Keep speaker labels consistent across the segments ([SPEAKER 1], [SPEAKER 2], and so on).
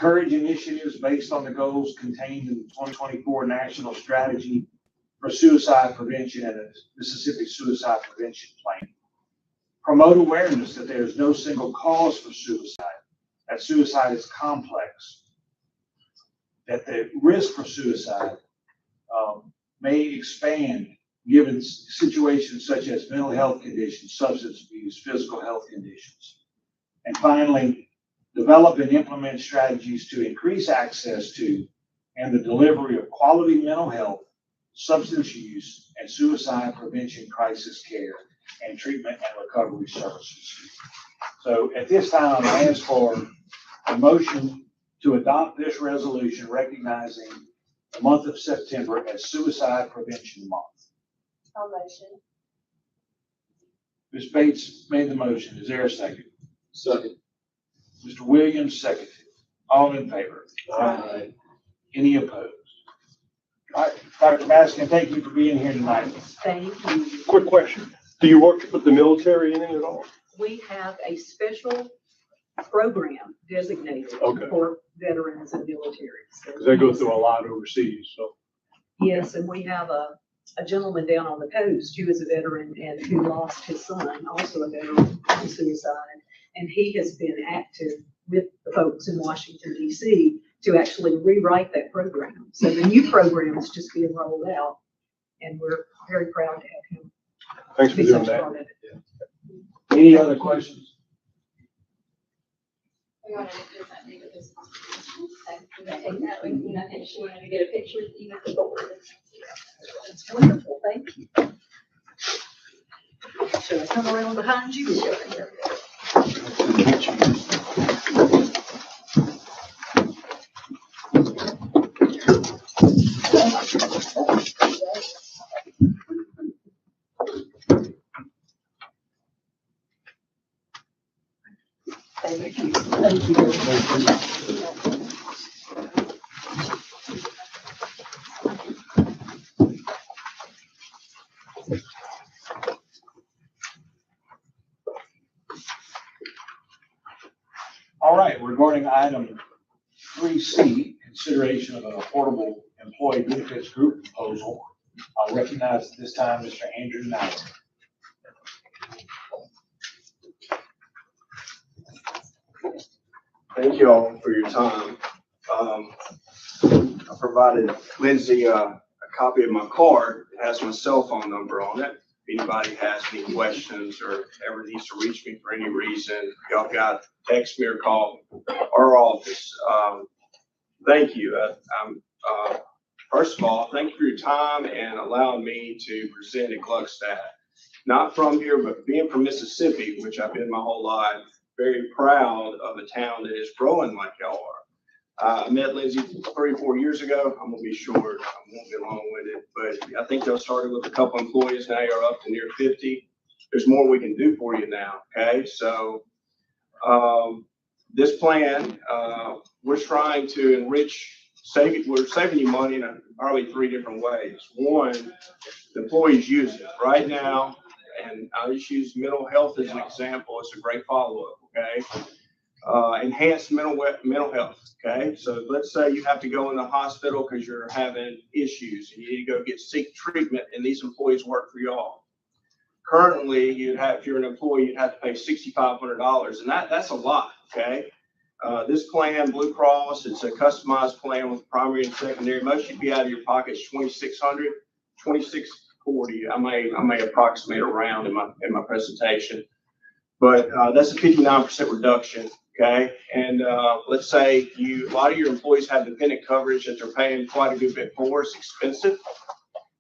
[SPEAKER 1] encourage initiatives based on the goals contained in the 2024 National Strategy for Suicide Prevention and the Mississippi Suicide Prevention Plan. Promote awareness that there is no single cause for suicide, that suicide is complex, that the risk for suicide may expand given situations such as mental health conditions, substance abuse, physical health conditions. And finally, develop and implement strategies to increase access to and the delivery of quality mental health, substance use, and suicide prevention crisis care and treatment and recovery services. So at this time, I ask for a motion to adopt this resolution recognizing the month of September as Suicide Prevention Month.
[SPEAKER 2] I'll motion.
[SPEAKER 1] Ms. Bates made the motion. Is there a second?
[SPEAKER 3] Second.
[SPEAKER 1] Mr. Williams seconded. All in favor?
[SPEAKER 3] Aye.
[SPEAKER 1] Any opposed? All right, Dr. Baskin, thank you for being here tonight.
[SPEAKER 2] Thank you.
[SPEAKER 3] Quick question. Do you work with the military in it at all?
[SPEAKER 2] We have a special program designated
[SPEAKER 3] Okay.
[SPEAKER 2] for veterans and military. So,
[SPEAKER 3] Because they go through a lot overseas, so.
[SPEAKER 2] yes, and we have a gentleman down on the coast who is a veteran and who lost his son, also a veteran from suicide. And he has been active with the folks in Washington, D.C. to actually rewrite that program. So the new program is just being rolled out, and we're very proud to have him
[SPEAKER 3] Thanks for
[SPEAKER 2] be
[SPEAKER 3] doing
[SPEAKER 2] such a
[SPEAKER 3] that.
[SPEAKER 2] part of it.
[SPEAKER 1] Any other questions?
[SPEAKER 4] We wanted to do something with this. Take that, you know, and she wanted to get a picture with you at the board.
[SPEAKER 2] That's wonderful, thank you. Should I come around behind you? Thank you. Thank you very much.
[SPEAKER 1] All right, regarding item 3C, consideration of an affordable employee benefits group proposal, I'll recognize at this time Mr. Andrew Knight.
[SPEAKER 5] Thank you all for your time. I provided Lindsay a copy of my card. It has my cell phone number on it. If anybody has any questions or ever needs to reach me for any reason, y'all got text me or call our office. Thank you. First of all, thank you for your time and allowing me to present at Gluckstadt. Not from here, but being from Mississippi, which I've been my whole life, very proud of a town that is growing like y'all are. I met Lindsay 3 or 4 years ago. I'm gonna be short. I won't be long-winded, but I think y'all started with a couple employees. Now you're up to near 50. There's more we can do for you now. Okay, so this plan, we're trying to enrich. We're saving you money in probably 3 different ways. One, the employees use it right now, and I'll just use mental health as an example. It's a great follow-up. Okay. Enhanced mental health. Okay. So let's say you have to go in the hospital because you're having issues and you need to go seek treatment, and these employees work for y'all. Currently, if you're an employee, you'd have to pay $6,500, and that's a lot. Okay. This plan, Blue Cross, it's a customized plan with primary and secondary. Most you'd be out of your pocket is $2,600, $2,640. I may approximate around in my presentation. But that's a 59% reduction, okay? And let's say a lot of your employees have dependent coverage that they're paying quite a good bit for. It's expensive.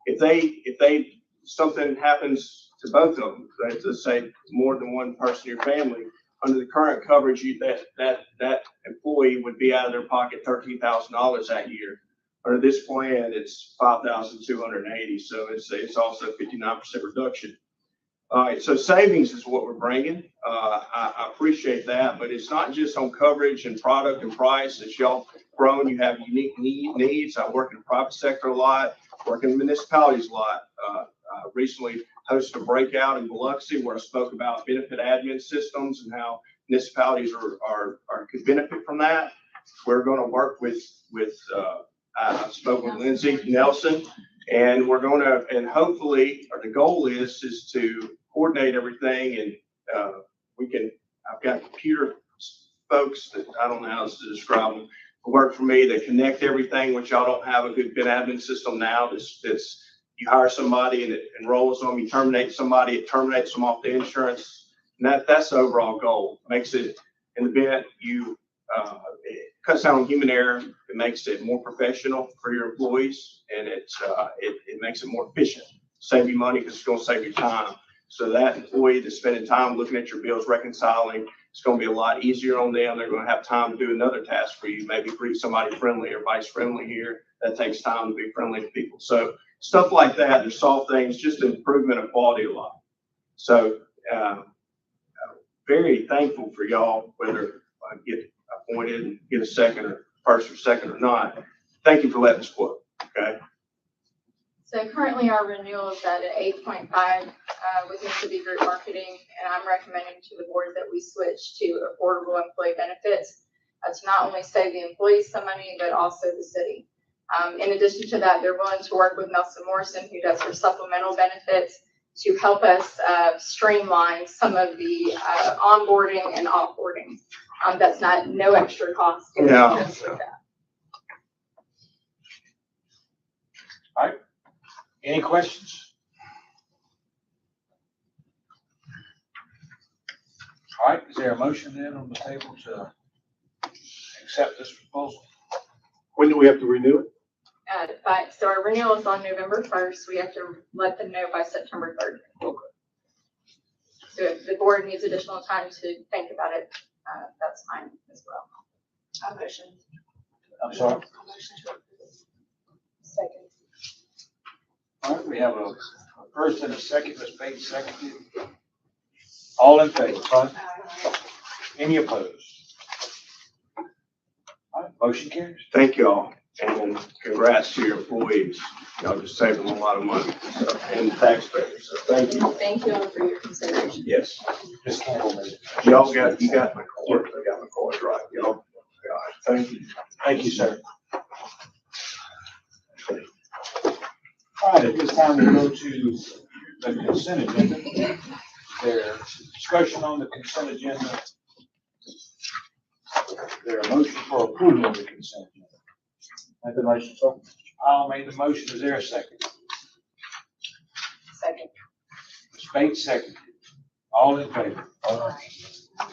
[SPEAKER 5] If something happens to both of them, let's say more than one person in your family, under the current coverage, that employee would be out of their pocket $13,000 that year. Under this plan, it's $5,280. So it's also a 59% reduction. All right, so savings is what we're bringing. I appreciate that, but it's not just on coverage and product and price. As y'all grown, you have unique needs. I work in the private sector a lot, work in municipalities a lot. I recently hosted a breakout in Biloxi where I spoke about benefit admin systems and how municipalities could benefit from that. we're gonna work with, I spoke with Lindsay Nelson, and we're gonna, and hopefully, or the goal is to coordinate everything, and, I've got computer folks that, I don't know how else to describe them, who work for me, that connect everything, which y'all don't have a good bin admin system now, that's, you hire somebody and it enrolls them, you terminate somebody, it terminates them off the insurance, and that's the overall goal. Makes it, in the bin, it cuts down on human error, it makes it more professional for your employees, and it makes it more efficient, save you money because it's gonna save you time. So that employee that's spending time looking at your bills, reconciling, it's gonna be a lot easier on them. They're gonna have time to do another task for you, maybe greet somebody friendly or vice friendly here. That takes time to be friendly to people. So stuff like that, there's small things, just improvement of quality of life. So, very thankful for y'all, whether I get appointed and get a second or first or second or not. Thank you for letting us quote, okay?
[SPEAKER 4] So currently our renewal is at an 8.5 within City Group Marketing, and I'm recommending to the board that we switch to affordable employee benefits to not only save the employees some money, but also the city. In addition to that, they're willing to work with Nelson Morrison, who does our supplemental benefits, to help us streamline some of the onboarding and offboarding. That's no extra cost.
[SPEAKER 5] Yeah.
[SPEAKER 4] With that.
[SPEAKER 1] Any questions? All right, is there a motion then on the table to accept this proposal?
[SPEAKER 3] When do we have to renew it?
[SPEAKER 4] So our renewal is on November 1st. We have to let them know by September 30th.
[SPEAKER 3] Okay.
[SPEAKER 4] So if the board needs additional time to think about it, that's fine as well. A motion.
[SPEAKER 1] I'm sorry?
[SPEAKER 4] A motion to approve. Second.
[SPEAKER 1] All right, we have a first and a second, Ms. Bates seconded. All in favor? Any opposed? All right, motion carries.
[SPEAKER 5] Thank y'all, and congrats to your employees. Y'all just saved them a lot of money, so, and taxpayers, so thank you.
[SPEAKER 4] Thank you all for your consideration.
[SPEAKER 5] Yes.
[SPEAKER 1] Ms. Campbell made it.
[SPEAKER 5] Y'all got my card, I got my card right, y'all. God, thank you.
[SPEAKER 1] Thank you, sir. All right, at this time we'll go to the consent agenda. There's discussion on the consent agenda. There a motion for approval of the consent agenda? Make the motion, sir. I'll make the motion. Is there a second?
[SPEAKER 4] Second.
[SPEAKER 1] Ms. Bates seconded. All in favor?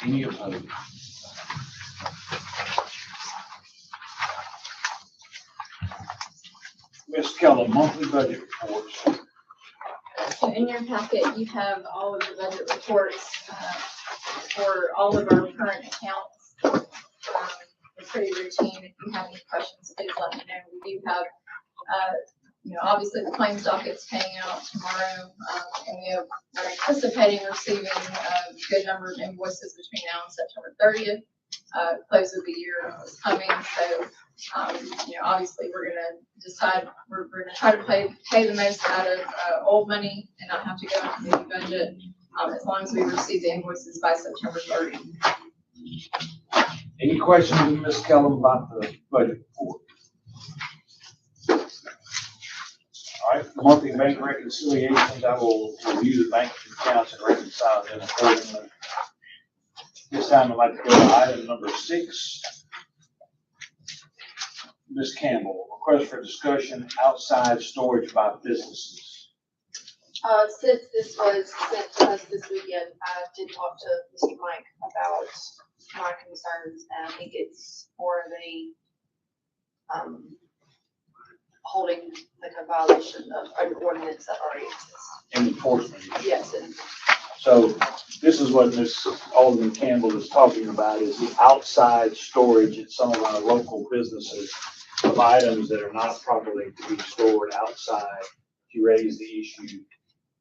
[SPEAKER 1] Any opposed? Ms. Keller, monthly budget reports.
[SPEAKER 4] So in your packet, you have all of the budget reports for all of our current accounts. It's pretty routine. If you have any questions, please let me know. We do have, obviously the claims docket's paying out tomorrow, and we're anticipating receiving a good number of invoices between now and September 30th. Close of the year is coming, so obviously we're gonna decide, we're gonna try to pay the most out of old money and not have to go into the new budget, as long as we receive the invoices by September 30th.
[SPEAKER 1] Any questions of Ms. Keller about the budget report? All right, monthly bank reconciliations, I will review the bank accounts and reconcile them accordingly. This time I'd like to go to item number 6. Ms. Campbell, request for discussion, outside storage by businesses.
[SPEAKER 6] Since this was sent to us this weekend, I did talk to Mr. Mike about my concerns, and I think it's more of a, holding like a violation of an ordinance that already exists.
[SPEAKER 1] Enforcement.
[SPEAKER 6] Yes, and
[SPEAKER 1] So this is what Ms. Alderman Campbell is talking about, is the outside storage at some of our local businesses of items that are not properly to be stored outside. She raised the issue,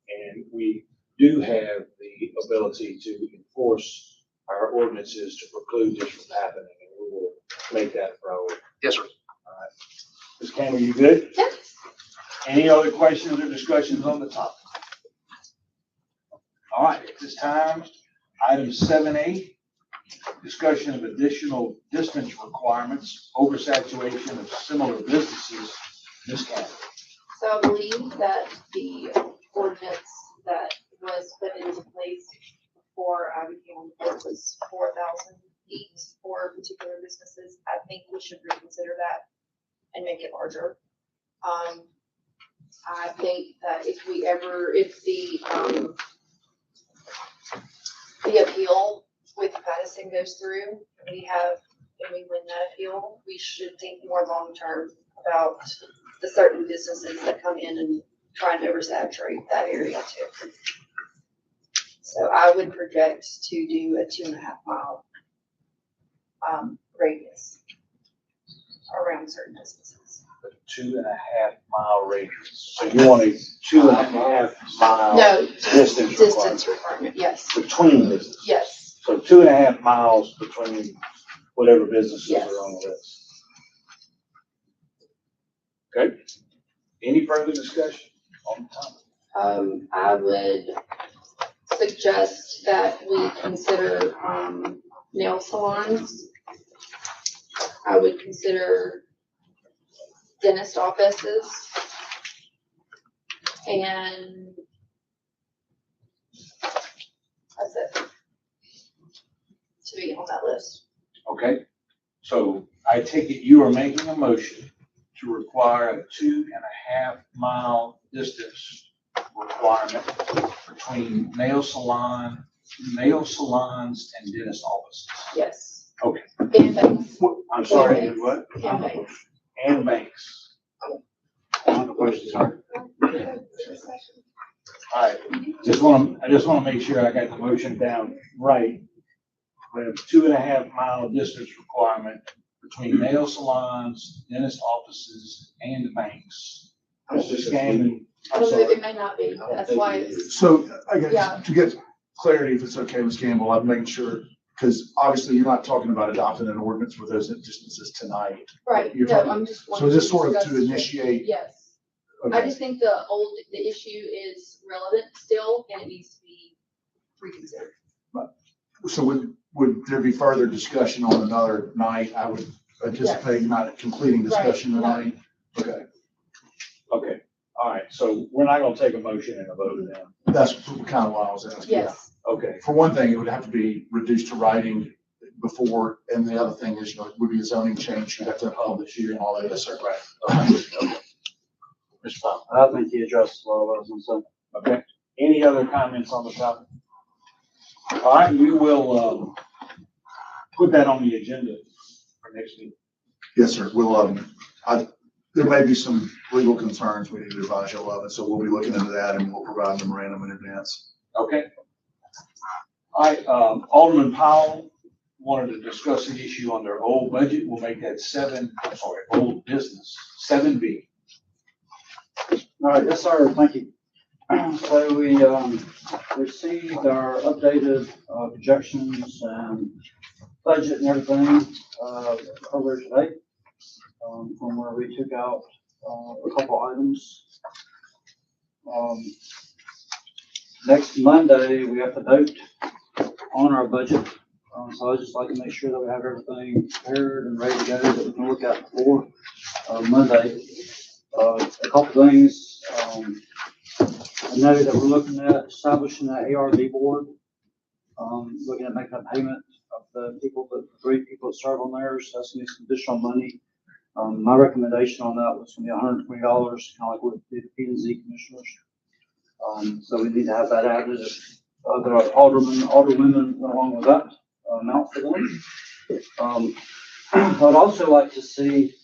[SPEAKER 1] and we do have the ability to enforce our ordinances to preclude this from happening, and we will make that a priority.
[SPEAKER 5] Yes, sir.
[SPEAKER 1] All right. Ms. Campbell, you good?
[SPEAKER 6] yes.
[SPEAKER 1] Any other questions or discussions on the topic? All right, at this time, item 7A, discussion of additional distance requirements, oversaturation of similar businesses. Ms. Campbell.
[SPEAKER 6] So I believe that the ordinance that was put into place before I became on the board was 4,000 feet for particular businesses. I think we should reconsider that and make it larger. I think that if the appeal with Madison goes through, and we win that appeal, we should think more long-term about the certain businesses that come in and try and oversaturate that area too. So I would project to do a 2.5 mile radius around certain businesses.
[SPEAKER 1] 2.5 mile radius. So you want a 2.5 mile
[SPEAKER 6] No,
[SPEAKER 1] distance
[SPEAKER 6] distance
[SPEAKER 1] requirement
[SPEAKER 6] requirement, yes,
[SPEAKER 1] between businesses.
[SPEAKER 6] yes.
[SPEAKER 1] So 2.5 miles between whatever businesses
[SPEAKER 6] Yes.
[SPEAKER 1] are on the list. Okay. Any further discussion on the topic?
[SPEAKER 6] I would suggest that we consider, nail salons. I would consider dentist offices. And that's it. To be on that list.
[SPEAKER 1] Okay. So I take it you are making a motion to require a 2.5 mile distance requirement between nail salons and dentist offices.
[SPEAKER 6] Yes.
[SPEAKER 1] Okay.
[SPEAKER 6] And banks.
[SPEAKER 1] I'm sorry,
[SPEAKER 6] And
[SPEAKER 1] what?
[SPEAKER 6] And banks.
[SPEAKER 1] And banks. Other questions, sir? All right, I just want to make sure I got the motion down right. We have 2.5 mile distance requirement between nail salons, dentist offices, and banks. Mr. Scanlon, I'm
[SPEAKER 6] Although
[SPEAKER 1] sorry.
[SPEAKER 6] it may not be, that's why it's,
[SPEAKER 3] So I
[SPEAKER 6] Yeah.
[SPEAKER 3] guess to get clarity, if it's okay, Ms. Campbell, I'm making sure, because obviously you're not talking about adopting an ordinance for those distances tonight.
[SPEAKER 6] right,
[SPEAKER 3] You're
[SPEAKER 6] no,
[SPEAKER 3] talking-
[SPEAKER 6] I'm just.
[SPEAKER 3] So
[SPEAKER 6] wanting
[SPEAKER 3] just
[SPEAKER 6] to
[SPEAKER 3] sort of
[SPEAKER 6] discuss
[SPEAKER 3] to
[SPEAKER 6] it.
[SPEAKER 3] initiate.
[SPEAKER 6] Yes, I
[SPEAKER 3] Okay.
[SPEAKER 6] just think the issue is relevant still, and it needs to be reconsidered.
[SPEAKER 3] So would there be further discussion on another night? I would anticipate not completing discussion
[SPEAKER 6] Right, no.
[SPEAKER 3] tonight. Okay,
[SPEAKER 1] Okay, all right, so we're not gonna take a motion and a vote now.
[SPEAKER 3] that's kind of what I was asking.
[SPEAKER 6] Yes,
[SPEAKER 1] Okay,
[SPEAKER 3] For one thing, it would have to be reduced to writing before, and the other thing is, it would be a zoning change. You'd have to publish it and all that. Yes, sir.
[SPEAKER 1] okay. Mr. Powell,
[SPEAKER 7] I think he addressed a lot of what I was gonna say.
[SPEAKER 1] okay. Any other comments on the topic? All right, we will, put that on the agenda for next week.
[SPEAKER 3] Yes, sir. We'll, there may be some legal concerns we need to advise you of, and so we'll be looking into that and we'll provide a memorandum in advance.
[SPEAKER 1] Okay. All right, Alderman Powell wanted to discuss an issue on their old budget. We'll make that old business, 7B.
[SPEAKER 7] All right, yes, sir, thank you. So we, received our updated, projections and budget and everything, earlier today, from where we took out, a couple items. Next Monday, we have to vote on our budget. So I'd just like to make sure that we have everything prepared and ready to go that we can look at before, Monday. A couple things, I know that we're looking at establishing that ARV board, looking at making a payment of the people, the 3 people that serve on there, so that's gonna be some additional money. My recommendation on that was gonna be $120, kind of like what the P and Z commissioners. So we need to have that added, that our alderwomen went along with that amount for them. I'd also like to see,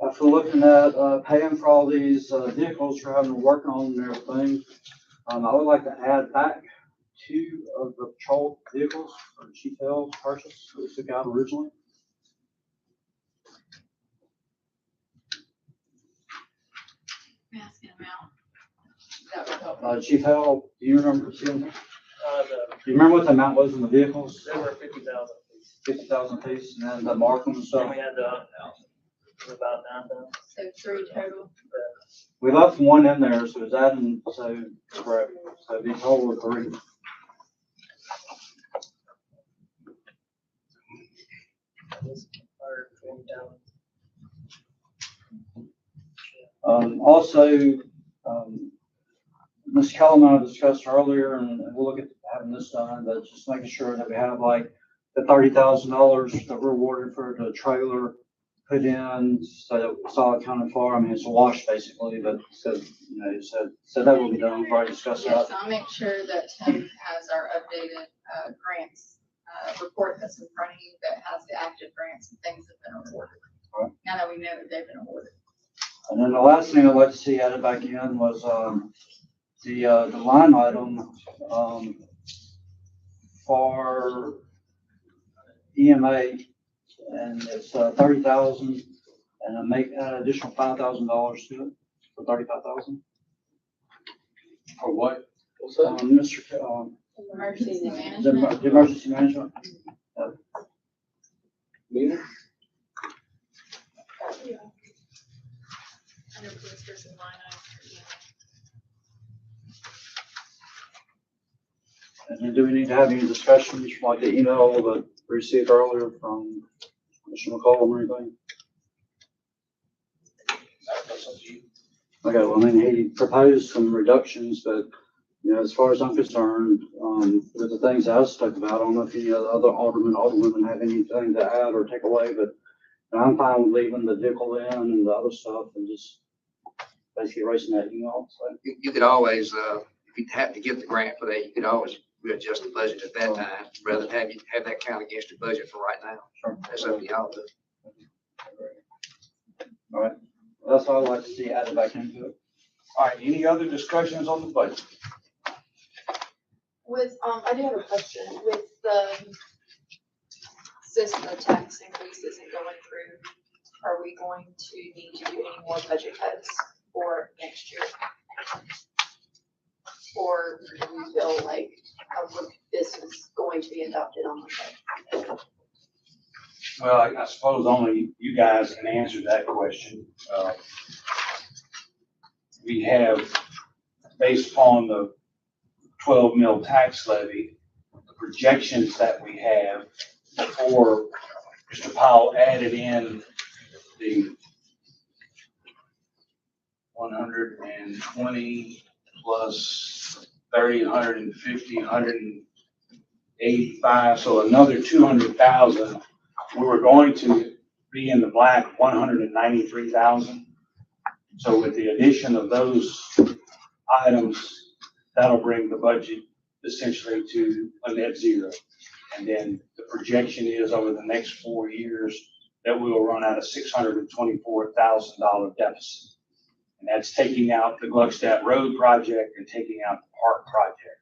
[SPEAKER 7] if we're looking at paying for all these vehicles we're having to work on and everything, I would like to add back 2 of the patrol vehicles for Chief Hill's purchase that we took out originally.
[SPEAKER 4] asking amount. That would help.
[SPEAKER 7] Chief Hill, do you remember seeing them? Do you remember what the amount was in the vehicles?
[SPEAKER 8] They were 50,000.
[SPEAKER 7] 50,000 piece, and then the Markham and
[SPEAKER 8] So
[SPEAKER 7] stuff.
[SPEAKER 8] we had about 9,000.
[SPEAKER 4] So 3 total.
[SPEAKER 7] We left 1 in there, so it's adding, so, correct, so it'd be total of 3.
[SPEAKER 8] Or 20,000.
[SPEAKER 7] Also, Ms. Kellum and I discussed earlier, and we'll look at having this done, but just making sure that we have like the $30,000 that we're awarded for the trailer put in, so that it's all accounted for. I mean, it's a wash basically, but so, so that will be done. We've already discussed
[SPEAKER 4] Yes,
[SPEAKER 7] that.
[SPEAKER 4] I'll make sure that Tim has our updated, grants, report that's in front of you that has the active grants and things that have been awarded.
[SPEAKER 7] Right.
[SPEAKER 4] Now that we know that they've been awarded.
[SPEAKER 7] And then the last thing I'd like to see added back in was, the line item, for EMA, and it's 30,000, and I make an additional $5,000 to it for 35,000.
[SPEAKER 1] For what?
[SPEAKER 7] What's that? Mr.
[SPEAKER 4] Emergency
[SPEAKER 7] The
[SPEAKER 4] management.
[SPEAKER 7] the emergency management.
[SPEAKER 1] Meter?
[SPEAKER 4] Under boosters and line items.
[SPEAKER 7] And then do we need to have any discussions like the email that we received earlier from Commissioner McCollum or anything?
[SPEAKER 1] That's up to you.
[SPEAKER 7] Okay, well, I mean, he proposed some reductions, but, as far as I'm concerned, with the things I spoke about, I don't know if any other aldermen have anything to add or take away, but I'm fine with leaving the vehicle in and the other stuff and just basically erasing that email, so.
[SPEAKER 9] You could always, if you have to get the grant for that, you could always readjust the budget at that time, rather than have that count against your budget for right now.
[SPEAKER 7] Sure.
[SPEAKER 9] That's up to y'all to.
[SPEAKER 7] All right, that's all I'd like to see added back into it.
[SPEAKER 1] All right, any other discussions on the budget?
[SPEAKER 6] With, I do have a question. With the system of tax increase isn't going through, are we going to need to do any more budget cuts for next year? Or do we feel like this is going to be adopted on Monday?
[SPEAKER 1] Well, I suppose only you guys can answer that question. We have, based upon the 12 mil tax levy, the projections that we have before Mr. Powell added in the 120 plus 30, 150, 185, so another 200,000. We were going to be in the black 193,000. So with the addition of those items, that'll bring the budget essentially to a net zero. And then the projection is over the next 4 years that we will run out of $624,000 deficit. And that's taking out the Gluckstadt Road project and taking out the park project.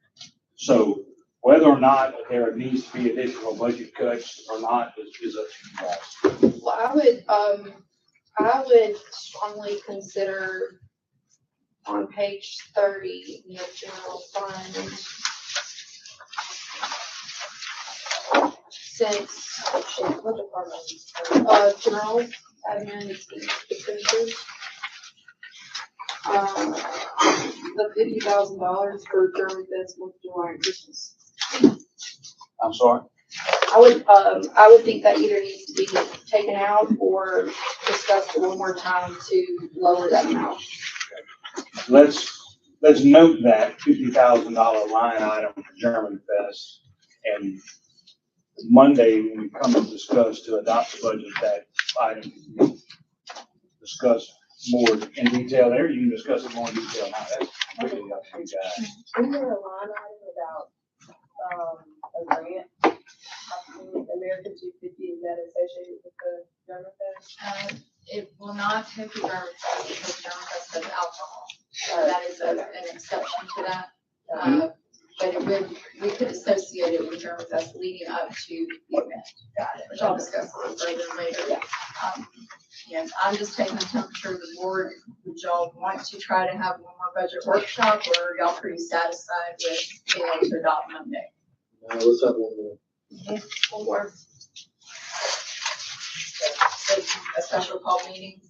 [SPEAKER 1] So whether or not there needs to be additional budget cuts or not is up to you guys.
[SPEAKER 6] Well, I would strongly consider on page 30, in the general fund, since, what department? General admin expenditures. The $50,000 for German Fest with July and Christmas.
[SPEAKER 1] I'm sorry?
[SPEAKER 6] I would think that either needs to be taken out or discussed one more time to lower that amount.
[SPEAKER 1] Let's note that $50,000 line item for German Fest. And Monday, when we come to discuss to adopt the budget, that item can be discussed more in detail there. You can discuss it more in detail now. That's completely up to you guys.
[SPEAKER 10] Is there a line item about, a grant? American 250, is that associated with the German Fest?
[SPEAKER 4] It will not take the German Fest because German Fest has alcohol. That is an exception to that. But we could associate it with German Fest leading up to the event. Got it. Which I'll discuss a little further later. Yes, I'm just taking the temperature of the board. Would y'all want to try to have one more budget workshop, or are y'all pretty satisfied with being able to adopt Monday?
[SPEAKER 8] Let's have one more.
[SPEAKER 6] One more.
[SPEAKER 4] A special call meeting?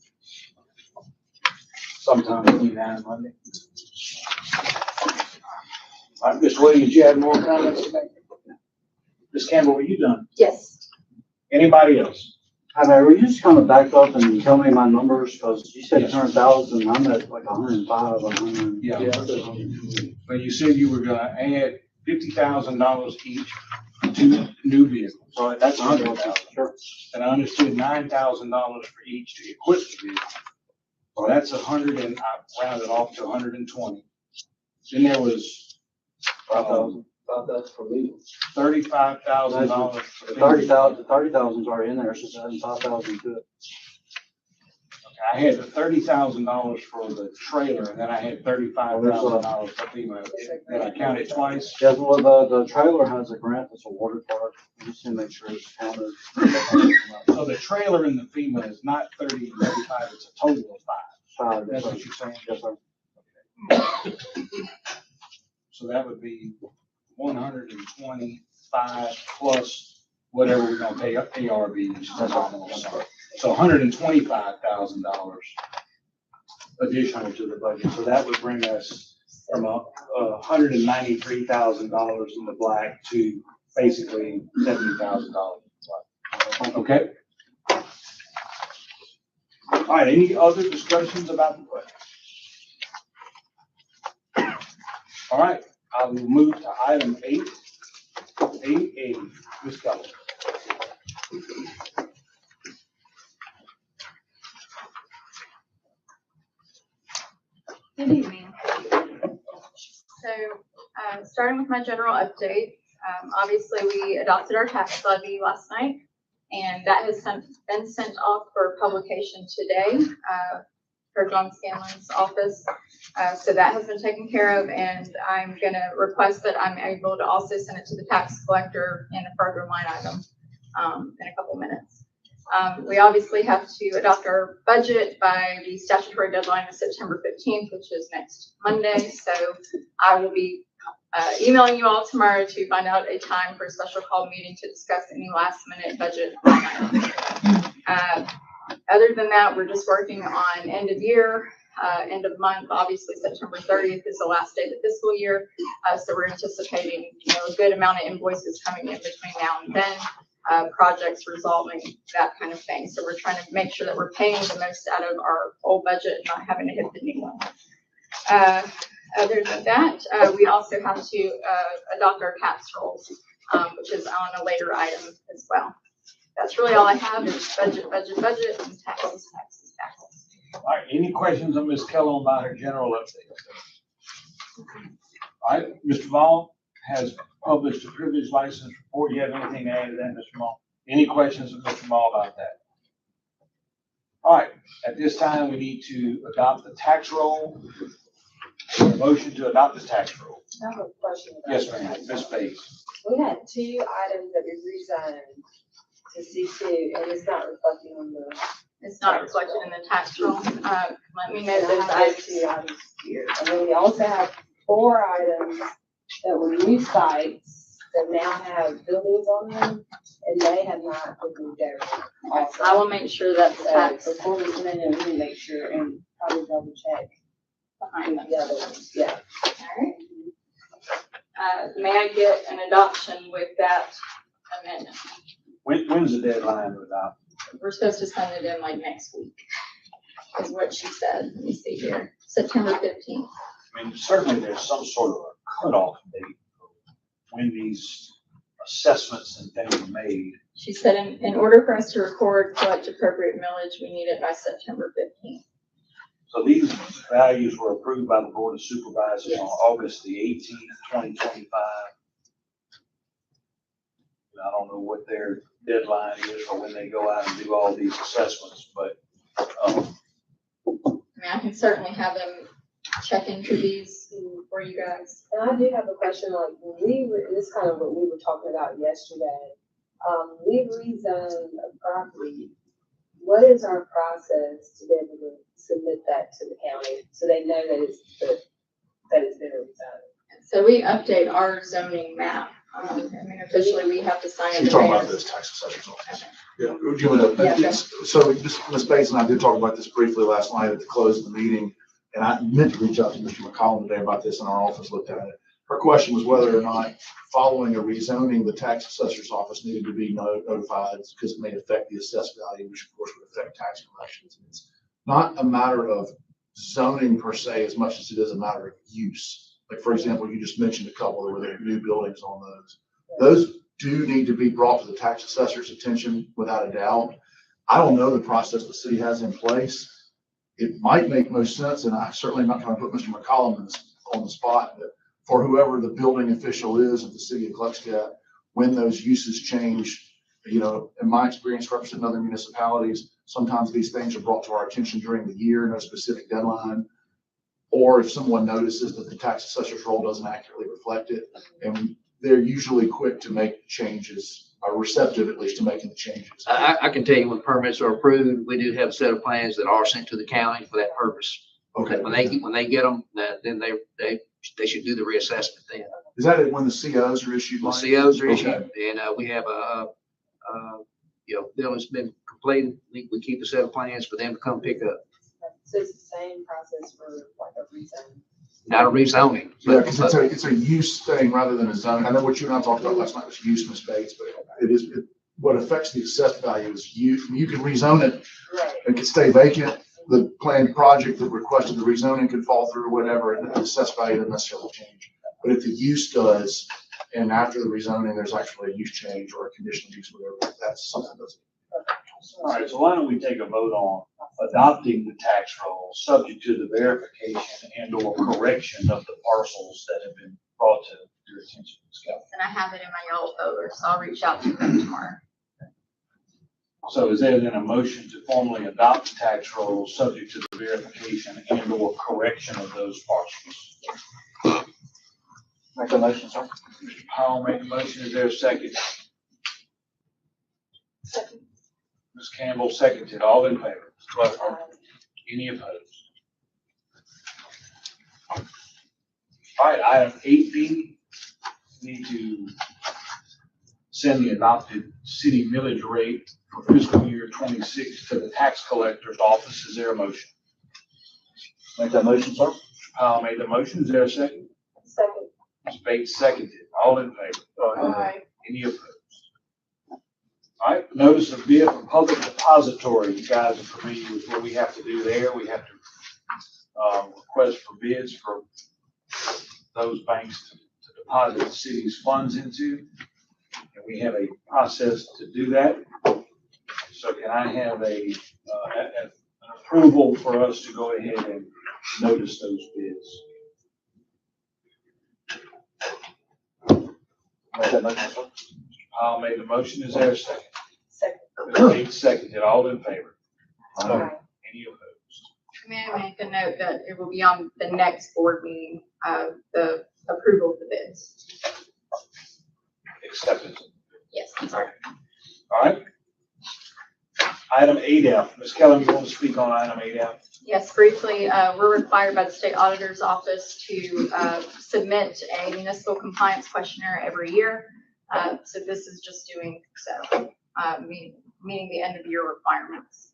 [SPEAKER 1] Sometime between now and Monday. All right, Ms. Williams, you have more comments to make? Ms. Campbell, were you done?
[SPEAKER 6] Yes.
[SPEAKER 1] Anybody else?
[SPEAKER 7] Hi, Mayor, will you just kind of back up and tell me my numbers, because you said
[SPEAKER 1] Yes.
[SPEAKER 7] 100,000, I'm at like 105, 100.
[SPEAKER 1] Yeah.
[SPEAKER 8] Yeah.
[SPEAKER 1] But you said you were gonna add $50,000 each to new vehicles.
[SPEAKER 7] So that's 100,000, sure.
[SPEAKER 1] And I understood $9,000 for each to equip the vehicle. So that's 100 and I rounded off to 120. Then there was
[SPEAKER 7] 5,000.
[SPEAKER 8] 5,000 for me.
[SPEAKER 1] $35,000.
[SPEAKER 7] The 30,000's already in there, it's just adding 5,000 to it.
[SPEAKER 1] I had the $30,000 for the trailer, and then I had $35,000 for FEMA. Did I count it twice?
[SPEAKER 7] Yeah, well, the trailer has a grant that's awarded for it, we just need to make sure it's counted.
[SPEAKER 1] So the trailer in the FEMA is not 30 and 35, it's a total of 5. That's what you're saying?
[SPEAKER 7] Yes, sir.
[SPEAKER 1] So that would be 125 plus whatever we're gonna pay up ARB, which is the nominal sum. So $125,000 additional to the budget. So that would bring us from $193,000 in the black to basically $70,000. Okay? All right, any other discussions about the budget? All right, I will move to item 8A, Ms. Keller.
[SPEAKER 4] Good evening. So, starting with my general update, obviously we adopted our tax levy last night, and that has been sent off for publication today, for John Scanlon's office. So that has been taken care of, and I'm gonna request that I'm able to also send it to the tax collector in a further line item, in a couple minutes. We obviously have to adopt our budget by the statutory deadline of September 15th, which is next Monday. So I will be emailing you all tomorrow to find out a time for a special call meeting to discuss any last minute budget line items. Other than that, we're just working on end of year, end of month. Obviously, September 30th is the last day of the fiscal year. So we're anticipating, a good amount of invoices coming in between now and then. Projects resolving, that kind of thing. So we're trying to make sure that we're paying the most out of our old budget and not having to hit the new one. Other than that, we also have to adopt our tax rolls, which is on a later item as well. That's really all I have is budget, and taxes.
[SPEAKER 1] All right, any questions on Ms. Keller about her general update? All right, Mr. Vaughn has published a privilege license report. You have anything to add to that, Mr. Vaughn? Any questions of Mr. Vaughn about that? All right, at this time, we need to adopt the tax roll. A motion to adopt the tax roll.
[SPEAKER 10] I have a question. about
[SPEAKER 1] Yes,
[SPEAKER 10] that.
[SPEAKER 1] ma'am, Ms. Bates.
[SPEAKER 10] We had 2 items that we rezoned to C2, and it's not reflecting on the.
[SPEAKER 4] It's not reflected in the tax roll. Let me know
[SPEAKER 10] And I
[SPEAKER 4] those
[SPEAKER 10] have
[SPEAKER 4] items.
[SPEAKER 10] those 2 items here. And then we also have 4 items that were new sites that now have buildings on them, and they have not been moved over. Also.
[SPEAKER 4] I will make sure that's
[SPEAKER 10] So
[SPEAKER 4] taxed
[SPEAKER 10] before we come in, we need to make sure and probably double check
[SPEAKER 4] behind them.
[SPEAKER 10] the other ones. Yeah.
[SPEAKER 4] Alright. May I get an adoption with that amendment?
[SPEAKER 1] When's the deadline to adopt?
[SPEAKER 4] We're supposed to send it in like next week, is what she said. Let me see here. September 15th.
[SPEAKER 1] I mean, certainly there's some sort of a cutoff date for when these assessments and things are made.
[SPEAKER 4] She said in order for us to record collect appropriate millage, we need it by September 15th.
[SPEAKER 1] So these values were approved by the Board of Supervisors
[SPEAKER 4] Yes.
[SPEAKER 1] on August the 18th, 2025. I don't know what their deadline is for when they go out and do all these assessments, but,
[SPEAKER 4] I mean, I can certainly have them check into these for you guys.
[SPEAKER 10] And I do have a question, like, when this is kind of what we were talking about yesterday. We rezoned a property. What is our process to be able to submit that to the county so they know that it's been rezoned?
[SPEAKER 4] So we update our zoning map. I mean, officially, we have to sign it.
[SPEAKER 3] You're talking about this tax assessor's office. Yeah, we're doing it. So just, Ms. Bates and I did talk about this briefly last night at the close of the meeting. And I meant to reach out to Mr. McCollum today about this, and our office looked at it. Her question was whether or not following a rezoning, the tax assessor's office needed to be notified because it may affect the assessed value, which of course would affect tax collections. And it's not a matter of zoning per se as much as it is a matter of use. Like, for example, you just mentioned a couple where there are new buildings on those. Those do need to be brought to the tax assessor's attention without a doubt. I don't know the process the city has in place. It might make most sense, and I certainly am not trying to put Mr. McCollum on the spot, but for whoever the building official is of the city of Gluckstadt, when those uses change, you know, in my experience representing other municipalities, sometimes these things are brought to our attention during the year, no specific deadline. Or if someone notices that the tax assessor's role doesn't accurately reflect it, and they're usually quick to make changes, or receptive at least to making the changes.
[SPEAKER 9] I can tell you when permits are approved, we do have a set of plans that are sent to the county for that purpose.
[SPEAKER 3] Okay.
[SPEAKER 9] When they get them, then they should do the reassessment then.
[SPEAKER 3] Is that when the COs are issued?
[SPEAKER 9] When
[SPEAKER 3] Mike?
[SPEAKER 9] COs are issued,
[SPEAKER 3] Okay.
[SPEAKER 9] and we have you know, building's been completed, we keep a set of plans for them to come pick up.
[SPEAKER 10] So it's the same process for like a rezone.
[SPEAKER 9] Not a rezoning.
[SPEAKER 3] Yeah, because it's a use thing rather than a zone. I know what you and I talked about last night was use, Ms. Bates, but what affects the assessed value is use. You can rezone it.
[SPEAKER 10] Right.
[SPEAKER 3] It could stay vacant. The planned project that requested the rezoning could fall through or whatever, and the assessed value doesn't necessarily change. But if the use does, and after the rezoning, there's actually a use change or a conditional use, whatever, that's something that's.
[SPEAKER 1] All right, so why don't we take a vote on adopting the tax roll, subject to the verification and or correction of the parcels that have been brought to your attention, Ms. Kelly?
[SPEAKER 4] And I have it in my yellow folder, so I'll reach out to them tomorrow.
[SPEAKER 1] So is there then a motion to formally adopt the tax roll, subject to the verification and or correction of those parcels?
[SPEAKER 7] Make a motion, sir.
[SPEAKER 1] Mr. Powell made the motion. Is there a second?
[SPEAKER 6] Second.
[SPEAKER 1] Ms. Campbell seconded. All in favor? Any opposed? All right, item 8B, need to send the adopted city millage rate for fiscal year 26 to the tax collector's office. Is there a motion?
[SPEAKER 7] Make that motion, sir.
[SPEAKER 1] Mr. Powell made the motion. Is there a second?
[SPEAKER 10] Second.
[SPEAKER 1] Ms. Bates seconded. All in favor?
[SPEAKER 10] Aye.
[SPEAKER 1] Any opposed? All right, notice of bid from public depository. You guys are familiar with what we have to do there. We have to request for bids for those banks to deposit the city's funds into. And we have a process to do that. So can I have an approval for us to go ahead and notice those bids?
[SPEAKER 7] Make that motion, sir.
[SPEAKER 1] I'll make the motion. Is there a second?
[SPEAKER 10] Second.
[SPEAKER 1] Ms. Bates seconded. All in favor?
[SPEAKER 10] Aye.
[SPEAKER 1] Any opposed?
[SPEAKER 4] May I make a note that it will be on the next board meeting, the approval for bids?
[SPEAKER 1] Accepted.
[SPEAKER 4] Yes, I'm sorry.
[SPEAKER 1] All right. Item 8F. Ms. Kelly, you want to speak on item 8F?
[SPEAKER 4] Yes, briefly, we're required by the state auditor's office to submit a municipal compliance questionnaire every year. So this is just doing so, meeting the end of year requirements.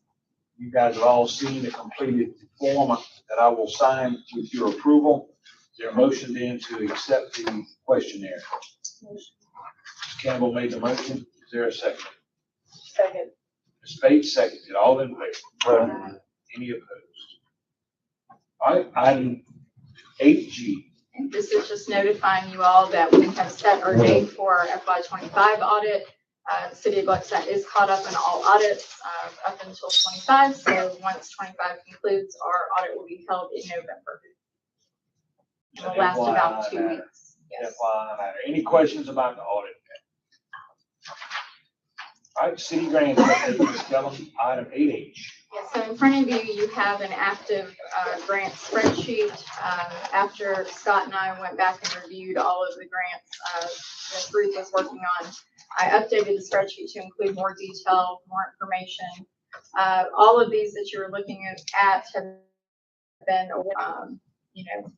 [SPEAKER 1] You guys have all seen the completed form that I will sign with your approval. Is there a motion then to accept the questionnaire? Ms. Campbell made the motion. Is there a second?
[SPEAKER 10] Second.
[SPEAKER 1] Ms. Bates seconded. All in favor? Any opposed? All right, item 8G.
[SPEAKER 4] And this is just notifying you all that we have set our date for our FY25 audit. The city of Gluckstadt is caught up in all audits up until 25. So once 25 concludes, our audit will be held in November. It will last about 2 weeks. Yes.
[SPEAKER 1] FYI. Any questions about the audit? All right, city grants, Ms. Kelly, item 8H.
[SPEAKER 4] Yes, so in front of you, you have an active grant spreadsheet. After Scott and I went back and reviewed all of the grants that Ruth was working on, I updated the spreadsheet to include more detail, more information. All of these that you're looking at have been,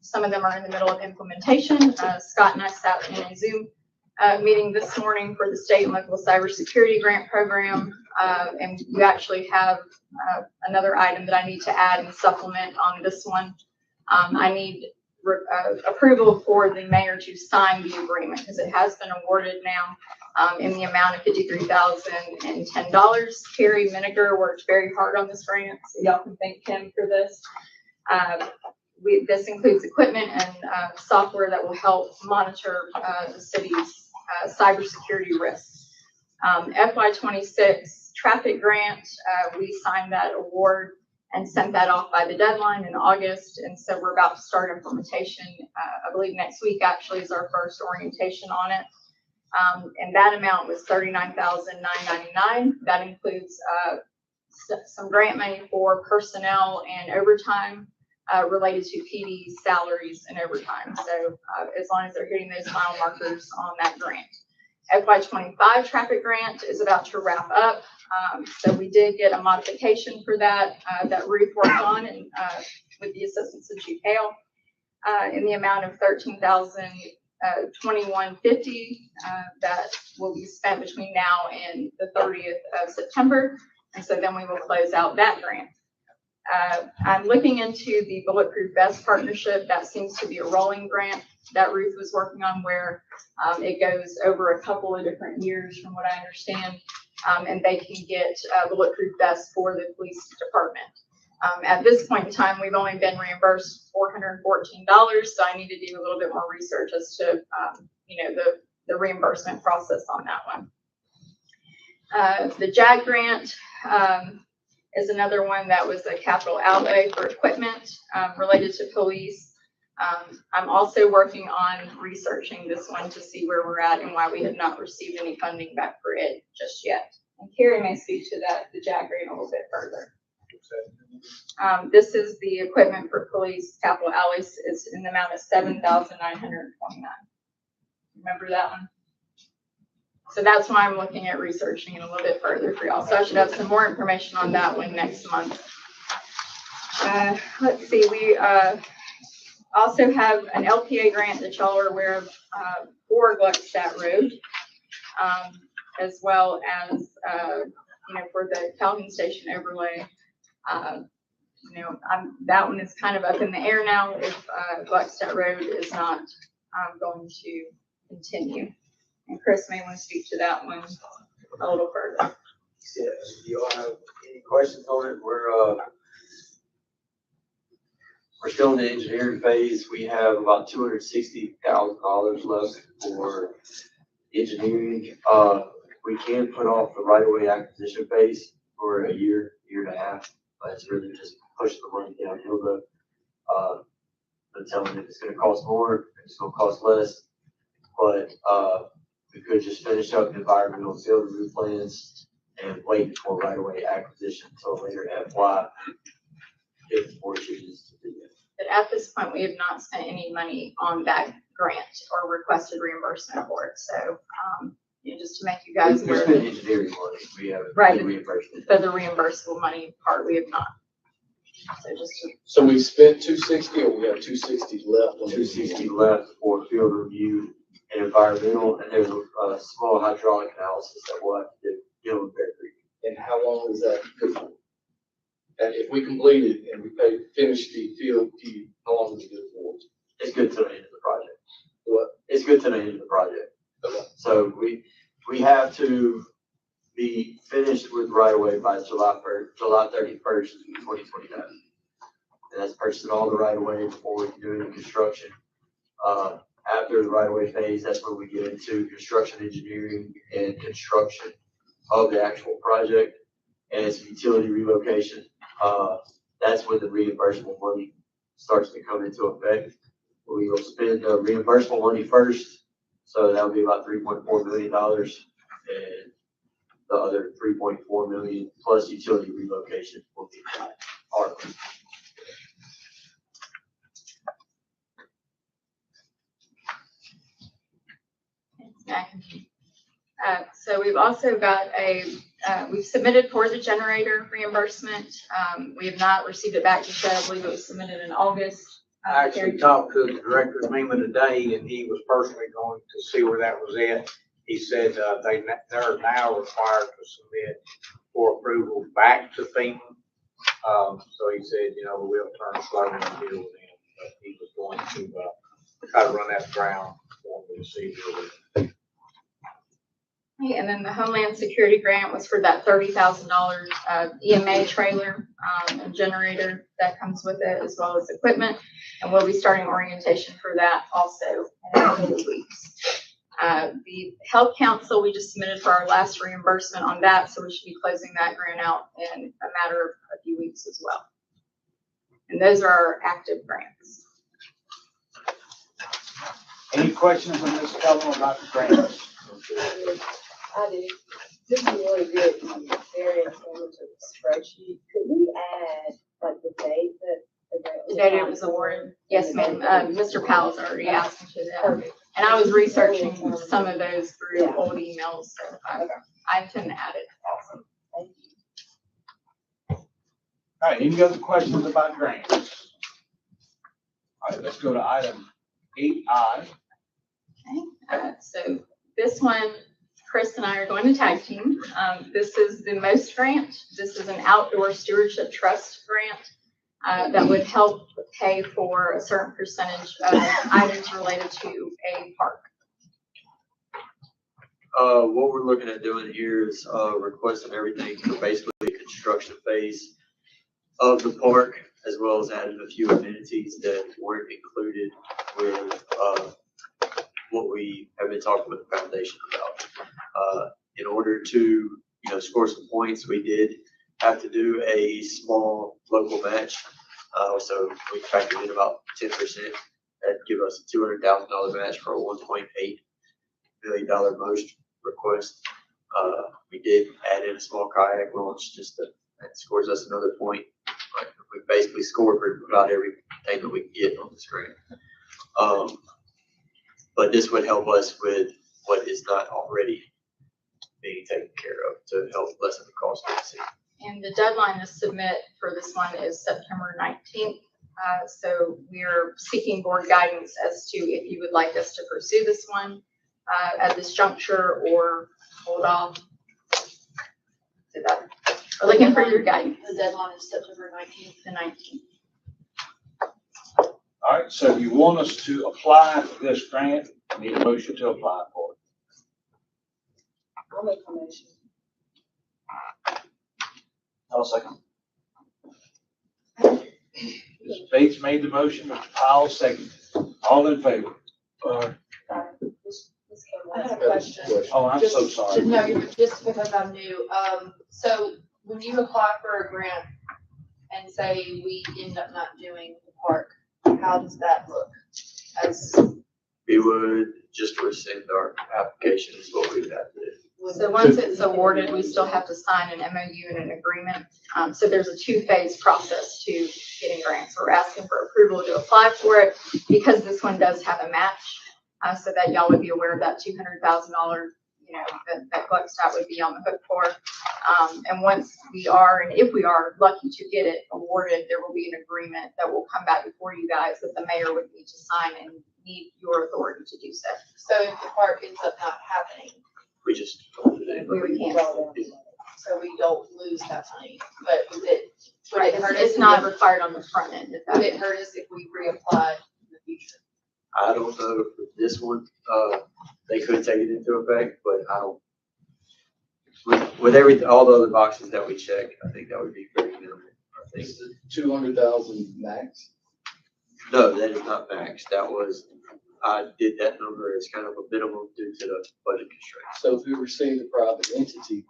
[SPEAKER 4] some of them are in the middle of implementation. Scott and I sat in a Zoom meeting this morning for the state and local cybersecurity grant program. And you actually have another item that I need to add and supplement on this one. I need approval for the mayor to sign the agreement, because it has been awarded now in the amount of $53,010. Carrie Miniger worked very hard on this grant, so y'all can thank him for this. This includes equipment and software that will help monitor the city's cybersecurity risks. FY26 traffic grant, we signed that award and sent that off by the deadline in August. And so we're about to start implementation. I believe next week actually is our first orientation on it. And that amount was $39,999. That includes some grant money for personnel and overtime related to PD salaries and overtime. So as long as they're hitting those mile markers on that grant. FY25 traffic grant is about to wrap up. So we did get a modification for that, that Ruth worked on and with the assistance of Chief Hale in the amount of $13,021.50 that will be spent between now and the 30th of September. And so then we will close out that grant. I'm looking into the Bulletproof Vest partnership. That seems to be a rolling grant that Ruth was working on, where it goes over a couple of different years from what I understand, and they can get bulletproof vests for the police department. At this point in time, we've only been reimbursed $414, so I need to do a little bit more research as to the reimbursement process on that one. The JAG grant is another one that was a capital outlay for equipment related to police. I'm also working on researching this one to see where we're at and why we have not received any funding back for it just yet. And Carrie may speak to that, the JAG grant, a little bit further. This is the equipment for police capital outlay is in the amount of $7,929. Remember that one? So that's why I'm looking at researching it a little bit further for y'all. So I should have some more information on that one next month. Let's see, we also have an LPA grant that y'all are aware of for Gluckstadt Road, as well as, for the Calhoun Station overlay. That one is kind of up in the air now if Gluckstadt Road is not going to continue. And Chris may want to speak to that one a little further.
[SPEAKER 8] Yes, do you all have any questions on it? We're still in the engineering phase. We have about $260,000 left for engineering. We can put off the right-of-way acquisition phase for a year and a half, but it's really just pushing the money downhill though. Telling if it's going to cost more, it's going to cost less, but we could just finish up the environmental field review plans and wait for right-of-way acquisition until later FY if the board chooses to do that.
[SPEAKER 4] But at this point, we have not spent any money on that grant or requested reimbursement for it. So, just to make you guys
[SPEAKER 8] We
[SPEAKER 4] aware.
[SPEAKER 8] spent engineering money. We haven't
[SPEAKER 4] Right,
[SPEAKER 8] reimbursement.
[SPEAKER 4] but the reimbursable money part, we have not. So just to,
[SPEAKER 11] So we spent 260, or we have 260 left? On
[SPEAKER 8] 260 left for field review and environmental, and there's a small hydraulic analysis that we'll have to deal with Bear Creek.
[SPEAKER 11] And how long is that good for? And if we complete it and we finish the field review, how long is it good for?
[SPEAKER 8] It's good to the end of the project.
[SPEAKER 11] What?
[SPEAKER 8] It's good to the end of the project.
[SPEAKER 11] Okay.
[SPEAKER 8] So we have to be finished with right away by July 31st, 2029. And that's purchasing all the right of way before we can do any construction. After the right of way phase, that's when we get into construction engineering and construction of the actual project. And it's utility relocation. That's when the reimbursable money starts to come into effect. We will spend the reimbursable money first. So that'll be about $3.4 million. And the other $3.4 million plus utility relocation will be our.
[SPEAKER 4] So we've also got we've submitted for the generator reimbursement. We have not received it back just yet. I believe it was submitted in August.
[SPEAKER 12] I actually talked to the director of MEMA today, and he was personally going to see where that was at. He said they're now required to submit for approval back to FEMA. So he said, we'll turn slowly and deal with them. but he was going to, try to run that ground for me to see here.
[SPEAKER 4] Okay, and then the Homeland Security grant was for that $30,000 EMA trailer and generator that comes with it, as well as equipment. And we'll be starting orientation for that also in a couple of weeks. The Health Council, we just submitted for our last reimbursement on that, so we should be closing that grant out in a matter of a few weeks as well. And those are our active grants.
[SPEAKER 1] Any questions on this, Kelvin, about the grants?
[SPEAKER 10] I do. This is really good, very informative spreadsheet. Could we add like the date that the grant
[SPEAKER 4] The date it was awarded, yes, ma'am. Mr. Powell's already asked me to that. And I was researching some of those through old emails, so I intend to add it also.
[SPEAKER 10] Thank you.
[SPEAKER 1] All right, any other questions about grants? All right, let's go to item 8I.
[SPEAKER 4] Okay, so this one, Chris and I are going to tag team. This is the MOST grant. This is an outdoor stewardship trust grant that would help pay for a certain percentage of items related to a park.
[SPEAKER 8] What we're looking at doing here is, requesting everything for basically the construction phase of the park, as well as adding a few amenities that weren't included with, what we have been talking with the foundation about. In order to, score some points, we did have to do a small local match. So we factored in about 10%. That'd give us a $200,000 match for a $1.8 million MOST request. We did add in a small kayak launch, that scores us another point. We basically scored for about everything that we can get on this grant. But this would help us with what is not already being taken care of to help lessen the cost of the city.
[SPEAKER 4] And the deadline to submit for this one is September 19th. So we're seeking board guidance as to if you would like us to pursue this one at this juncture or hold off. So that, we're looking for your guidance.
[SPEAKER 6] The deadline is September 19th.
[SPEAKER 4] The 19th.
[SPEAKER 1] All right, so if you want us to apply for this grant, we need a motion to apply for it.
[SPEAKER 10] I'll make a motion.
[SPEAKER 7] I'll second.
[SPEAKER 1] Mr. Bates made the motion, Mr. Powell seconded. All in favor?
[SPEAKER 10] Ms.
[SPEAKER 6] I have
[SPEAKER 10] Campbell.
[SPEAKER 6] a question.
[SPEAKER 1] Oh, I'm so
[SPEAKER 6] Just-
[SPEAKER 1] sorry.
[SPEAKER 6] No, just because I'm new. So when you apply for a grant and say we end up not doing the park, how does that look? As
[SPEAKER 8] We would just rescind our application is what we would have to do.
[SPEAKER 4] So once it's awarded, we still have to sign an MOU and an agreement. So there's a two-phase process to getting grants. We're asking for approval to apply for it because this one does have a match. So that y'all would be aware of that $200,000, that Gluckstadt would be on the hook for. And once we are, and if we are lucky to get it awarded, there will be an agreement that will come back before you guys that the mayor would need to sign and need your authority to do so.
[SPEAKER 6] So if the park ends up not happening,
[SPEAKER 8] We just.
[SPEAKER 4] We would cancel.
[SPEAKER 6] so we don't lose that money, but would it hurt us?
[SPEAKER 4] It's not required on the front end. If
[SPEAKER 6] Would
[SPEAKER 4] that
[SPEAKER 6] it hurt us if we reapply in the future?
[SPEAKER 8] I don't know if this one, they could take it into effect, but I don't. With all the other boxes that we check, I think that would be very minimal. I think.
[SPEAKER 11] Is the 200,000 max?
[SPEAKER 8] No, that is not max. That was, I did that number as kind of a minimum due to the budget constraints.
[SPEAKER 11] So if we received a private entity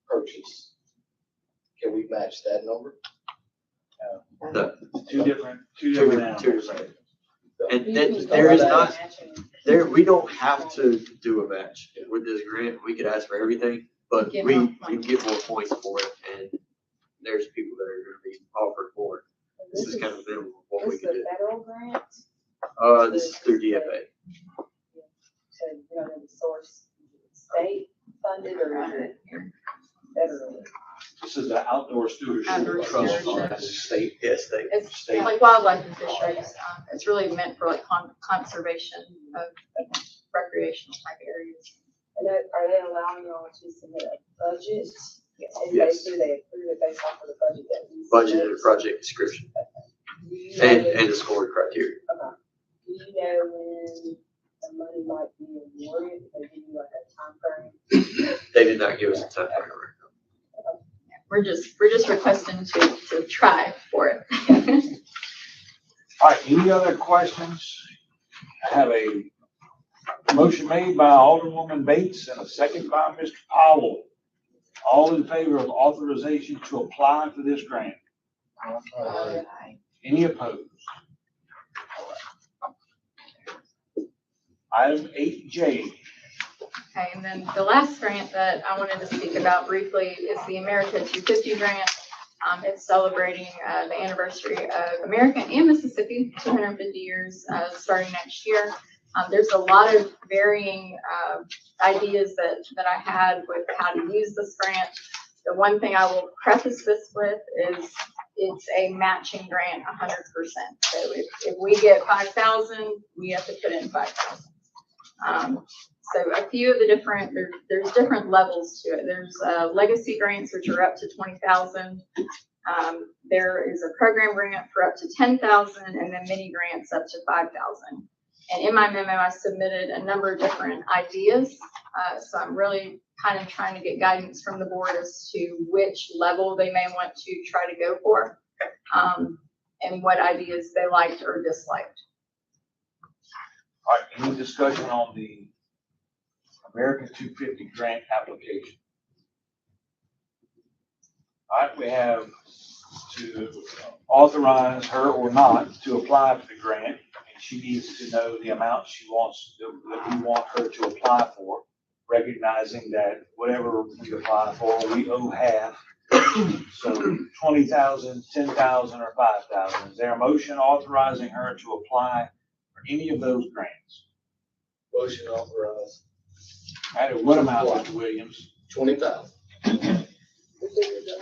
[SPEAKER 11] purchase, can we match that number?
[SPEAKER 8] No.
[SPEAKER 1] Two different
[SPEAKER 8] Two
[SPEAKER 1] animals.
[SPEAKER 8] different. And there is not, we don't have to do a match with this grant. We could ask for everything, but
[SPEAKER 4] Get
[SPEAKER 8] we
[SPEAKER 4] more
[SPEAKER 8] can get more points for it. And there's people that are gonna be offered more. This is kind of minimum of what we
[SPEAKER 10] This is
[SPEAKER 8] can do.
[SPEAKER 10] a federal grant,
[SPEAKER 8] This is through DFA.
[SPEAKER 10] so you don't know the source, state funded or is it federal?
[SPEAKER 1] This is the outdoor stewardship
[SPEAKER 4] Outdoor
[SPEAKER 1] trust
[SPEAKER 4] stewardship.
[SPEAKER 1] fund.
[SPEAKER 8] State, yes, state.
[SPEAKER 4] It's
[SPEAKER 1] State.
[SPEAKER 4] like wildlife and fisheries. It's really meant for like conservation of recreational type areas.
[SPEAKER 10] And are they allowing y'all to submit a budget? And
[SPEAKER 8] Yes.
[SPEAKER 10] do they approve it based off of the budget that we?
[SPEAKER 8] Budget
[SPEAKER 10] submit?
[SPEAKER 8] and project description
[SPEAKER 10] Do you know
[SPEAKER 8] and
[SPEAKER 10] if-
[SPEAKER 8] the scoring criteria.
[SPEAKER 10] know when the money might be awarded? They give you like a time frame?
[SPEAKER 8] They did not give us a time frame.
[SPEAKER 4] We're just requesting to try for it.
[SPEAKER 1] All right, any other questions? I have a motion made by Alderwoman Bates and a second by Mr. Powell. All in favor of authorization to apply for this grant? Any opposed? Item 8J.
[SPEAKER 4] Okay, and then the last grant that I wanted to speak about briefly is the America 250 grant. It's celebrating the anniversary of America and Mississippi, 250 years, starting next year. There's a lot of varying ideas that I had with how to use this grant. The one thing I will preface this with is it's a matching grant 100%. So if we get 5,000, we have to put in 5,000. So a few of the different, there's different levels to it. There's legacy grants, which are up to 20,000. There is a program grant for up to 10,000 and then mini grants up to 5,000. And in my memo, I submitted a number of different ideas. So I'm really kind of trying to get guidance from the board as to which level they may want to try to go for, and what ideas they liked or disliked.
[SPEAKER 1] All right, any discussion on the American 250 grant application? All right, we have to authorize her or not to apply for the grant. She needs to know the amount she wants, that we want her to apply for, recognizing that whatever we apply for, we owe half. So 20,000, 10,000, or 5,000. Is there a motion authorizing her to apply for any of those grants?
[SPEAKER 11] Motion authorized.
[SPEAKER 1] All right, what amount, Mr. Williams?
[SPEAKER 11] 20,000.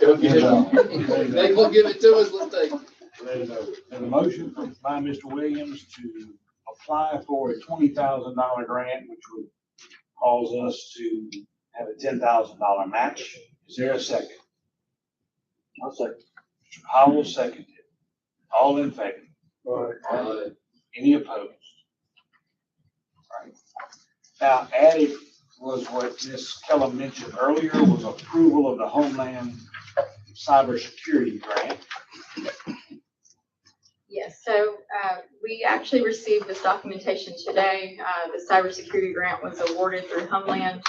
[SPEAKER 11] Go get it. They gonna give it to us, let's take it.
[SPEAKER 1] There's a motion by Mr. Williams to apply for a $20,000 grant, which would cause us to have a $10,000 match. Is there a second?
[SPEAKER 7] I'll second.
[SPEAKER 1] Mr. Powell seconded. All in favor?
[SPEAKER 11] Aye.
[SPEAKER 1] Any opposed? All right. Now, added was what Ms. Kellum mentioned earlier, was approval of the Homeland Cybersecurity Grant.
[SPEAKER 4] Yes, so we actually received this documentation today. The cybersecurity grant was awarded through Homeland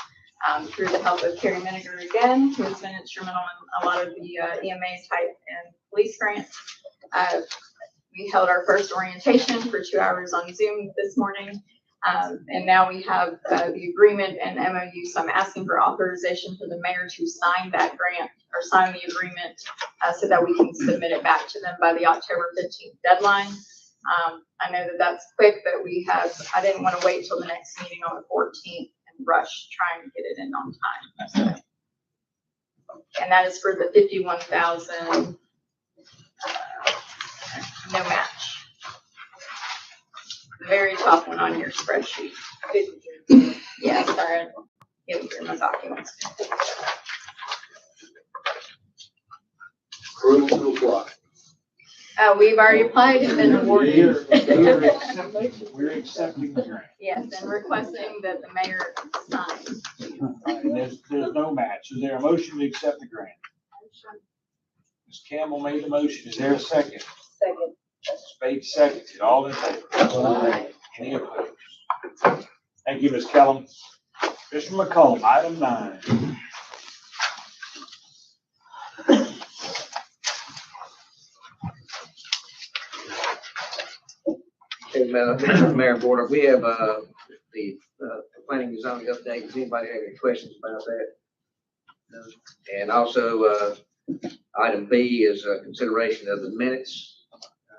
[SPEAKER 4] through the help of Carrie Miniger again, who has been instrumental in a lot of the EMA type and police grants. We held our first orientation for 2 hours on Zoom this morning. And now we have the agreement and MOU. So I'm asking for authorization for the mayor to sign that grant or sign the agreement so that we can submit it back to them by the October 15th deadline. I know that that's quick, but I didn't want to wait till the next meeting on the 14th and rush trying to get it in on time. So, and that is for the 51,000, no match. The very top one on your spreadsheet. Yeah, sorry, give it in my documents.
[SPEAKER 11] Approve to apply.
[SPEAKER 4] We've already applied and been awarded.
[SPEAKER 1] We're accepting the grant.
[SPEAKER 4] Yes, and requesting that the mayor sign.
[SPEAKER 1] And there's no match. Is there a motion to accept the grant? Ms. Campbell made the motion. Is there a second?
[SPEAKER 10] Second.
[SPEAKER 1] Ms. Bates seconded. All in favor? Any opposed? Thank you, Ms. Kellum. Mr. McComb, item 9.
[SPEAKER 9] Hey, Mayor and Board, we have the planning and zoning update. Does anybody have any questions about that? No. And also, item B is consideration of the minutes. I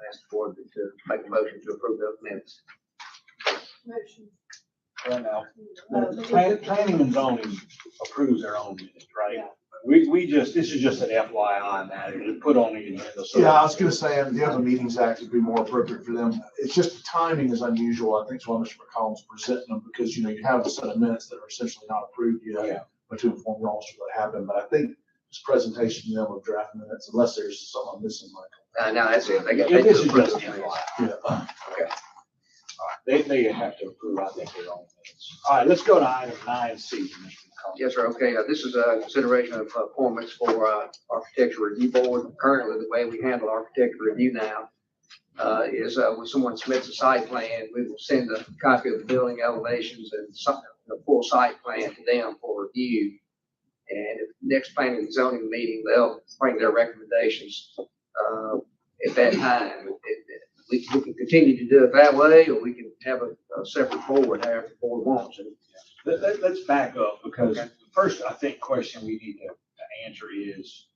[SPEAKER 9] asked the board to make a motion to approve those minutes.
[SPEAKER 6] Motion.
[SPEAKER 1] Right now, planning and zoning approves their own minutes, right? We just, this is just an FYI on that, it put on the agenda. So
[SPEAKER 3] Yeah, I was gonna say, the other meetings act would be more appropriate for them. It's just the timing is unusual. I think it's why Mr. McCollum's presenting them, because, you have a set of minutes that are essentially not approved yet.
[SPEAKER 1] Yeah.
[SPEAKER 3] But to inform you all as to what happened, but I think this presentation to them of draft minutes, unless there's something I'm missing, Michael.
[SPEAKER 9] No, that's it.
[SPEAKER 1] This is just FYI.
[SPEAKER 3] Yeah.
[SPEAKER 9] Okay.
[SPEAKER 1] They have to approve, I think, their own minutes. All right, let's go to item 9C, Mr. McCollum.
[SPEAKER 9] Yes, sir. Okay, this is a consideration of appointments for architecture review board. Currently, the way we handle architecture review now is when someone submits a site plan, we will send a copy of the building elevations and the full site plan to them for review. And at the next planning and zoning meeting, they'll bring their recommendations at that time. We can continue to do it that way, or we can have a separate board, however the board wants it.
[SPEAKER 1] Let's back up, because the first, I think, question we need to answer is,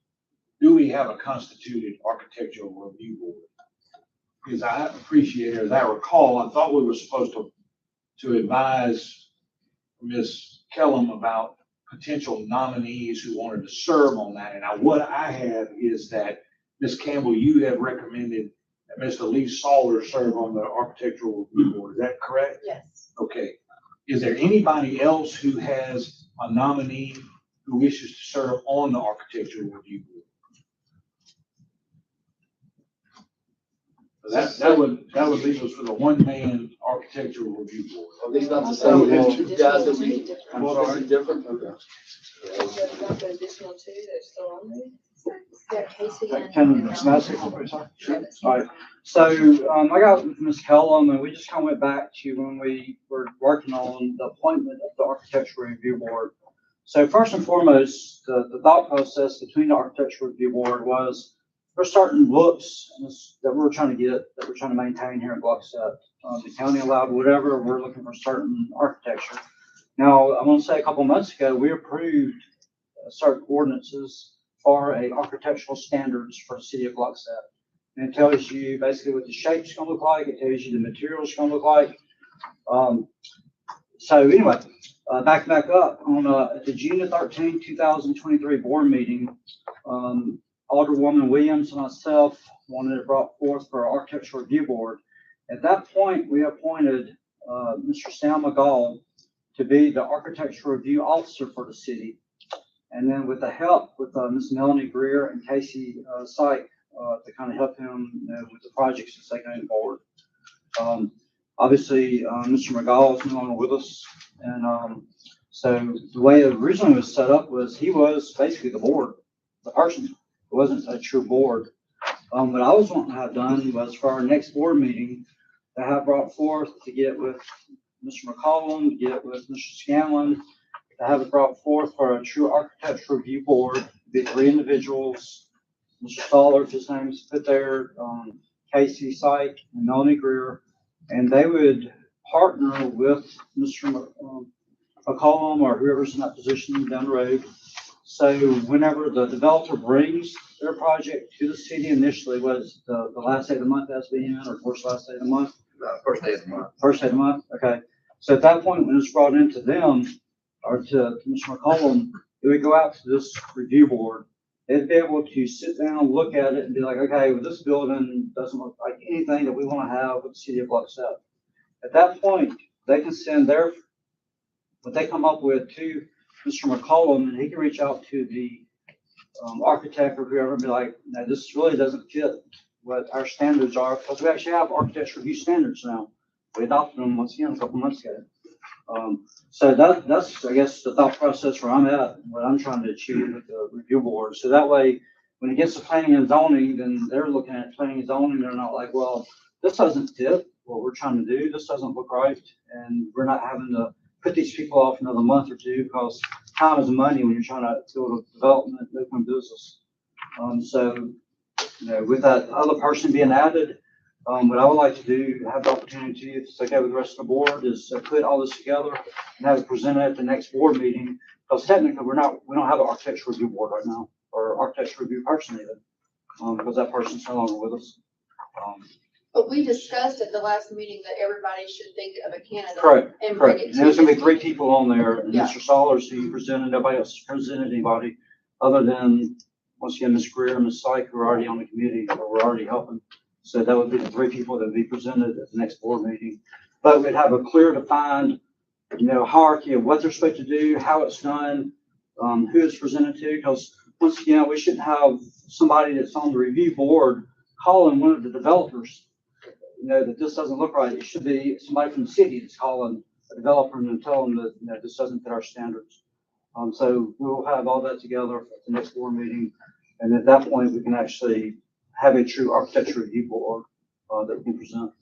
[SPEAKER 1] do we have a constituted architectural review board? Because I appreciate, as I recall, I thought we were supposed to advise Ms. Kellum about potential nominees who wanted to serve on that. And what I have is that, Ms. Campbell, you have recommended that Mr. Lee Sawler serve on the architectural review board. Is that correct?
[SPEAKER 6] Yes.
[SPEAKER 1] Okay. Is there anybody else who has a nominee who wishes to serve on the architectural review board? That would leave us with a one-man architectural review board.
[SPEAKER 11] Are these not the same two guys that we, is
[SPEAKER 1] Well,
[SPEAKER 11] it different? Okay.
[SPEAKER 10] Got the additional two that's still on there?
[SPEAKER 6] Yeah, Casey and.
[SPEAKER 7] Can I say something? Sorry. All right. So, I got with Ms. Kellum, and we just kind of went back to when we were working on the appointment of the architectural review board. So first and foremost, the thought process between the architectural review board was there's certain looks that we're trying to maintain here in Gluckstadt. The county allowed whatever, we're looking for certain architecture. Now, I want to say a couple months ago, we approved certain ordinances for a architectural standards for the city of Gluckstadt. And it tells you basically what the shape's gonna look like, it tells you the material's gonna look like. So anyway, back up on at the June 13, 2023 board meeting, Alderwoman Williams and myself wanted it brought forth for our architectural review board. At that point, we appointed Mr. Sam McGall to be the architectural review officer for the city. And then with the help with Ms. Melanie Greer and Casey Syke to kind of help him with the projects as they go forward. Obviously, Mr. McGall is no longer with us. And so the way it originally was set up was he was basically the board, the person. It wasn't a true board. What I was wanting to have done was for our next board meeting to have brought forth to get with Mr. McCollum, to get with Mr. Scanlon, to have it brought forth for a true architecture review board, be 3 individuals, Mr. Stoller, if his name is put there, Casey Syke and Melanie Greer, and they would partner with Mr. McCollum or whoever's in that position down the road. So whenever the developer brings their project to the city initially, was the last day of the month that's being in, or first last day of the month?
[SPEAKER 9] First day of the month.
[SPEAKER 7] First day of the month, okay. So at that point, when it's brought into them, or to Mr. McCollum, it would go out to this review board. They'd be able to sit down, look at it, and be like, okay, well, this building doesn't look like anything that we want to have with the city of Gluckstadt. At that point, they can send what they come up with to Mr. McCollum, and he can reach out to the architect or whoever and be like, no, this really doesn't fit what our standards are, because we actually have architecture review standards now. We adopted them once again a couple months ago. So that's, I guess, the thought process where I'm at, what I'm trying to achieve with the review board. So that way, when it gets to planning and zoning, then they're looking at planning and zoning. They're not like, well, this doesn't fit what we're trying to do. This doesn't look right. And we're not having to put these people off another month or two, because time is money when you're trying to build a development, open business. So, with that other person being added, what I would like to do, have the opportunity, if it's okay with the rest of the board, is to put all this together and have it presented at the next board meeting. Because technically, we don't have an architecture review board right now, or architecture review person even, because that person's no longer with us.
[SPEAKER 6] But we discussed at the last meeting that everybody should think of a candidate.
[SPEAKER 7] Correct.
[SPEAKER 6] And bring
[SPEAKER 7] Correct.
[SPEAKER 6] it
[SPEAKER 7] And
[SPEAKER 6] to
[SPEAKER 7] there's gonna be
[SPEAKER 6] this
[SPEAKER 7] 3
[SPEAKER 6] meeting.
[SPEAKER 7] people on there. And
[SPEAKER 6] Yeah.
[SPEAKER 7] Mr. Sollers, who presented, nobody else presented anybody other than, once again, Ms. Greer and Ms. Syke, who are already on the committee, or we're already helping. So that would be the 3 people that would be presented at the next board meeting. But we'd have a clear defined, hierarchy of what they're supposed to do, how it's done, who it's presented to. Because once again, we shouldn't have somebody that's on the review board calling one of the developers that this doesn't look right, it should be somebody from the city that's calling a developer and telling them that, this doesn't fit our standards. So we'll have all that together at the next board meeting. And at that point, we can actually have a true architecture review board, that we can present.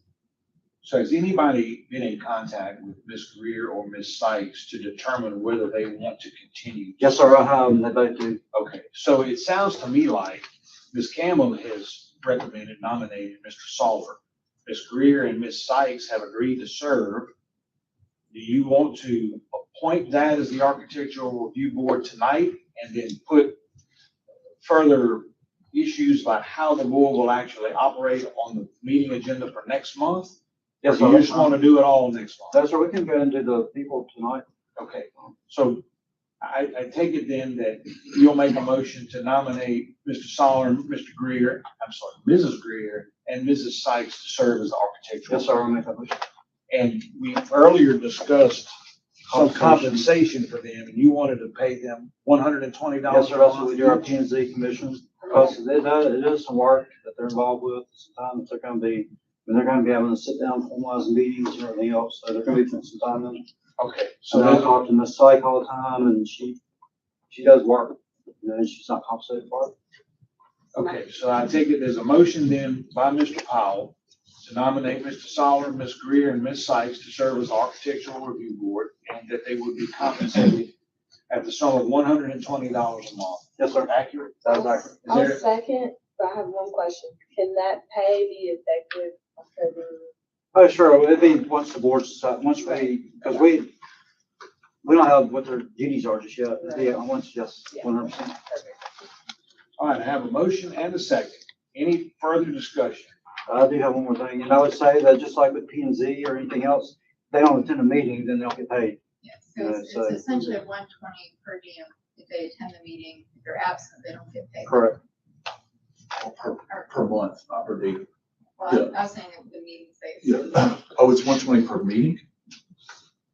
[SPEAKER 1] So has anybody been in contact with Ms. Greer or Ms. Sykes to determine whether they want to continue?
[SPEAKER 7] Yes, sir, I have, and they both do.
[SPEAKER 1] Okay, so it sounds to me like Ms. Campbell has recommended nominating Mr. Salver. Ms. Greer and Ms. Sykes have agreed to serve. Do you want to appoint that as the architectural review board tonight and then put further issues about how the board will actually operate on the meeting agenda for next month?
[SPEAKER 7] Yes,
[SPEAKER 1] Or
[SPEAKER 7] sir.
[SPEAKER 1] you just want to do it all next month?
[SPEAKER 7] That's where we can go and do the people tonight.
[SPEAKER 1] Okay, so I take it then that you'll make a motion to nominate Mr. Soler, Mr. Greer, I'm sorry, Mrs. Greer and Mrs. Sykes to serve as architectural.
[SPEAKER 7] Yes, sir, I'll make that motion.
[SPEAKER 1] And we earlier discussed some compensation for them, and you wanted to pay them $120.
[SPEAKER 7] Yes, sir, that's what we do our P and Z commissions, because it is some work that they're involved with. Sometimes they're gonna be having to sit down, formalize meetings and everything else, so they're gonna be putting some time in.
[SPEAKER 1] Okay,
[SPEAKER 7] So I talk to Ms. Syke all the time, and she does work, she's not compensated for it.
[SPEAKER 1] okay, so I take it there's a motion then by Mr. Powell to nominate Mr. Soler, Ms. Greer, and Ms. Sykes to serve as architectural review board, and that they would be compensated at the sum of $120 a month.
[SPEAKER 7] Yes, sir.
[SPEAKER 1] Accurate?
[SPEAKER 7] That is accurate.
[SPEAKER 1] Is
[SPEAKER 10] I'll
[SPEAKER 1] there,
[SPEAKER 10] second, but I have one question. Can that pay be effective October?
[SPEAKER 7] Oh, sure, it'd be once the board's decided, once because we don't have what their duties are just yet. Yeah, once, yes, 100%.
[SPEAKER 1] all right, I have a motion and a second. Any further discussion?
[SPEAKER 7] I do have one more thing, and I would say that just like with P and Z or anything else, if they don't attend a meeting, then they don't get paid.
[SPEAKER 4] Yes,
[SPEAKER 7] Yeah,
[SPEAKER 4] so
[SPEAKER 7] so-
[SPEAKER 4] it's essentially 120 per diem. If they attend the meeting, if they're absent, they don't get paid.
[SPEAKER 7] Correct.
[SPEAKER 3] Per month, not per day.
[SPEAKER 4] Well, I was saying that the meetings they.
[SPEAKER 3] Yeah. Oh, it's 120 per meeting?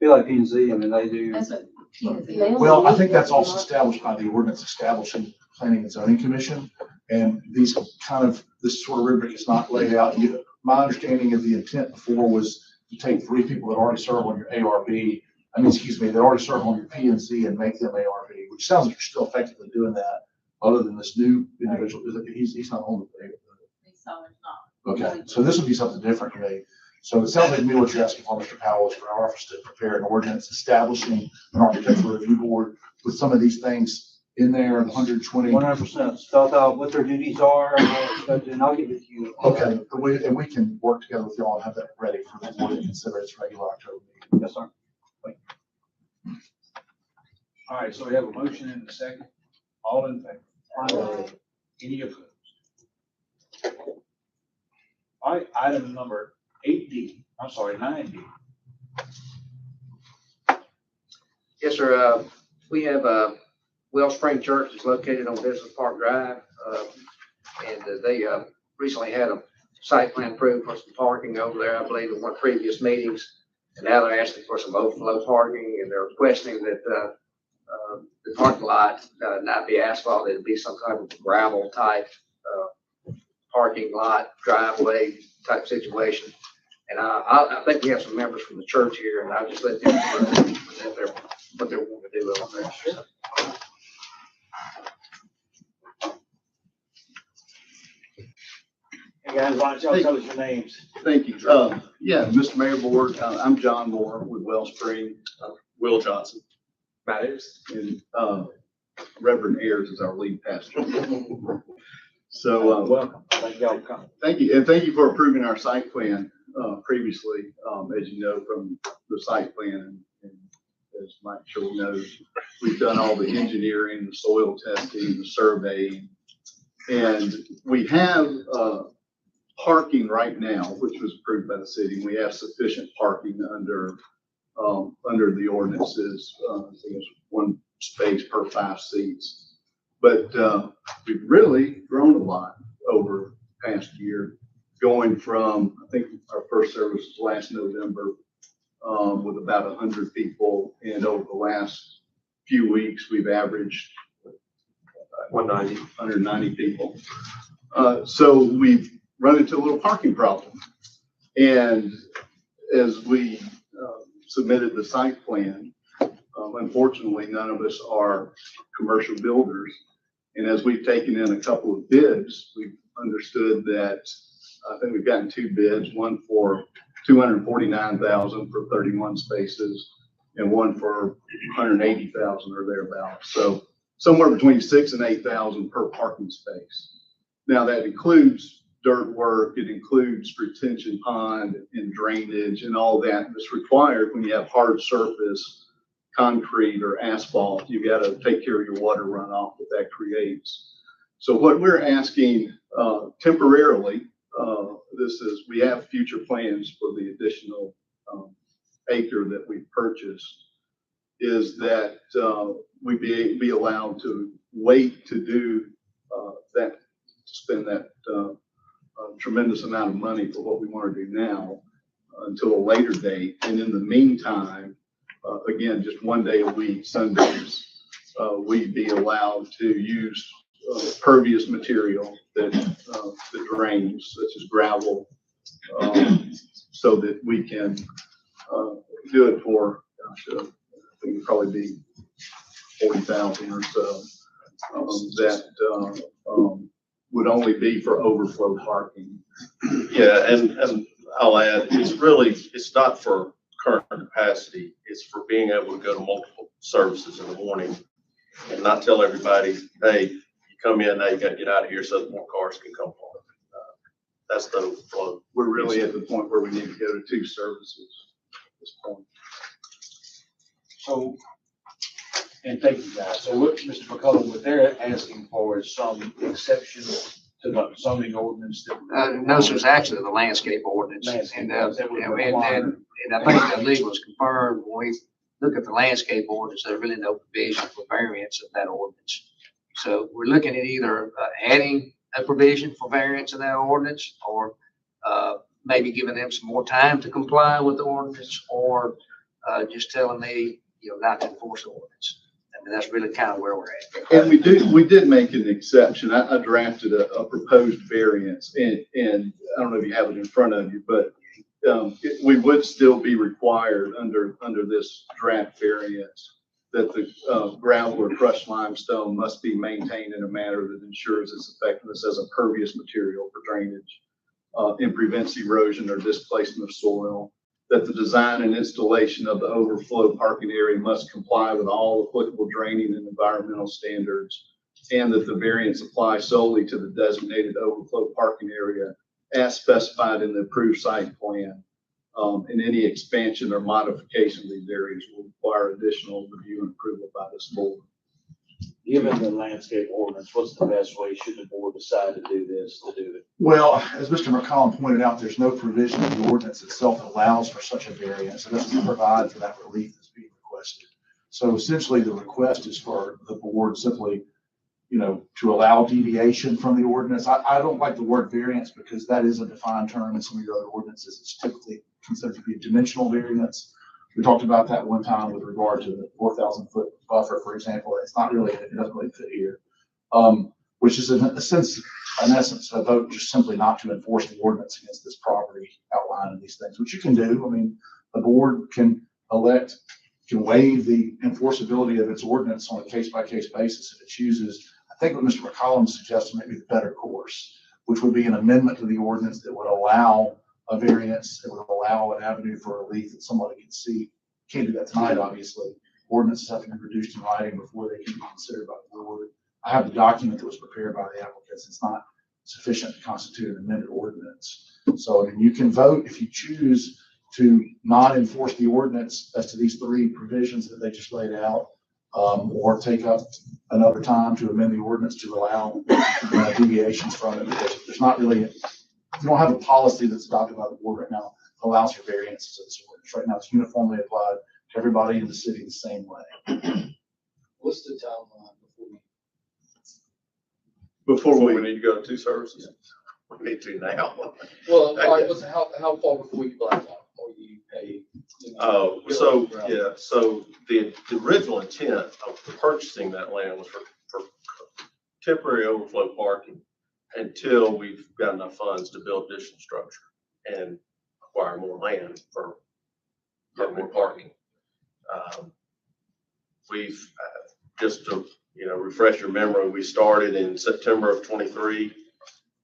[SPEAKER 7] Be like P and Z, I mean, they do.
[SPEAKER 4] That's what P and Z.
[SPEAKER 10] They
[SPEAKER 3] Well, I think that's also established by the ordinance establishing planning and zoning commission. And this sort of rubric is not laid out. My understanding of the intent before was to take 3 people that already serve on your ARB, that already serve on your P and Z and make them ARB, which sounds like you're still effectively doing that, other than this new individual, he's not on the. Okay, so this would be something different to me. So it sounds like to me what you're asking for, Mr. Powell, is for our office to prepare an ordinance establishing an architectural review board with some of these things in there, the 120.
[SPEAKER 7] 100%, spelled out what their duties are, and what expected, and I'll give it to you.
[SPEAKER 3] Okay, but we can work together with y'all and have that ready for the board to consider its regular October meeting.
[SPEAKER 7] Yes, sir.
[SPEAKER 1] All right, so we have a motion and a second. All in favor?
[SPEAKER 10] Aye.
[SPEAKER 1] Any opposed? All right, item number 9D.
[SPEAKER 9] Yes, sir. We have, Wellspring Church is located on Business Park Drive. And they, recently had a site plan approved for some parking over there, I believe, in one of previous meetings. And now they're asking for some overflow parking, and they're requesting that, the parking lot, not be asphalt, it'd be some kind of gravel type, parking lot, driveway type situation. And I think we have some members from the church here, and I'll just let them present what they want to do over there.
[SPEAKER 1] Hey guys, why don't y'all tell us your names?
[SPEAKER 13] Thank you. Yeah, Mr. Mayor Board, I'm John Moore with Wellspring, Will Johnson.
[SPEAKER 5] Matt Ayers.
[SPEAKER 13] And Reverend Ayers is our lead pastor. So,
[SPEAKER 1] Welcome. Thank y'all for coming.
[SPEAKER 13] thank you, and thank you for approving our site plan previously, as you know, from the site plan. And as Mike Sherwood knows, we've done all the engineering, the soil testing, the surveying. And we have parking right now, which was approved by the city. We have sufficient parking under the ordinances. I think it's 1 space per 5 seats. But we've really grown a lot over the past year, going from, I think our first service was last November with about 100 people. And over the last few weeks, we've averaged 190 people. So we've run into a little parking problem. And as we submitted the site plan, unfortunately, none of us are commercial builders. And as we've taken in a couple of bids, we've understood that I think we've gotten 2 bids, one for $249,000 for 31 spaces and one for $180,000 or thereabouts. So somewhere between $6,000 and $8,000 per parking space. Now that includes dirt work, it includes retention pond and drainage and all that that's required when you have hard surface, concrete or asphalt. You got to take care of your water runoff that creates. So what we're asking temporarily, we have future plans for the additional acre that we purchased, is that we be allowed to wait to do that, to spend that tremendous amount of money for what we want to do now until a later date. And in the meantime, again, just 1 day a week, Sundays, we'd be allowed to use pervious material that drains, such as gravel, so that we can do it for, gosh, I think it'd probably be 40,000 or so. That would only be for overflow parking.
[SPEAKER 14] Yeah, and I'll add, it's not for current capacity. It's for being able to go to multiple services in the morning and not tell everybody, hey, you come in, now you got to get out of here so that more cars can come home. That's the overflow.
[SPEAKER 13] We're really at the point where we need to go to 2 services at this point.
[SPEAKER 1] So, and thank you guys. So what Mr. McCullough, what they're asking for is some exception to the zoning ordinance that.
[SPEAKER 9] No, so it's actually the landscape ordinance. And I think the legal was confirmed when we look at the landscape ordinance, there's really no provision for variance of that ordinance. So we're looking at either adding a provision for variance in that ordinance, or maybe giving them some more time to comply with the ordinance, or just telling me, not to enforce the ordinance. I mean, that's really kind of where we're at.
[SPEAKER 13] And we did make an exception. I drafted a proposed variance, and I don't know if you have it in front of you, but we would still be required under this draft variance that the gravel or crushed limestone must be maintained in a manner that ensures its effectiveness as a pervious material for drainage and prevents erosion or displacement of soil, that the design and installation of the overflow parking area must comply with all applicable draining and environmental standards, and that the variance applies solely to the designated overflow parking area as specified in the approved site plan. And any expansion or modification of these areas will require additional review and approval by this board.
[SPEAKER 1] Given the landscape ordinance, what's the best way, should the board decide to do this, to do it?
[SPEAKER 3] Well, as Mr. McCollum pointed out, there's no provision in the ordinance itself that allows for such a variance. It doesn't provide for that relief that's being requested. So essentially the request is for the board simply, to allow deviation from the ordinance. I don't like the word variance because that is a defined term in some of your other ordinances. It's typically considered to be a dimensional variance. We talked about that one time with regard to the 4,000-foot buffer, for example. It's not really, it doesn't really fit here. Which is in essence, a vote just simply not to enforce the ordinance against this property outlining these things, which you can do. I mean, the board can waive the enforceability of its ordinance on a case-by-case basis if it chooses. I think what Mr. McCollum suggested may be the better course, which would be an amendment to the ordinance that would allow a variance, it would allow an avenue for relief that somebody can see. Can't do that tonight, obviously. Ordinances have to be produced in writing before they can be considered by the board. I have the document that was prepared by the applicants. It's not sufficient to constitute an amended ordinance. So, I mean, you can vote if you choose to not enforce the ordinance as to these 3 provisions that they just laid out, or take up another time to amend the ordinance to allow deviations from it, because there's not really, you don't have a policy that's adopted by the board right now that allows for variances of this ordinance. Right now, it's uniformly applied to everybody in the city the same way.
[SPEAKER 11] What's the timeline
[SPEAKER 14] before we need to go to 2 services? We need to now.
[SPEAKER 11] Well, all right, how far before you black out? Or you pay?
[SPEAKER 14] So the original intent of purchasing that land was for temporary overflow parking until we've got enough funds to build additional structure. And acquire more land for permanent parking. We've, just to, refresh your memory, we started in September of 23,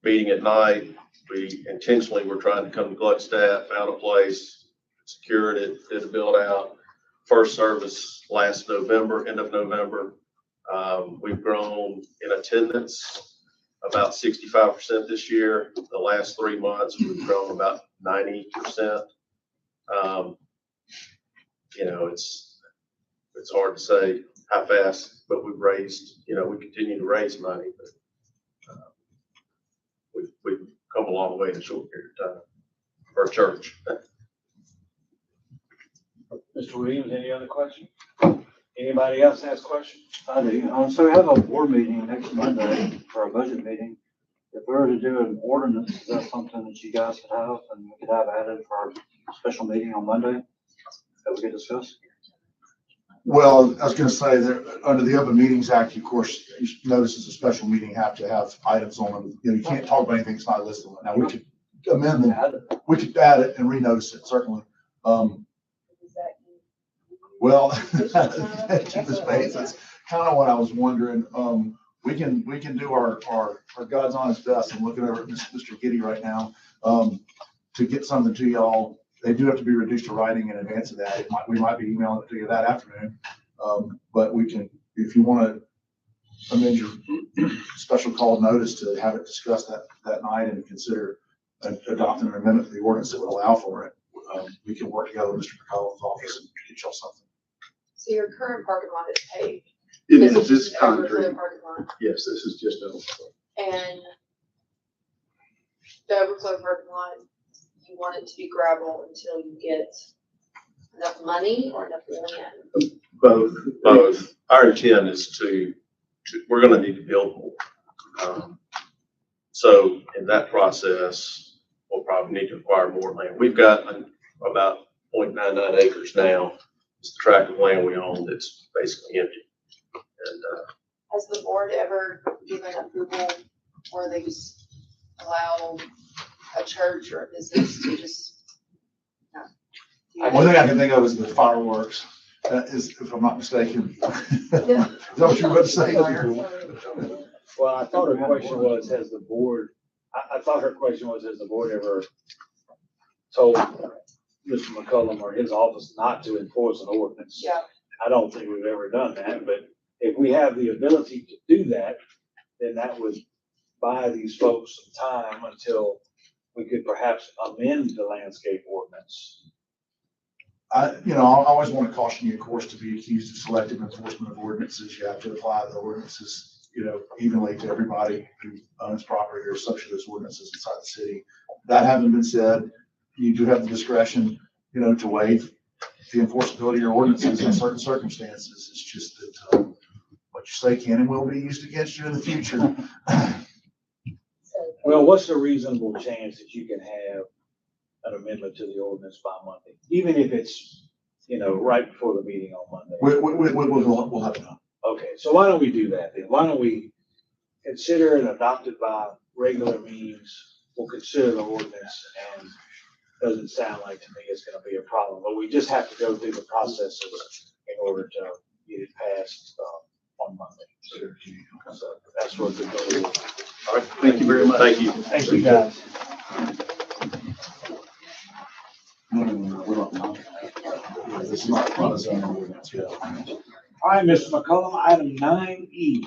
[SPEAKER 14] meeting at night. We intentionally were trying to come to Gluckstadt, found a place, secured it, did a build out. First service last November, end of November. We've grown in attendance about 65% this year. The last 3 months, we've grown about 90%. It's hard to say how fast, but we've raised, we continue to raise money, but we've come a long way in a short period of time for a church.
[SPEAKER 7] Mr. Williams, any other questions? Anybody else has questions? I do. So we have a board meeting next Monday for our budget meeting. If we were to do an ordinance, is that something that you guys could have and we could have added for our special meeting on Monday that we could discuss?
[SPEAKER 3] Well, I was gonna say that under the Open Meetings Act, of course, you notice it's a special meeting, have to have items on them. You can't talk about anything that's not listed. Now, we could amend them, we could add it and renotice it, certainly. Well, keep this space. That's kind of what I was wondering. We can do our God's honest best. I'm looking over at Mr. Giddy right now, to get something to y'all. They do have to be reduced to writing in advance of that. We might be emailing it to you that afternoon. But we can, if you want to amend your special call notice to have it discussed that night and consider adopting an amendment to the ordinance that would allow for it, we can work together with Mr. McCollum's office and get y'all something.
[SPEAKER 6] So your current parking lot is paved?
[SPEAKER 13] It
[SPEAKER 6] This
[SPEAKER 13] is, this
[SPEAKER 6] just an overflow
[SPEAKER 13] concrete.
[SPEAKER 6] parking lot.
[SPEAKER 13] Yes, this is just a,
[SPEAKER 6] And the overflow parking lot, you want it to be gravel until you get enough money or enough land?
[SPEAKER 14] Both. Our intent is we're gonna need to build more. So in that process, we'll probably need to acquire more land. We've got about 0.99 acres now. It's the tract of land we own that's basically empty. And,
[SPEAKER 6] Has the board ever given approval where they just allow a church or a business to just? No.
[SPEAKER 3] One thing I can think of is the fireworks, if I'm not mistaken. Is that what you were about to say, Mayor?
[SPEAKER 15] Well, I thought her question was, has the board, I thought her question was, has the board ever told Mr. McCollum or his office not to enforce an ordinance?
[SPEAKER 6] Yeah.
[SPEAKER 15] I don't think we've ever done that, but if we have the ability to do that, then that would buy these folks some time until we could perhaps amend the landscape ordinance.
[SPEAKER 3] I always want to caution you, of course, to be accused of selective enforcement of ordinances. You have to apply the ordinances, evenly to everybody who owns property or subject to those ordinances inside the city. That having been said, you do have the discretion, to waive the enforceability of your ordinances in certain circumstances. It's just that what you say can and will be used against you in the future.
[SPEAKER 15] Well, what's the reasonable chance that you can have an amendment to the ordinance by Monday, even if it's, right before the meeting on Monday?
[SPEAKER 3] We'll have it done.
[SPEAKER 15] Okay, so why don't we do that then? Why don't we consider it adopted by regular means? We'll consider the ordinance, and doesn't sound like to me it's gonna be a problem, but we just have to go through the processes in order to get it passed, on Monday. So that's what the goal is.
[SPEAKER 13] all right, thank you very much.
[SPEAKER 14] thank you.
[SPEAKER 1] Thank you, guys.
[SPEAKER 3] This is not a zoning ordinance, yeah.
[SPEAKER 1] All right, Mr. McCollum, item 9E,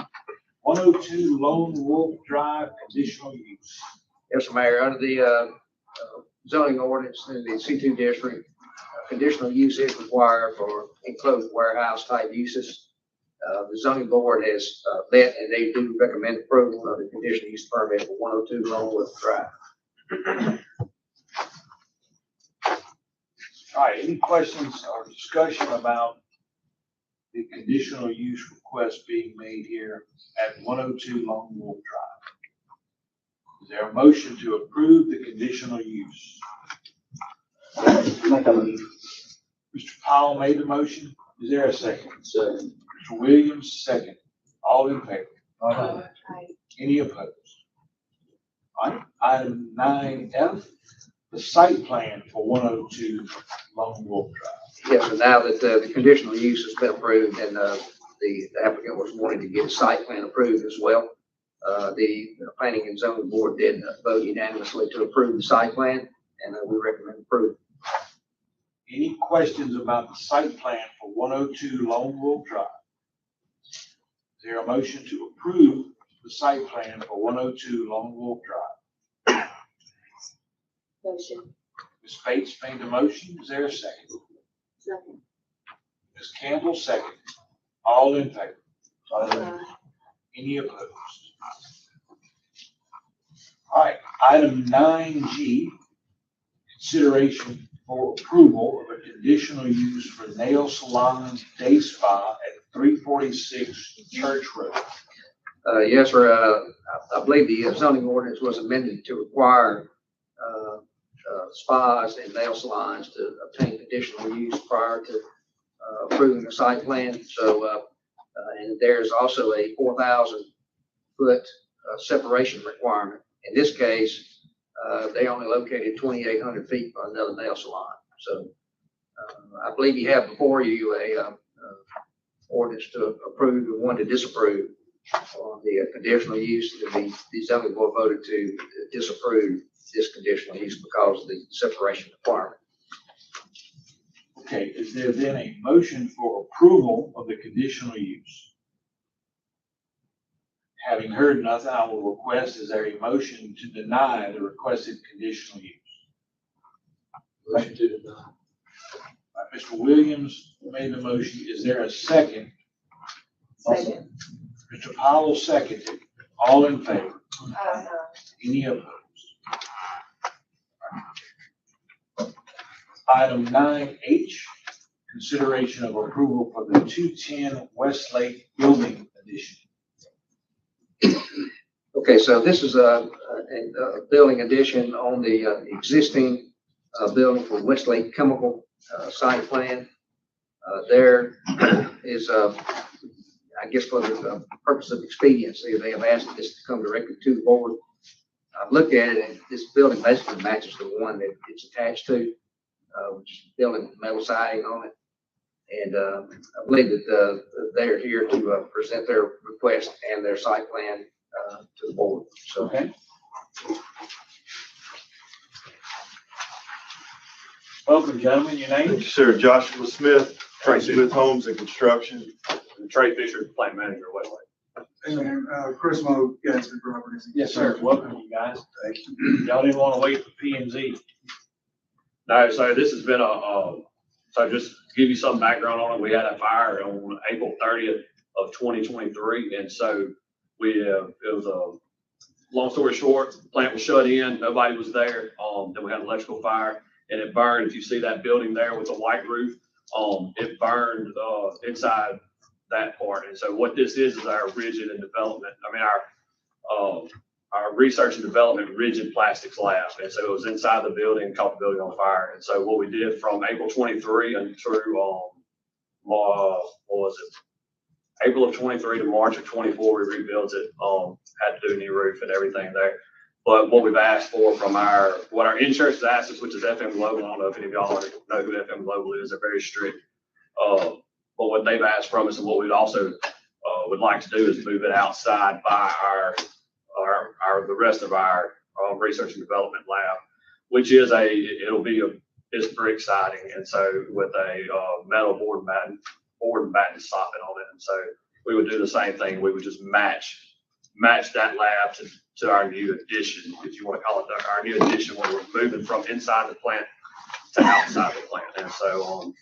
[SPEAKER 1] 102 Lone Wolf Drive conditional use.
[SPEAKER 9] Yes, sir, Mayor, under the zoning ordinance in the C2 district, conditional use is required for enclosed warehouse type uses. The zoning board has met and they do recommend approval of the conditional use permit for 102 Lone Wolf Drive.
[SPEAKER 1] All right, any questions or discussion about the conditional use request being made here at 102 Lone Wolf Drive? Is there a motion to approve the conditional use? Mr. Powell made the motion. Is there a second?
[SPEAKER 13] Second.
[SPEAKER 1] Mr. Williams, second. All in favor?
[SPEAKER 6] Aye.
[SPEAKER 1] Any opposed? All right, item 9F, the site plan for 102 Lone Wolf Drive.
[SPEAKER 9] Yes, and now that the conditional use has been approved and the applicant was wanting to get a site plan approved as well, the planning and zoning board did vote unanimously to approve the site plan, and we recommend approval.
[SPEAKER 1] Any questions about the site plan for 102 Lone Wolf Drive? Is there a motion to approve the site plan for 102 Lone Wolf Drive?
[SPEAKER 10] Motion.
[SPEAKER 1] Ms. Bates made the motion. Is there a second?
[SPEAKER 10] Second.
[SPEAKER 1] Ms. Campbell, second. All in favor? Any opposed? All right, item 9G, consideration for approval of a conditional use for nail salon day spa at 346 Church Road.
[SPEAKER 9] Yes, sir. I believe the zoning ordinance was amended to require spas and nail salons to obtain conditional use prior to approving the site plan. So, and there's also a 4,000 foot separation requirement. In this case, they only located 2,800 feet from another nail salon. So I believe you have before you a ordinance to approve and one to disapprove on the conditional use. The zoning board voted to disapprove this conditional use because of the separation requirement.
[SPEAKER 1] Okay, is there then a motion for approval of the conditional use? Having heard nothing, I will request, is there a motion to deny the requested conditional use?
[SPEAKER 11] Motion to deny.
[SPEAKER 1] Mr. Williams made the motion. Is there a second?
[SPEAKER 10] Second.
[SPEAKER 1] Mr. Powell seconded. All in favor? Any opposed? Item 9H, consideration of approval for the 210 Westlake Building Addition.
[SPEAKER 9] Okay, so this is a building addition on the existing building for Westlake Chemical site plan. There is, I guess for the purpose of expediency, they have asked this to come directly to the board. I've looked at it, and this building basically matches the one that it's attached to, which is building with metal siding on it. And I believe that they're here to present their request and their site plan to the board. So,
[SPEAKER 1] Okay. Welcome, gentlemen. Your
[SPEAKER 16] Thank
[SPEAKER 1] name?
[SPEAKER 16] you, sir. Joshua Smith, Trey Smith Homes and Construction, and Trey Fisher, Plant Manager, Westlake.
[SPEAKER 17] And Chris Moe, Gadsden Properties.
[SPEAKER 1] Yes, sir. Welcome, you guys.
[SPEAKER 17] Thank you.
[SPEAKER 1] Y'all didn't want to wait for P and Z.
[SPEAKER 16] No, so this has been so just to give you some background on it, we had a fire on April 30th of 2023. And so it was a long story short, the plant was shut in, nobody was there. Then we had an electrical fire and it burned. If you see that building there with the white roof, it burned inside that part. And so what this is our rigid and development. I mean, our research and development rigid plastics lab. And so it was inside the building and caught the building on fire. And so what we did from April 23 and through, what was it? April of 23 to March of 24, we rebuilt it, had to do a new roof and everything there. But what we've asked for from what our insurance has asked us, which is FM Global, I don't know if any of y'all know who FM Global is, they're very strict. But what they've asked from us and what we'd also would like to do is move it outside by the rest of our research and development lab, which is it's brick siding. And so with a metal board and batten soffit on it. And so we would do the same thing. We would just match that lab to our new addition, if you want to call it our new addition, where we're moving from inside the plant to outside the plant. And so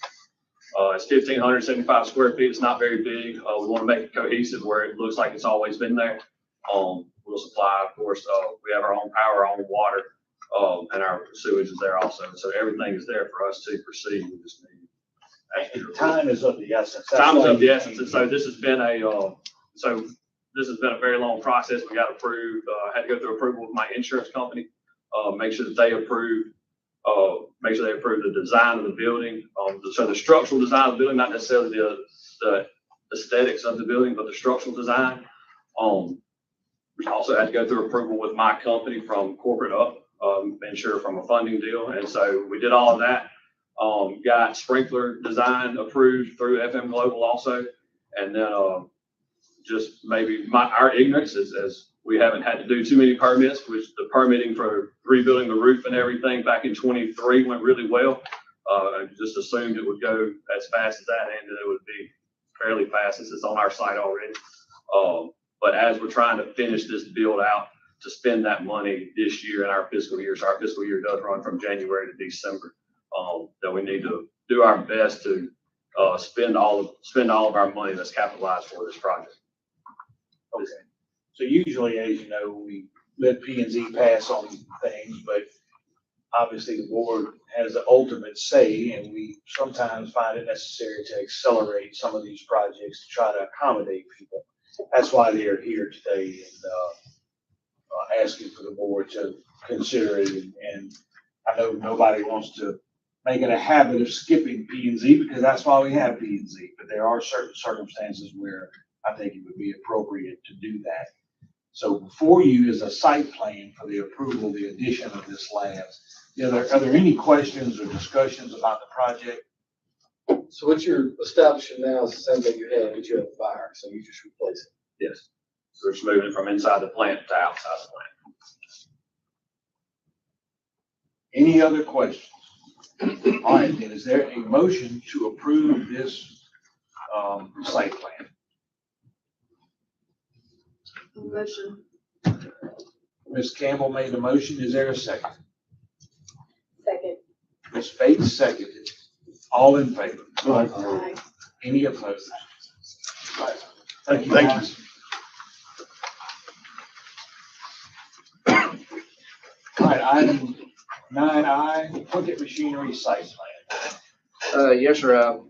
[SPEAKER 16] it's 1,575 square feet. It's not very big. We want to make it cohesive where it looks like it's always been there. We'll supply, of course, we have our own power, our own water, and our sewage is there also. So everything is there for us to proceed. We just need
[SPEAKER 1] Time is of the essence.
[SPEAKER 16] Time is of the essence. And so this has been a very long process. We got approved, had to go through approval with my insurance company, make sure that they approve the design of the building. So the structural design of the building, not necessarily the aesthetics of the building, but the structural design. We also had to go through approval with my company from corporate up. ensure from a funding deal. And so we did all of that. Got sprinkler design approved through FM Global also. And then, just maybe our ignorance is, as we haven't had to do too many permits, which the permitting for rebuilding the roof and everything back in 23 went really well. I just assumed it would go as fast as that, and it would be fairly fast as it's on our site already. But as we're trying to finish this build out to spend that money this year in our fiscal year, so our fiscal year does run from January to December, that we need to do our best to spend all of our money that's capitalized for this project.
[SPEAKER 15] Okay. So usually, as you know, we let P&Z pass on things, but obviously the board has the ultimate say, and we sometimes find it necessary to accelerate some of these projects to try to accommodate people. That's why they're here today and asking for the board to consider it. And I know nobody wants to make it a habit of skipping P&Z because that's why we have P&Z, but there are certain circumstances where I think it would be appropriate to do that. So before you is a site plan for the approval, the addition of this lab. Are there any questions or discussions about the project?
[SPEAKER 11] So what you're establishing now is the same thing you had, but you have a fire, so you just replace it.
[SPEAKER 16] Yes. We're just moving it from inside the plant to outside the plant.
[SPEAKER 1] Any other questions? All right, then, is there a motion to approve this site plan?
[SPEAKER 6] Motion.
[SPEAKER 1] Ms. Campbell made the motion. Is there a second?
[SPEAKER 10] Second.
[SPEAKER 1] Ms. Bates seconded. All in favor?
[SPEAKER 6] Aye.
[SPEAKER 1] Any opposed? Thank you.
[SPEAKER 14] Thank you.
[SPEAKER 1] All right, item 9I, Puckett Machinery Site Plan.
[SPEAKER 9] Yes, sir.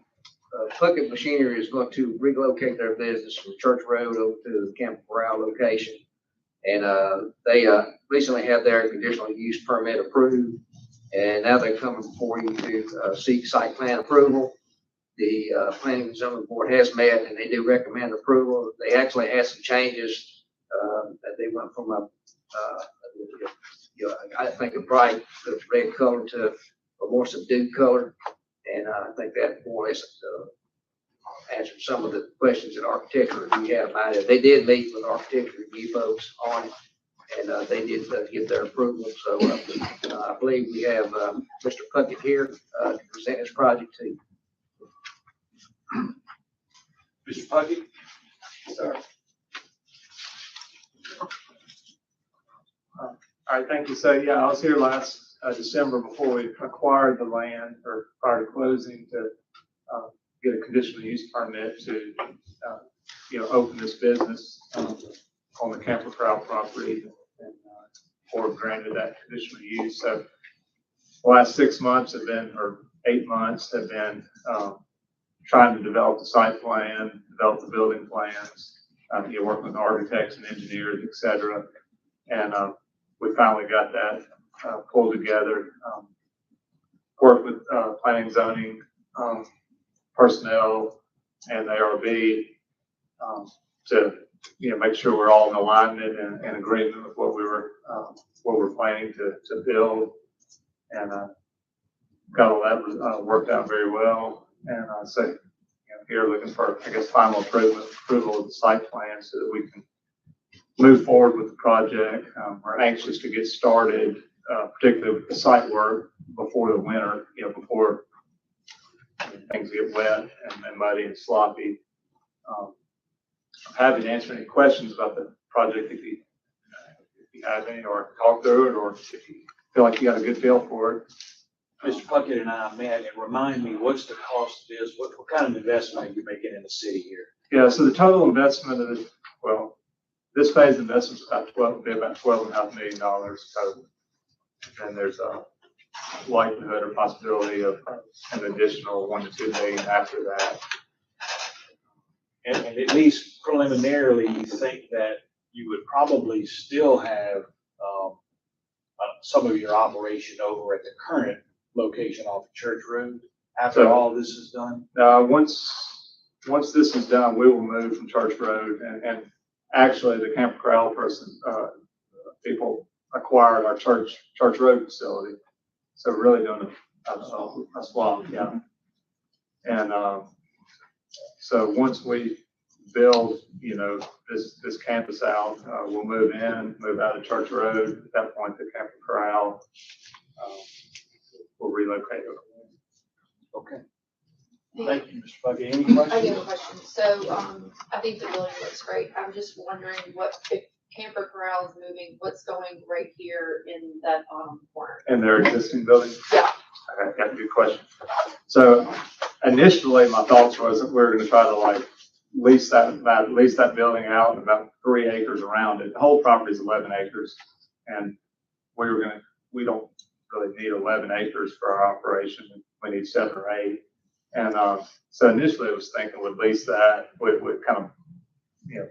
[SPEAKER 9] Puckett Machinery is going to relocate their business from Church Road over to the Camp Corral location. And they recently had their conditional use permit approved. And now they're coming before you to seek site plan approval. The Planning and Zoning Board has met and they do recommend approval. They actually had some changes that they went from I think a bright red color to a more subdued color. And I think that more or less answered some of the questions that architecture review had about it. They did meet with architecture review folks on it, and they did give their approval. So I believe we have Mr. Puckett here to present his project to you.
[SPEAKER 1] Mr. Puckett?
[SPEAKER 18] Sorry. All right, thank you. So yeah, I was here last December before we acquired the land, or prior to closing, to get a conditional use permit to open this business on the Camper Corral property, and board granted that conditional use. So the last 6 months have been, or 8 months have been, trying to develop the site plan, develop the building plans, working with architects and engineers, et cetera. And we finally got that pulled together. Worked with planning, zoning, personnel, and ARB to make sure we're all in alignment and agreement with what we're planning to build, and got all that worked out very well. And so here looking for, I guess, final approval of the site plan so that we can move forward with the project. We're anxious to get started, particularly with the site work before the winter, before things get wet and muddy and sloppy. I'm happy to answer any questions about the project if you have any, or talk through it, or if you feel like you got a good feel for it.
[SPEAKER 15] Mr. Puckett and I met, and remind me, what's the cost of this? What kind of investment are you making in the city here?
[SPEAKER 18] Yeah, so the total investment of it, well, this phase investment is about $12.5 million total. And there's a likelihood or possibility of an additional $1 to $2 million after that.
[SPEAKER 15] And at least preliminarily, you think that you would probably still have some of your operation over at the current location off of Church Road after all this is done?
[SPEAKER 18] Once this is done, we will move from Church Road, and actually the Camp Corral people acquired our Church Road facility. So really doing a swap, yeah. And, so once we build, this campus out, we'll move out of Church Road. At that point, the Campus Corral, will relocate.
[SPEAKER 1] Okay. Thank you, Mr. Buckett. Any
[SPEAKER 6] I do
[SPEAKER 1] questions?
[SPEAKER 6] have a question. So, I think the building looks great. I'm just wondering if Camper Corral is moving, what's going right here in that bottom corner?
[SPEAKER 18] In their existing building?
[SPEAKER 6] Yeah.
[SPEAKER 18] Okay, that's a good question. So initially, my thoughts was that we were gonna try to lease that building out and about 3 acres around it. The whole property is 11 acres. And we don't really need 11 acres for our operation. We need 7 or 8. And, so initially I was thinking we'd lease that, we'd kind of,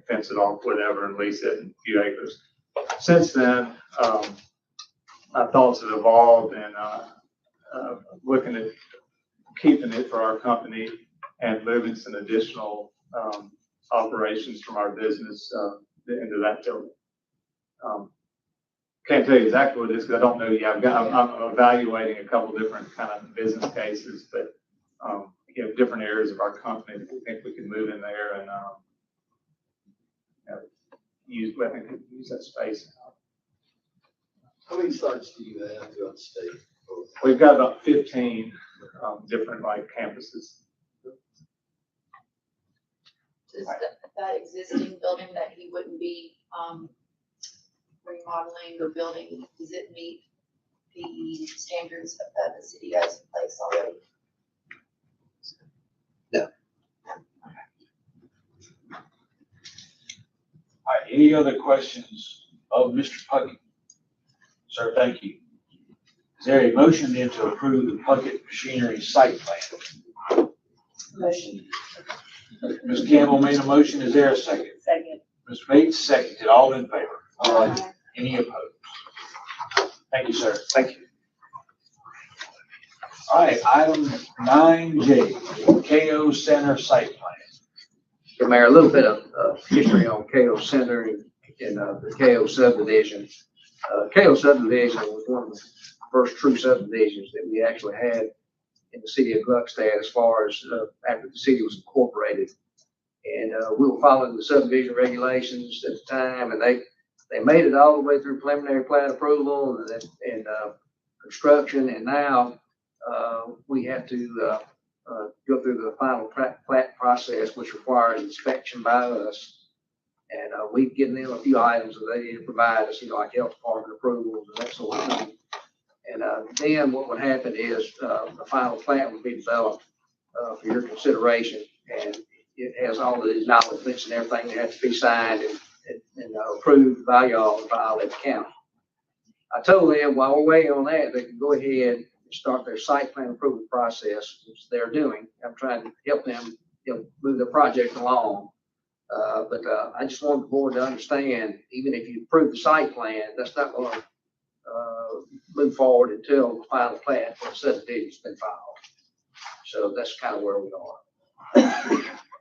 [SPEAKER 18] fence it off, whatever, and lease it in a few acres. Since then, my thoughts have evolved and, looking at keeping it for our company and moving some additional operations from our business into that building. Can't tell you exactly what it is because I don't know yet. I'm evaluating a couple different kind of business cases, but different areas of our company that we think we can move in there and use that space.
[SPEAKER 11] How many sites do you have throughout the state?
[SPEAKER 18] We've got about 15 different campuses.
[SPEAKER 6] Does that existing building that he wouldn't be, remodeling or building, does it meet the standards that the city has in place already?
[SPEAKER 9] No.
[SPEAKER 1] All right, any other questions of Mr. Puckett? Sir, thank you. Is there a motion then to approve the Puckett Machinery site plan?
[SPEAKER 10] Motion.
[SPEAKER 1] Ms. Campbell made a motion. Is there a second?
[SPEAKER 10] Second.
[SPEAKER 1] Mr. Bates seconded. All in favor? Any opposed? Thank you, sir. Thank you. All right, item 9J, KO Center site plan.
[SPEAKER 9] So Mayor, a little bit of history on KO Center and the KO subdivision. KO subdivision was one of the first true subdivisions that we actually had in the city of Gluckstadt as far as after the city was incorporated. And we were following the subdivision regulations at the time, and they made it all the way through preliminary plan approval and construction, and now we have to go through the final plat process, which requires inspection by us. And we've given them a few items that they need to provide us, like health department approvals and that sort of thing. And then what would happen is the final plat would be developed for your consideration, and it has all of these acknowledgements and everything that has to be signed and approved by y'all and filed at the county. I told them while we're waiting on that, they can go ahead and start their site plan approval process, which they're doing. I'm trying to help them, move the project along. But I just want the board to understand, even if you approve the site plan, that's not going to move forward until the final plat for the subdivision's been filed. So that's kind of where we are.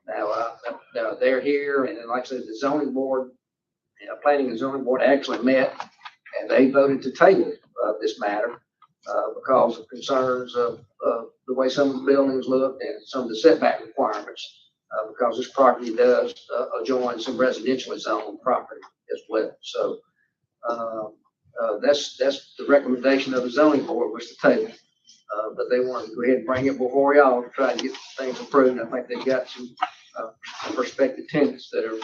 [SPEAKER 9] Now they're here, and then, like I said, the zoning board, planning and zoning board actually met, and they voted to table this matter because of concerns of the way some of the buildings look and some of the setback requirements, because this property does adjoin some residentially zoned property as well. So that's the recommendation of the zoning board, was to table. But they wanted to go ahead and bring it before y'all to try to get things approved. I think they've got some prospective tenants that are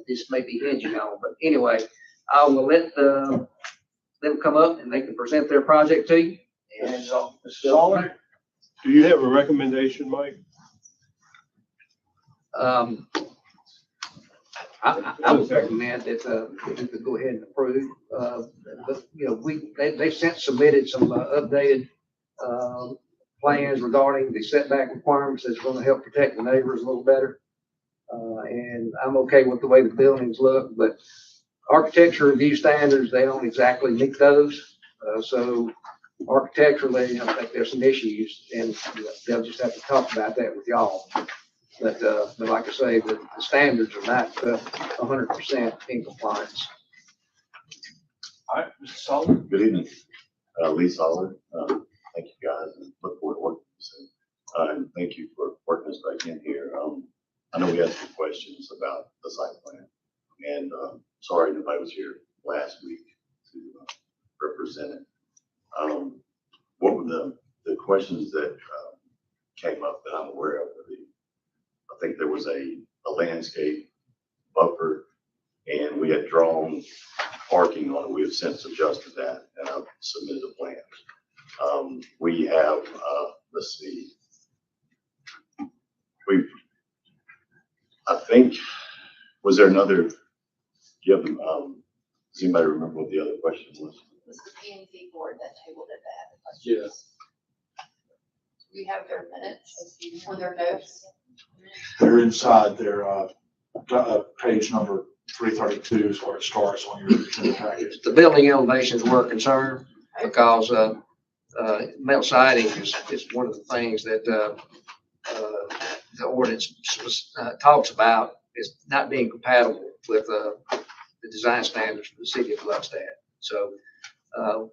[SPEAKER 9] this may be hinging on. But anyway, I will let them come up and they can present their project to you. And
[SPEAKER 19] do you have a recommendation, Mike?
[SPEAKER 9] I would recommend that we could go ahead and approve. But they've since submitted some updated plans regarding the setback requirements that's going to help protect the neighbors a little better. And I'm okay with the way the buildings look, but architecture review standards, they don't exactly meet those. So architecturally, I think there's some issues, and they'll just have to talk about that with y'all. But like I say, the standards are not 100% in compliance.
[SPEAKER 15] All right, Mr. Sullivan.
[SPEAKER 20] Good evening, Lee Solid. Thank you guys and look forward to working with you soon. And thank you for working us back in here. I know we had some questions about the site plan and, sorry nobody was here last week to represent it. What were the questions that, came up that I'm aware of? I think there was a landscape buffer and we had drawn parking on it. We have since adjusted that and I've submitted a plan. We have, let's see, I think, was there another, do you have, does anybody remember what the other question was?
[SPEAKER 6] It was the P and Z board that tabled it that.
[SPEAKER 11] Yes.
[SPEAKER 6] We have their minutes or their notes.
[SPEAKER 3] They're inside their, page number 332 is where it starts on your agenda package.
[SPEAKER 9] The building elevations were a concern because, metal siding is one of the things that, the ordinance talks about is not being compatible with, the design standards for the city of Gluckstadt. So,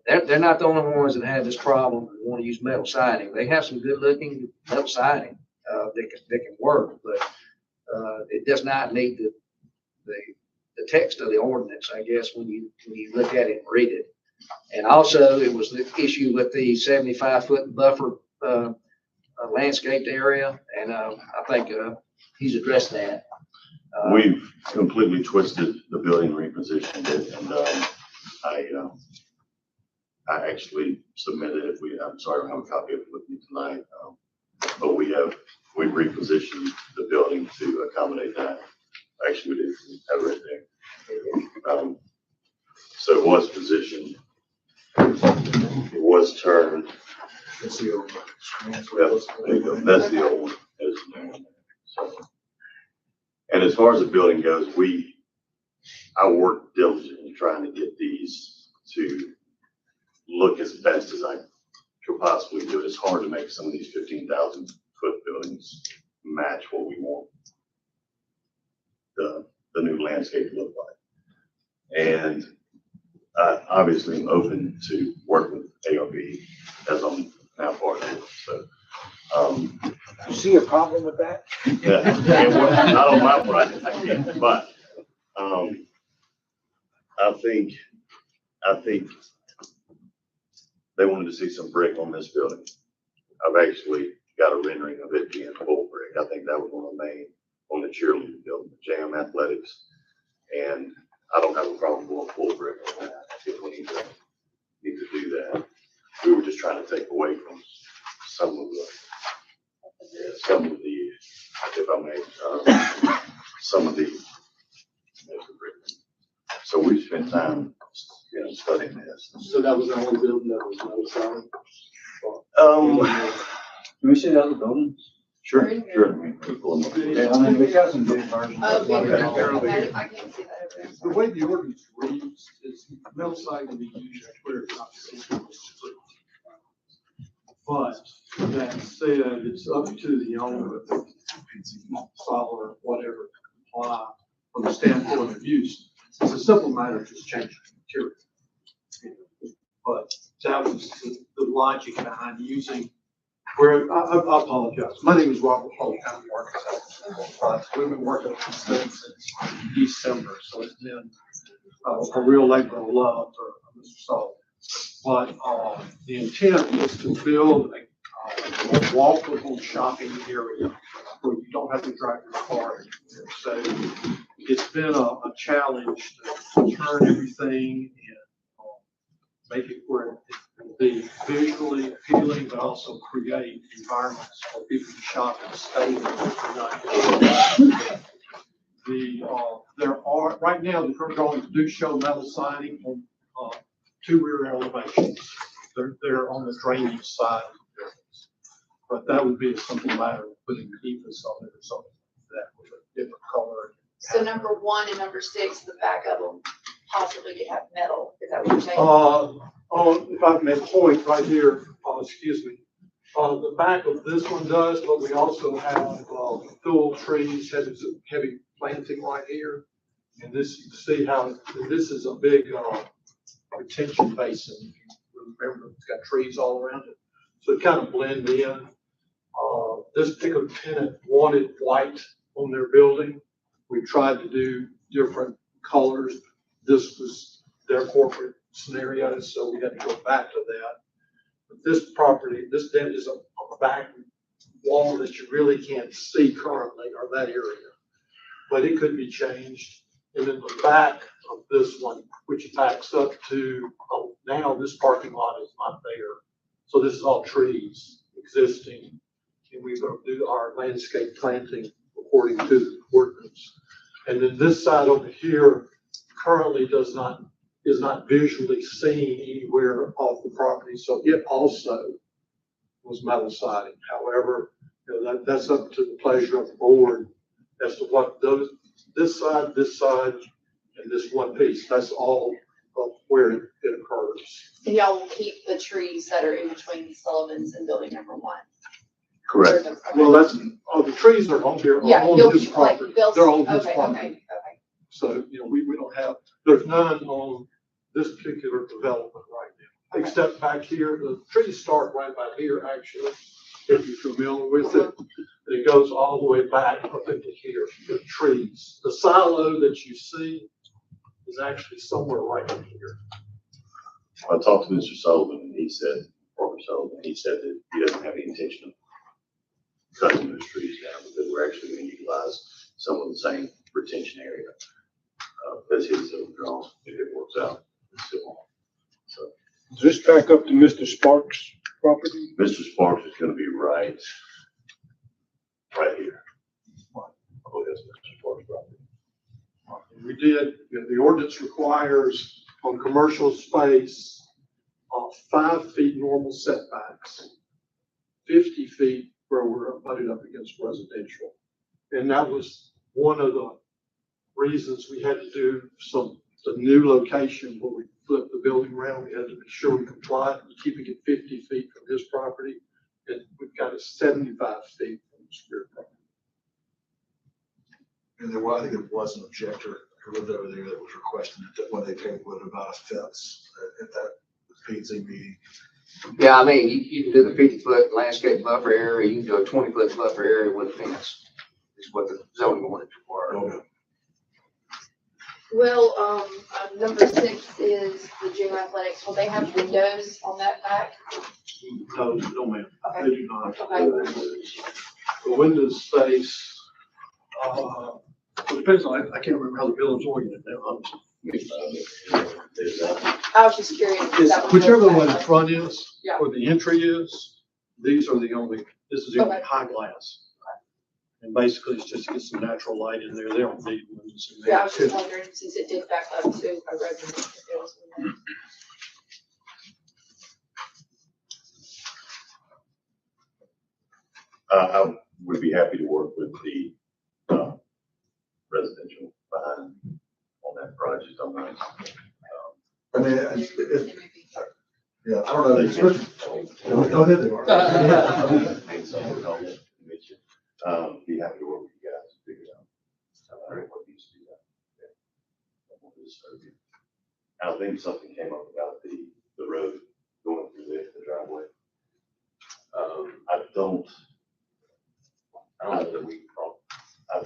[SPEAKER 9] they're not the only ones that have this problem and want to use metal siding. They have some good looking metal siding, that can work, but, it does not meet the text of the ordinance, I guess, when you look at it and read it. And also it was the issue with the 75-foot buffer, landscaped area. And, I think, he's addressed that.
[SPEAKER 20] We've completely twisted the building, repositioned it, and I actually submitted it. I'm sorry, I don't have a copy of it with me tonight, but we've repositioned the building to accommodate that. Actually, we did have it right there. So it was positioned, it was turned.
[SPEAKER 3] That's the old
[SPEAKER 20] There you go. That's the old one. So, and as far as the building goes, I worked diligently trying to get these to look as best as I could possibly do. It's hard to make some of these 15,000 foot buildings match what we want the new landscape to look like. And I obviously am open to work with ARB as I'm now part of it. So,
[SPEAKER 15] You see a problem with that?
[SPEAKER 20] yeah, not on my project, I can't, but, I think they wanted to see some brick on this building. I've actually got a rendering of it being full brick. I think that was one of the main on the cheerleading building, JM Athletics. And I don't have a problem going full brick on that if we need to do that. We were just trying to take away from some of the, if I may, some of the brick. So we spent time, studying this.
[SPEAKER 11] So that was the only building that was metal siding?
[SPEAKER 7] Can we see the other buildings?
[SPEAKER 20] Sure.
[SPEAKER 7] Yeah, I mean, we got some good versions.
[SPEAKER 6] Oh, yeah, I can't see that over there.
[SPEAKER 11] The way the ordinance reads is metal siding can be used where it's not suitable. But that said, it's up to the owner of the installer, whatever, to comply from the standpoint of use. It's a simple matter of just changing the material. But that was the logic behind using, where, I apologize. My name is Robert Hall, County Architect. We've been working on this thing since December, so it's been a real labor of love for Mr. Sullivan. But the intent is to build a walkable shopping area where you don't have to drive your car. So it's been a challenge to turn everything and make it where it can be visually appealing, but also create environments for people to shop and stay there. There are, right now, the current drawings do show metal siding on two rear elevations. They're on the drainage side of the buildings. But that would be a simple matter of putting ethos on it or something like that with a different color.
[SPEAKER 6] So number 1 and number 6, the back of them possibly could have metal. Is that what you're saying?
[SPEAKER 11] If I may point right here, excuse me, the back of this one does, but we also have full trees, heavy planting right here. And this, you see how this is a big retention basin. If you remember, it's got trees all around it. So it kind of blend in. This particular tenant wanted white on their building. We tried to do different colors. This was their corporate scenario, so we had to go back to that. But this property, this den is a back wall that you really can't see currently, or that area. But it could be changed. And then the back of this one, which backs up to, now this parking lot is not there. So this is all trees existing. And we're going to do our landscape planting according to the ordinance. And then this side over here currently is not visually seen anywhere off the property. So it also was metal siding. However, you know, that's up to the pleasure of the board as to what this side, and this one piece, that's all of where it occurs.
[SPEAKER 6] And y'all will keep the trees that are in between Sullivan's and building number 1.
[SPEAKER 11] Correct. Well, the trees are on here,
[SPEAKER 6] Yeah,
[SPEAKER 11] on his property. They're on his
[SPEAKER 6] okay,
[SPEAKER 11] property.
[SPEAKER 6] okay.
[SPEAKER 11] So, you know, we don't have, there's none on this particular development right now. Except back here, the trees start right back here, actually, if you're familiar with it. And it goes all the way back up into here, the trees. The silo that you see is actually somewhere right in here.
[SPEAKER 20] I talked to Mr. Sullivan, and he said, Robert Sullivan, he said that he doesn't have any intention of cutting those trees down, because we're actually going to utilize some of the same retention area. As his draws, if it works out. So.
[SPEAKER 19] Does this back up to Mr. Sparks' property?
[SPEAKER 20] Mr. Sparks is going to be right here. Oh, that's Mr. Sparks' property.
[SPEAKER 11] We did, you know, the ordinance requires on commercial space, 5 feet normal setbacks, 50 feet where we're abutted up against residential. And that was one of the reasons we had to do the new location where we flipped the building around. We had to make sure we complied with keeping it 50 feet from his property. And we've got it 75 feet from his rear property.
[SPEAKER 3] And there was, I think there was an objector who lived over there that was requesting that when they came with about a fence at that P&Z meeting.
[SPEAKER 9] Yeah, I mean, you can do the 50-foot landscape buffer area, you can do a 20-foot buffer area with a fence. Is what the zoning ordinance requires.
[SPEAKER 3] Okay.
[SPEAKER 6] Well, number 6 is the junior athletics. Will they have windows on that back?
[SPEAKER 11] No, ma'am.
[SPEAKER 6] Okay.
[SPEAKER 11] They do not.
[SPEAKER 6] Okay.
[SPEAKER 11] The window space, it depends on, I can't remember how the building's oriented now.
[SPEAKER 6] I was just curious. if that was
[SPEAKER 11] Whichever
[SPEAKER 6] back.
[SPEAKER 11] way the front is,
[SPEAKER 6] Yeah.
[SPEAKER 11] or the entry is, this is the only
[SPEAKER 6] Okay.
[SPEAKER 11] high glass. And basically it's just to get some natural light in there. They don't need windows in there.
[SPEAKER 6] Yeah, I was just wondering, since it did back up to a resident, if there was windows.
[SPEAKER 20] I would be happy to work with the residential behind on that project on that.
[SPEAKER 3] I mean, yeah, I don't know. Go ahead.
[SPEAKER 20] Be happy to work with you guys to figure it out. What needs to be done. I think something came up about the road going through the driveway. I don't know that we, I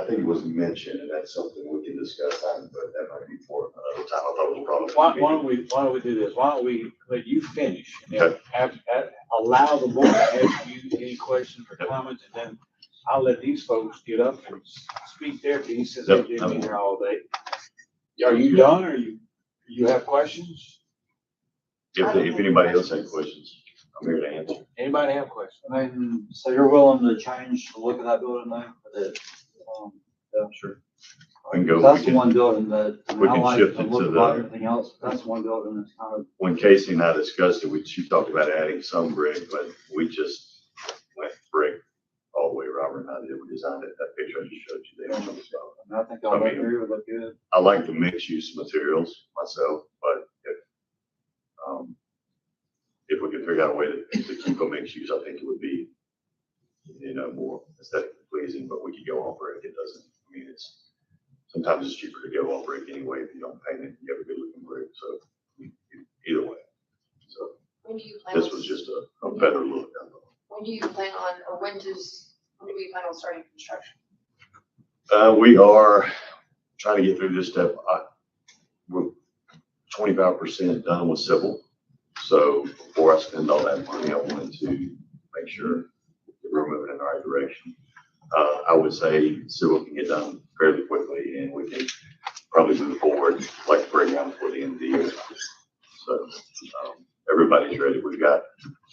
[SPEAKER 20] think it was mentioned, and that's something we can discuss, but that might be for another time. I thought it was probably.
[SPEAKER 15] Why don't we do this? Why don't we let you finish and then allow the board to ask you any questions or comments, and then I'll let these folks get up and speak their piece since they've been here all day. Are you done, or you have questions?
[SPEAKER 20] If anybody else has questions, I'm here to answer.
[SPEAKER 15] Anybody have questions?
[SPEAKER 7] I mean, so you're willing to change the look of that building now? Yeah, sure.
[SPEAKER 20] We can go.
[SPEAKER 7] That's the one building that, I
[SPEAKER 20] We
[SPEAKER 7] mean, I
[SPEAKER 20] can
[SPEAKER 7] like
[SPEAKER 20] shift
[SPEAKER 7] the
[SPEAKER 20] it
[SPEAKER 7] look
[SPEAKER 20] to
[SPEAKER 7] about
[SPEAKER 20] the,
[SPEAKER 7] everything else, but that's one building that's kind of.
[SPEAKER 20] when Casey and I discussed it, she talked about adding some brick, but we just went brick all the way. Robert and I did, we designed it, that picture I just showed you there.
[SPEAKER 7] I think all that area would look good.
[SPEAKER 20] I like the mixed use materials myself, but if we could figure out a way to keep a mixed use, I think it would be, more aesthetically pleasing, but we could go on brick. It doesn't, I mean, it's sometimes it's cheaper to go on brick anyway if you don't paint it, you have a good looking brick, so either way. So
[SPEAKER 6] When do you plan
[SPEAKER 20] this
[SPEAKER 6] on,
[SPEAKER 20] was just a better look.
[SPEAKER 6] when do you plan on, or when do we plan on starting construction?
[SPEAKER 20] We are trying to get through this step. We're 25% done with civil. So before I spend all that money, I wanted to make sure that we're moving in the right direction. I would say civil can get done fairly quickly and we can probably move forward like right around before the end of the year. So everybody's ready.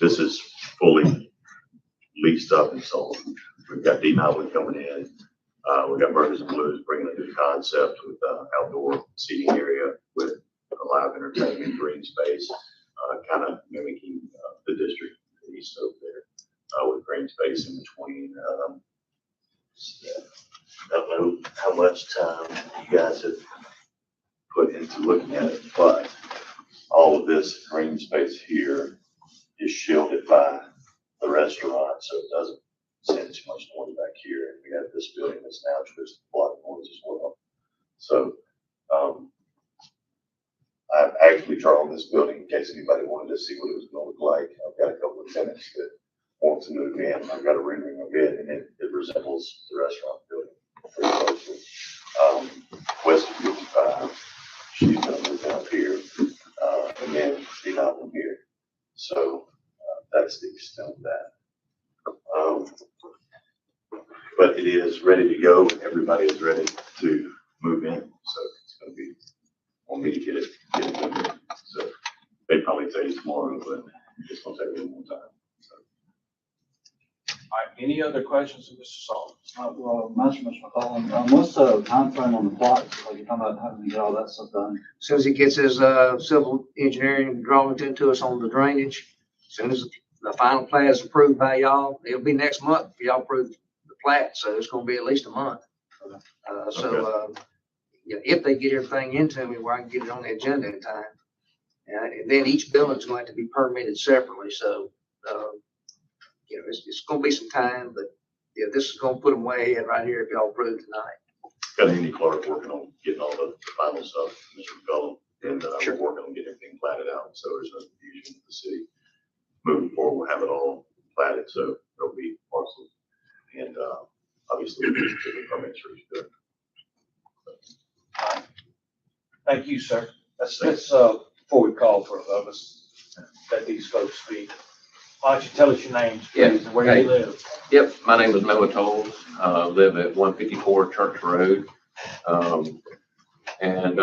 [SPEAKER 20] This is fully leased up and sold. We've got D-Mountain coming in. We've got Burgers and Blues bringing a new concept with outdoor seating area with a live entertainment, green space, kind of mimicking the district east over there with green space in between. I don't know how much time you guys have put into looking at it, but all of this green space here is shielded by the restaurant, so it doesn't send too much noise back here. And we have this building that's now just a lot of noise as well. So I've actually drawn this building in case anybody wanted to see what it was going to look like. I've got a couple of tenants that want to move in. I've got a rendering of it, and it resembles the restaurant building pretty closely. West of 55, she's going to move out here, and then she's out from here. So that's the extent of that. But it is ready to go. Everybody is ready to move in. So it's going to be on me to get it done. So they probably tell you tomorrow, but it's going to take a little more time. So.
[SPEAKER 15] All right, any other questions of Mr. Sullivan?
[SPEAKER 7] Well, Mr. McCollum, what's the timeframe on the plots? Like you're talking about having to get all that stuff done?
[SPEAKER 9] As soon as he gets his, civil engineering drawings into us on the drainage, as soon as the final plat is approved by y'all, it'll be next month if y'all approve the plat, so it's gonna be at least a month. Yeah, if they get everything into me where I can get it on the agenda in time. And then each building's going to have to be permitted separately, so, you know, it's gonna be some time, but yeah, this is gonna put them way ahead right here if y'all approve tonight.
[SPEAKER 20] Got Andy Clark working on getting all the final stuff, Mr. McCollum, and
[SPEAKER 9] Sure.
[SPEAKER 20] we're working on getting everything platted out, so there's no confusion with the city. Moving forward, we'll have it all platted, so there'll be parcels, and obviously, the permits for each building.
[SPEAKER 15] Thank you, sir. Let's, before we call for a vote, let's let these folks speak. Why don't you tell us your names, please, and where you live?
[SPEAKER 21] Yep, my name is Noah Tolles. Live at 154 Church Road.
[SPEAKER 15] In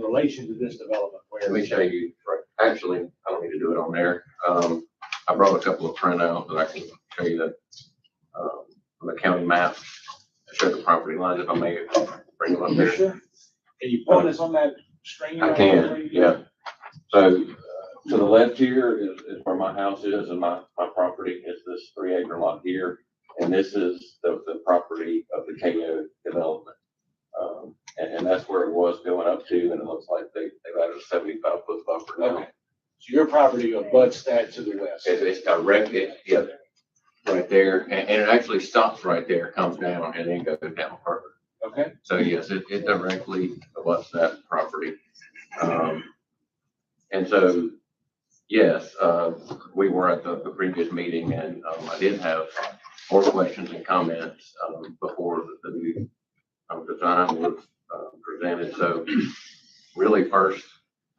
[SPEAKER 15] relation to this development,
[SPEAKER 21] let me show you. Actually, I don't need to do it on there. I brought a couple of printouts that I can show you that on the county map. I show the property lines if I may bring them up there.
[SPEAKER 15] Sure. Can you point us on that screen?
[SPEAKER 21] I can, yeah. So to the left here is where my house is, and my property is this 3-acre lot here. And this is the property of the KO development. And that's where it was going up to, and it looks like they've added a 75-foot buffer now.
[SPEAKER 15] Okay. So your property abuts that to the west?
[SPEAKER 21] It's directly, yeah, right there. And it actually stops right there, comes down, and then goes down further.
[SPEAKER 15] Okay.
[SPEAKER 21] So yes, it directly abuts that property. And so, yes, we were at the previous meeting, and I did have more questions and comments before the new design was presented. So really first,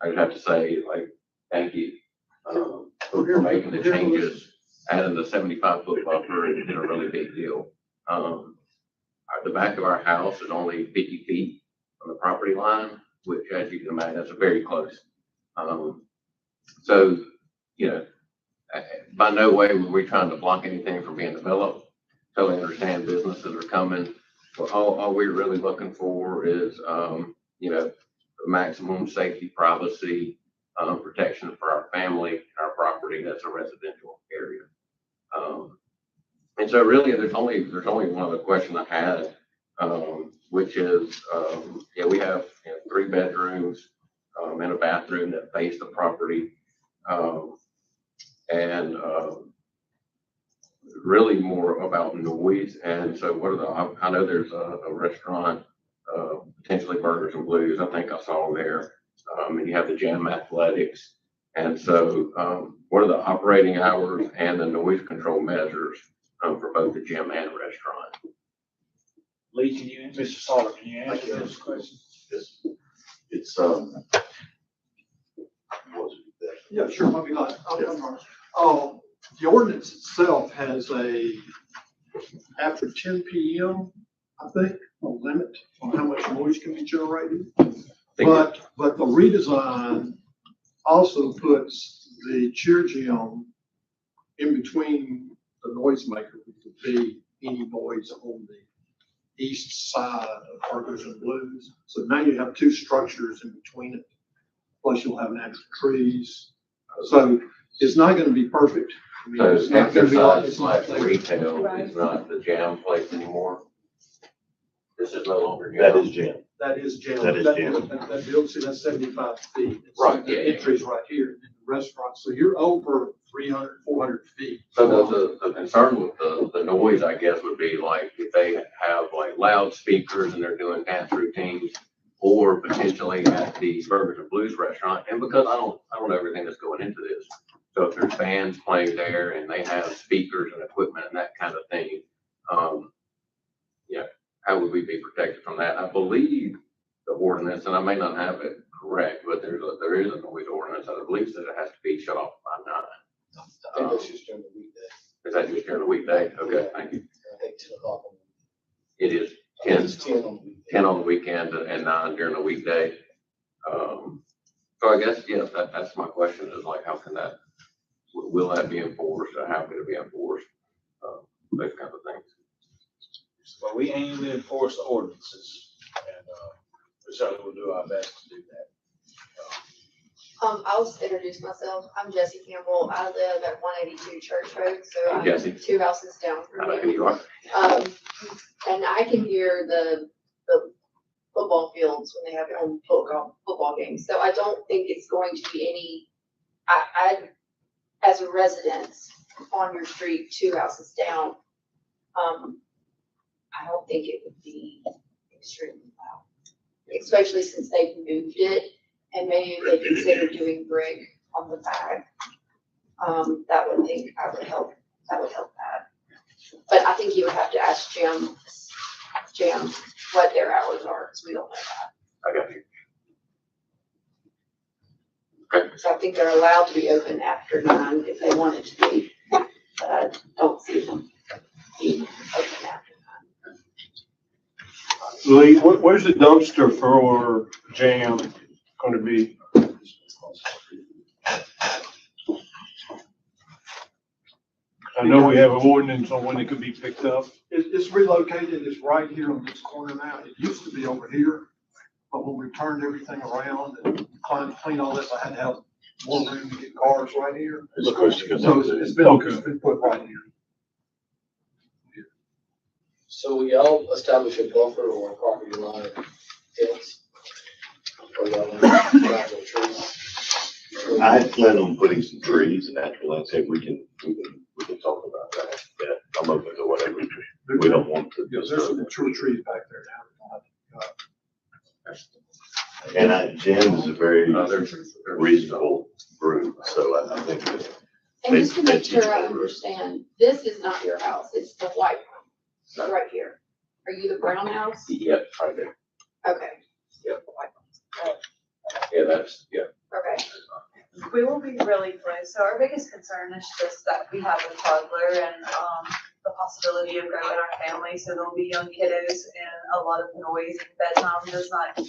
[SPEAKER 21] I'd have to say, like, thank you for making the changes. Adding the 75-foot buffer is a really big deal. The back of our house is only 50 feet from the property line, which, as you can imagine, that's very close. So, you know, by no way were we trying to block anything from being developed. Totally understand businesses are coming. But all we're really looking for is, you know, maximum safety, privacy, protection for our family, our property. That's a residential area. And so really there's only one other question I had, which is, yeah, we have 3 bedrooms and a bathroom that face the property. And really more about noise. And so what are I know there's a restaurant potentially Burgers and Blues, I think I saw there. And you have the gym athletics. And so, what are the operating hours and the noise control measures, for both the gym and restaurant?
[SPEAKER 15] Lee, can you, Mr. Sauter, can you answer those questions?
[SPEAKER 13] It's,
[SPEAKER 11] Yeah, sure, I'll be glad. The ordinance itself has after 10 PM, I think, a limit on how much noise can be generated. But the redesign also puts the cheer gym in between the noisemaker, which would be any noise on the east side of Burgers and Blues. So now you have two structures in between it, plus you'll have natural trees. So it's not gonna be perfect. I mean,
[SPEAKER 21] So
[SPEAKER 11] it's not gonna be like-
[SPEAKER 21] exercise / retail is not the jam place anymore? This is no longer jam?
[SPEAKER 13] that is gym.
[SPEAKER 11] That is jail.
[SPEAKER 13] That is jail.
[SPEAKER 11] That building, see, that's 75 feet. It's-
[SPEAKER 21] Right,
[SPEAKER 11] The
[SPEAKER 21] yeah.
[SPEAKER 11] entry's right here in the restaurant, so you're over 300, 400 feet.
[SPEAKER 21] So the concern with the noise, I guess, would be like if they have like loudspeakers and they're doing dance routines, or potentially at the Burgers and Blues restaurant, and because I don't know everything that's going into this. So if there's bands playing there and they have speakers and equipment and that kind of thing, yeah, how would we be protected from that? I believe the ordinance, and I may not have it correct, but there is a noise ordinance, I believe that it has to be shut off by 9.
[SPEAKER 3] I think that's just during the weekday.
[SPEAKER 21] Is that just during the weekday? Okay, thank you.
[SPEAKER 3] I think 10 o'clock.
[SPEAKER 21] It is 10,
[SPEAKER 3] It's 10 on the weekday.
[SPEAKER 21] 10 on the weekend and 9 during the weekday. So I guess, yeah, that's my question is like, how can that, will that be enforced or how can it be enforced? Those kinds of things.
[SPEAKER 15] Well, we aim to enforce the ordinances, and, we certainly will do our best to do that.
[SPEAKER 6] I'll just introduce myself. I'm Jessie Campbell. I live at 182 Church Road, so I'm
[SPEAKER 21] Jessie.
[SPEAKER 6] 2 houses down
[SPEAKER 21] I know
[SPEAKER 6] from
[SPEAKER 21] who
[SPEAKER 6] you.
[SPEAKER 21] you are.
[SPEAKER 6] And I can hear the football fields when they have their own football games. So I don't think it's going to be any, I, as a resident on your street, 2 houses down, I don't think it would be extremely loud, especially since they've moved it and maybe if they consider doing brick on the back. That would help that. But I think you would have to ask Jim what their hours are, because we don't know that.
[SPEAKER 21] I got you.
[SPEAKER 6] So I think they're allowed to be open after 9 if they wanted to be, but I don't see them being open after 9.
[SPEAKER 19] Lee, where's the dumpster for jam going to be? I know we have an ordinance on when it could be picked up.
[SPEAKER 11] It's relocated, it's right here on this corner now. It used to be over here, but when we turned everything around and cleaned all this, I had to have more room to get cars right here. So it's been put right here.
[SPEAKER 3] So we all establish a buffer or a property line fence? Or y'all want to drive the trees?
[SPEAKER 20] I had planned on putting some trees and natural landscape. We can talk about that. Yeah, I'm open to whatever. We don't want to.
[SPEAKER 11] Yeah, there's some mature trees back there now.
[SPEAKER 20] And Jim is a very reasonable group, so I think that.
[SPEAKER 6] And just to make sure I understand, this is not your house, it's the white one, right here. Are you the brown house?
[SPEAKER 21] Yep, right there.
[SPEAKER 6] Okay. Yep, the white one.
[SPEAKER 21] Yeah, that's, yeah.
[SPEAKER 6] Okay.
[SPEAKER 2] We will be really close. So our biggest concern is just that we have a toddler and the possibility of growing our family. So there'll be young kiddos and a lot of noise. Bedtime does not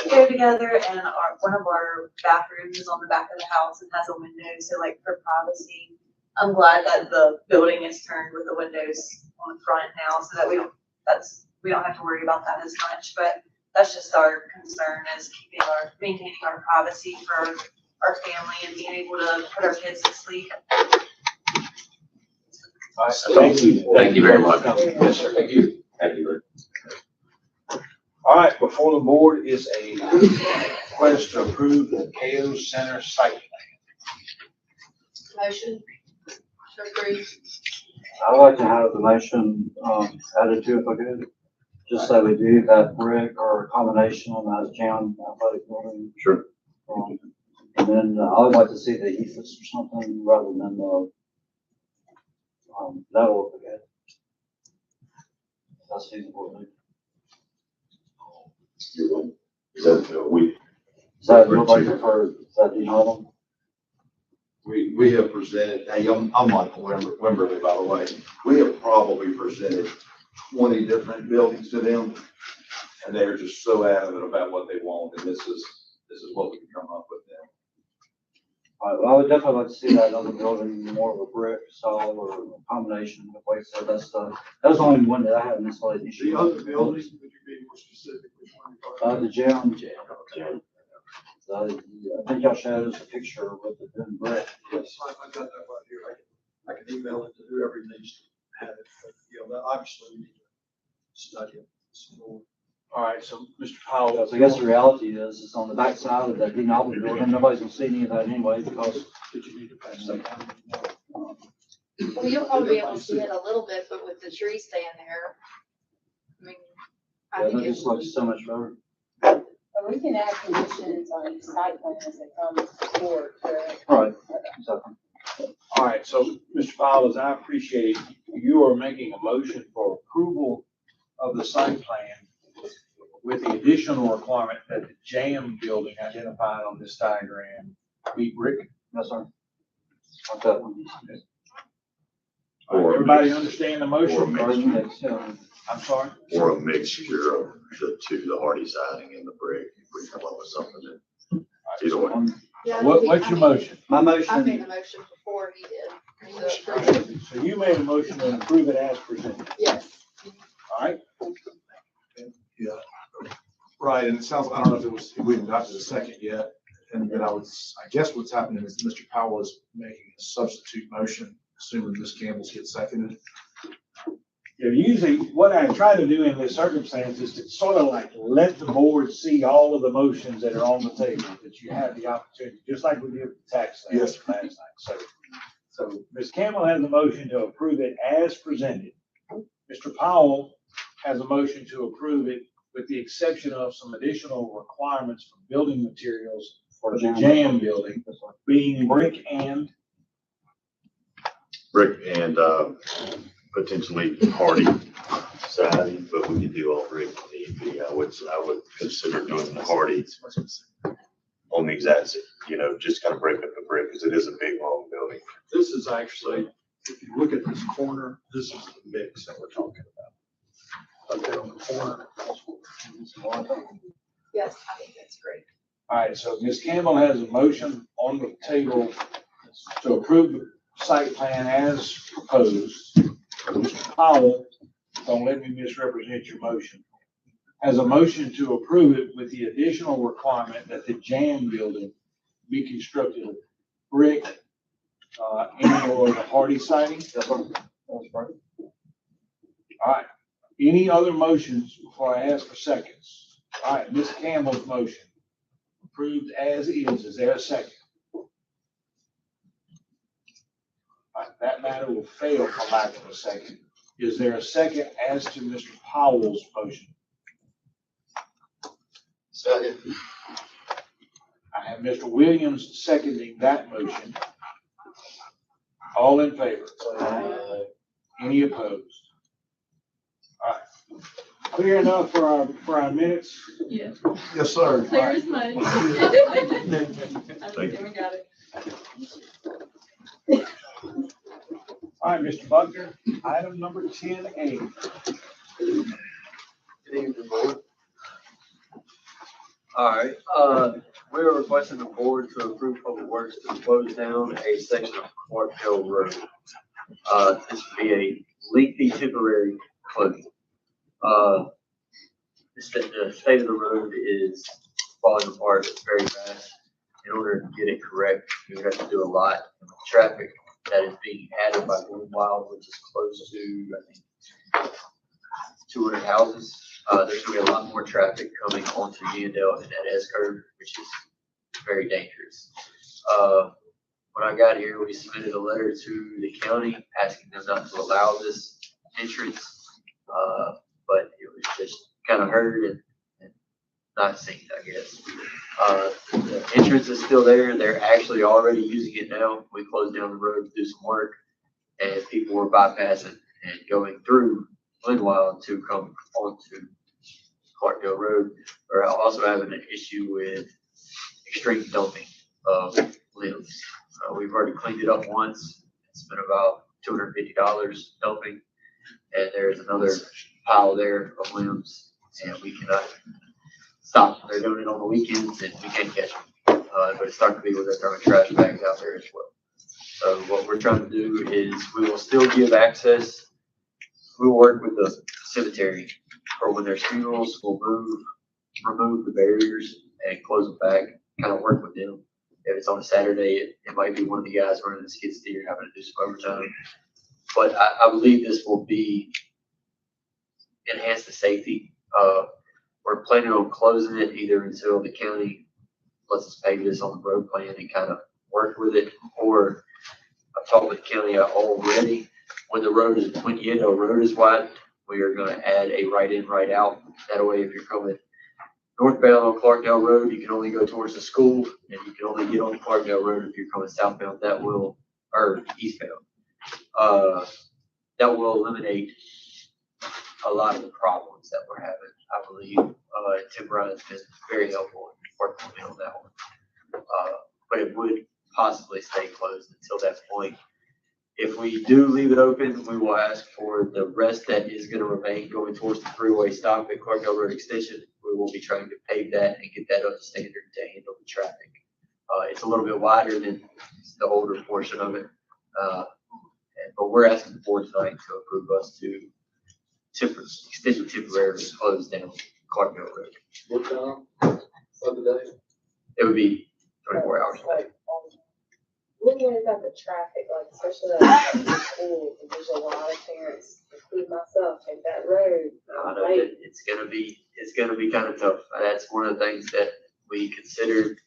[SPEAKER 2] go together. And one of our bathrooms is on the back of the house and has a window. So like for privacy, I'm glad that the building is turned with the windows on the front now so that we don't have to worry about that as much. But that's just our concern is maintaining our privacy for our family and being able to put our kids to sleep.
[SPEAKER 15] Thank you.
[SPEAKER 21] Thank you very much.
[SPEAKER 15] Yes, sir.
[SPEAKER 21] Thank you. Thank you.
[SPEAKER 15] All right, before the board is a request to approve the KO Center site plan.
[SPEAKER 6] Motion to approve.
[SPEAKER 7] I'd like to have the motion, added to if I could. just say we do that brick or a combination on that gym athletic building.
[SPEAKER 20] Sure.
[SPEAKER 7] And then I would like to see the ethos or something rather than the, that will look good. That's feasible.
[SPEAKER 20] Is that, we,
[SPEAKER 7] Is that look like for, is that the norm?
[SPEAKER 3] We have presented, hey, I'm Michael Wimberly, by the way. We have probably presented 20 different buildings to them, and they're just so adamant about what they want, and this is what we can come up with them.
[SPEAKER 7] I would definitely like to see that other building more of a brick, solid, or a combination of like, so that's that was the only one that I had necessarily an issue.
[SPEAKER 11] The other buildings, would you be more specific? Which one you're talking about?
[SPEAKER 7] The gym. I think y'all showed us a picture with the thin brick.
[SPEAKER 11] Yes, I got that right here. I can email it to whoever needs to have it, but, you know, obviously we need to study it some more.
[SPEAKER 15] All right, so Mr. Powell.
[SPEAKER 7] So I guess the reality is, it's on the back side of that Denali building, nobody's gonna see any of that anyway, because.
[SPEAKER 11] Did you need to pass that down?
[SPEAKER 6] Well, you'll probably be able to see it a little bit, but with the tree staying there, I mean, I
[SPEAKER 7] Yeah,
[SPEAKER 6] think
[SPEAKER 7] that
[SPEAKER 6] it
[SPEAKER 7] just looks so much better.
[SPEAKER 10] But we can add conditions on each site plan as it comes forward, correct?
[SPEAKER 7] All right, so,
[SPEAKER 15] All right, so Mr. Powell, as I appreciate, you are making a motion for approval of the site plan with the additional requirement that the jam building identified on this diagram be brick.
[SPEAKER 7] yes, sir. What's that one?
[SPEAKER 15] All right, everybody understand the
[SPEAKER 20] or a
[SPEAKER 15] motion?
[SPEAKER 20] mixture,
[SPEAKER 15] I'm sorry?
[SPEAKER 20] or a mixture of the two, the hardy siding and the brick, if we come up with something that, either way.
[SPEAKER 6] Yeah,
[SPEAKER 15] What's your motion?
[SPEAKER 7] My
[SPEAKER 6] I made
[SPEAKER 7] motion,
[SPEAKER 6] the motion before he did.
[SPEAKER 15] So you made a motion to approve it as presented,
[SPEAKER 6] Yes.
[SPEAKER 15] all right?
[SPEAKER 3] Yeah. Right, and it sounds, I don't know if it was, we haven't got to the second yet, and then I guess what's happening is Mr. Powell is making a substitute motion, assuming Ms. Campbell's get seconded.
[SPEAKER 15] Yeah, usually what I try to do in this circumstance is to sort of like let the board see all of the motions that are on the table, that you have the opportunity, just like we did with the tax sale
[SPEAKER 3] Yes.
[SPEAKER 15] last night. So Ms. Campbell has a motion to approve it as presented. Mr. Powell has a motion to approve it with the exception of some additional requirements for building materials for the jam building, being brick and
[SPEAKER 20] Potentially hardy siding, but we could do all brick if need be. I would consider doing the hardy on the exact, just kind of break up the brick, because it is a big, long building.
[SPEAKER 11] This is actually, if you look at this corner, this is the mix that we're talking about. Up there on the corner.
[SPEAKER 6] Yes, I think that's great.
[SPEAKER 15] all right, so Ms. Campbell has a motion on the table to approve the site plan as proposed. Mr. Powell, don't let me misrepresent your motion, has a motion to approve it with the additional requirement that the jam building be constructed of brick, and or the hardy siding.
[SPEAKER 7] that's right.
[SPEAKER 15] All right, any other motions before I ask for seconds? All right, Ms. Campbell's motion, approved as is there a second? All right, that matter will fail for lack of a second. Is there a second as to Mr. Powell's motion?
[SPEAKER 8] Second.
[SPEAKER 15] I have Mr. Williams seconding that motion. All in favor? Any opposed? All right. Clear enough for our minutes?
[SPEAKER 2] Yeah.
[SPEAKER 3] Yes, sir.
[SPEAKER 2] Clear as mud.
[SPEAKER 20] Thank you.
[SPEAKER 2] We got it.
[SPEAKER 15] All right, Mr. Buckner, item number 10A.
[SPEAKER 9] Good evening, board. All right, we are requesting the board to approve public works to close down a section of Clark Hill Road. This would be a lengthy temporary closure. The state of the road is falling apart very fast. In order to get it correct, we would have to do a lot of traffic that is being added by Green Wild, which is close to, I think, 200 houses. There's gonna be a lot more traffic coming onto Uniondale and that S curve, which is very dangerous. When I got here, we submitted a letter to the county asking them not to allow this entrance, but it
[SPEAKER 12] it's just kind of heard and not seen, I guess. The entrance is still there. They're actually already using it now. We closed down the road to do some work, and people were bypassing and going through Glenwild to come onto Clarkdale Road. We're also having an issue with extreme dumping of limbs. We've already cleaned it up once. It's been about $250 dumping, and there's another pile there of limbs, and we cannot stop. They're doing it on the weekends, and we can't catch them. But it's starting to be where they're throwing trash bags out there as well. So what we're trying to do is we will still give access. We will work with the cemetery for when there's funerals. We'll remove the barriers and close them back, kind of work with them. If it's on a Saturday, it might be one of the guys running the skid steer having to do some overtime. But I believe this will enhance the safety. We're planning on closing it either until the county lets us pay this on the road plan and kind of work with it, or I've talked with the county already. When Yedo Road is wide, we are going to add a right in, right out. That way, if you're coming northbound on Clarkdale Road, you can only go towards the school, and you can only get on Clarkdale Road if you're coming southbound. Or eastbound. That will eliminate a lot of the problems that we're having, I believe. Tim Ryan's been very helpful in working with me on that one. But it would possibly stay closed until that point. If we do leave it open, we will ask for the rest that is going to remain going towards the freeway stop at Clarkdale Road Extension. We will be trying to pave that and get that up to standard to handle the traffic. It's a little bit wider than the older portion of it. But we're asking the board tonight to approve us to extend temporarily close down Clarkdale Road.
[SPEAKER 11] What time of the day?
[SPEAKER 12] It would be 24 hours.
[SPEAKER 10] Looking at the traffic, like especially like in school, there's a lot of parents, including myself, take that road.
[SPEAKER 12] I know that it's gonna be kind of tough. That's one of the things that we considered.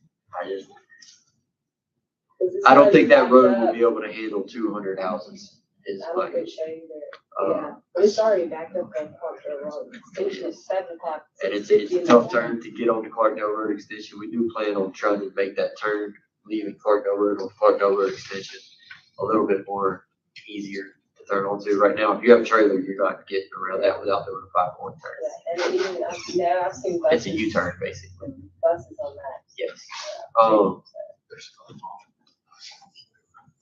[SPEAKER 12] I don't think that road will be able to handle 200 houses.
[SPEAKER 10] I don't think so either. Yeah, but it's already backed up on Clarkdale Road. Extension is 7 o'clock.
[SPEAKER 12] And it's a tough turn to get on the Clarkdale Road Extension. We do plan on trying to make that turn, leaving Clarkdale Road on Clarkdale Road Extension a little bit more easier to turn onto. Right now, if you have a trailer, you're not getting around that without doing a 5-point turn.
[SPEAKER 10] Yeah, and even, I've seen buses.
[SPEAKER 12] It's a U-turn, basically.
[SPEAKER 10] Buses on that.
[SPEAKER 12] Yes.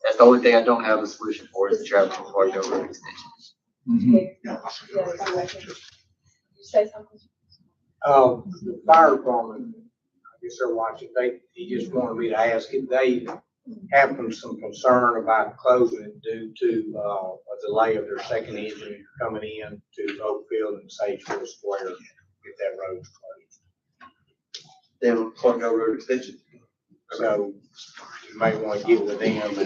[SPEAKER 12] That's the only thing I don't have a solution for is the traffic on Clarkdale Road Extension.
[SPEAKER 10] You say something?
[SPEAKER 22] The fire department, I guess they're watching, he just wanted me to ask if they have some concern about closing it due to, a delay of their second engine coming in to Oakfield and Sageville Square if that road's closed.
[SPEAKER 12] Down Clarkdale Road Extension.
[SPEAKER 22] So you may want to get with them and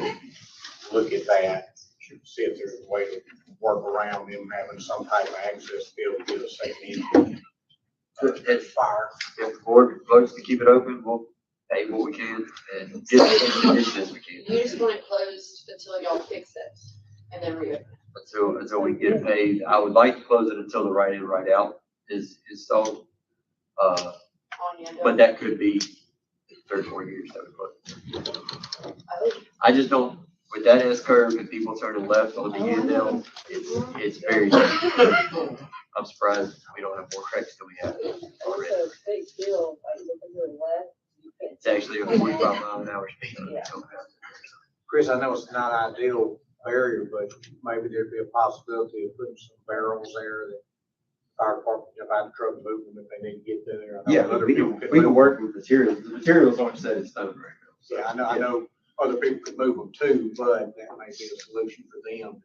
[SPEAKER 22] look at that, see if there's a way to work around them having some type of access to be able to get a second engine.
[SPEAKER 12] It's fire. If the board votes to keep it open, we'll pay what we can and get it as we can.
[SPEAKER 6] You just want it closed until y'all fix it and then reopen.
[SPEAKER 12] Until we get paid. I would like to close it until the right in, right out is installed. But that could be 3 or 4 years that we put. I just don't, with that S curve and people turning left on the end now, it's very dangerous. I'm surprised we don't have more wrecks than we have already.
[SPEAKER 10] Also, big deal, like looking to the left.
[SPEAKER 12] It's actually a 45-mile-an-hour speed limit.
[SPEAKER 22] Chris, I know it's not ideal area, but maybe there'd be a possibility of putting some barrels there that fire department, if I had a truck move them if they need to get there. I know
[SPEAKER 12] Yeah,
[SPEAKER 22] other
[SPEAKER 12] we
[SPEAKER 22] people
[SPEAKER 12] can work with materials. The materials aren't set in stone right now.
[SPEAKER 22] Yeah, I know other people could move them too, but that may be a solution for them.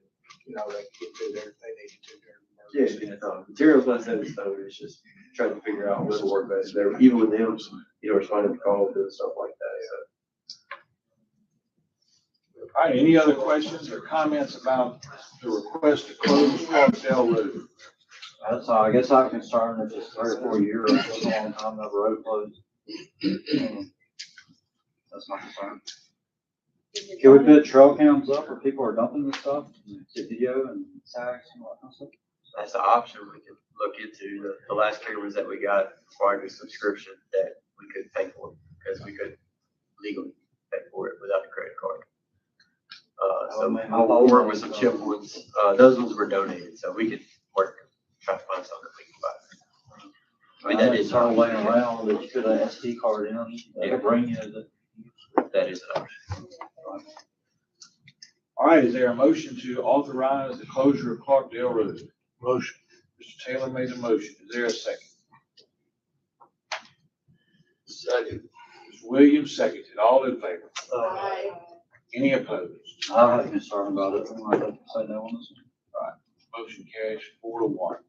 [SPEAKER 22] You know, they can get through there if they need to there.
[SPEAKER 12] Yeah, no, materials not set in stone. It's just trying to figure out what's work best there. Even with them, responding to calls and stuff like that.
[SPEAKER 1] All right, any other questions or comments about the request to close Clarkdale Road?
[SPEAKER 7] That's all. I guess I'm concerned if it's 3 or 4 years, it's a long time to have a road closed. That's my concern. Can we put trail cams up where people are dumping this stuff, get video and tags and all that kind of stuff?
[SPEAKER 12] that's an option we can look into. The last cameras that we got required a subscription that we couldn't pay for because we couldn't legally pay for it without a credit card. So we'll work with some chip ones. Those ones were donated, so we could work, try to find something we can buy. I mean, that is
[SPEAKER 7] our way around, that you put an SD card in, they can bring you
[SPEAKER 12] that is an option.
[SPEAKER 15] All right, is there a motion to authorize the closure of Clarkdale Road? Motion. Mr. Taylor made the motion. Is there a second?
[SPEAKER 14] Second.
[SPEAKER 15] Mr. Williams seconded. All in favor?
[SPEAKER 6] Aye.
[SPEAKER 15] Any opposed?
[SPEAKER 7] I have a concern about it. I might have to say no on this one.
[SPEAKER 15] Motion carries 4-1.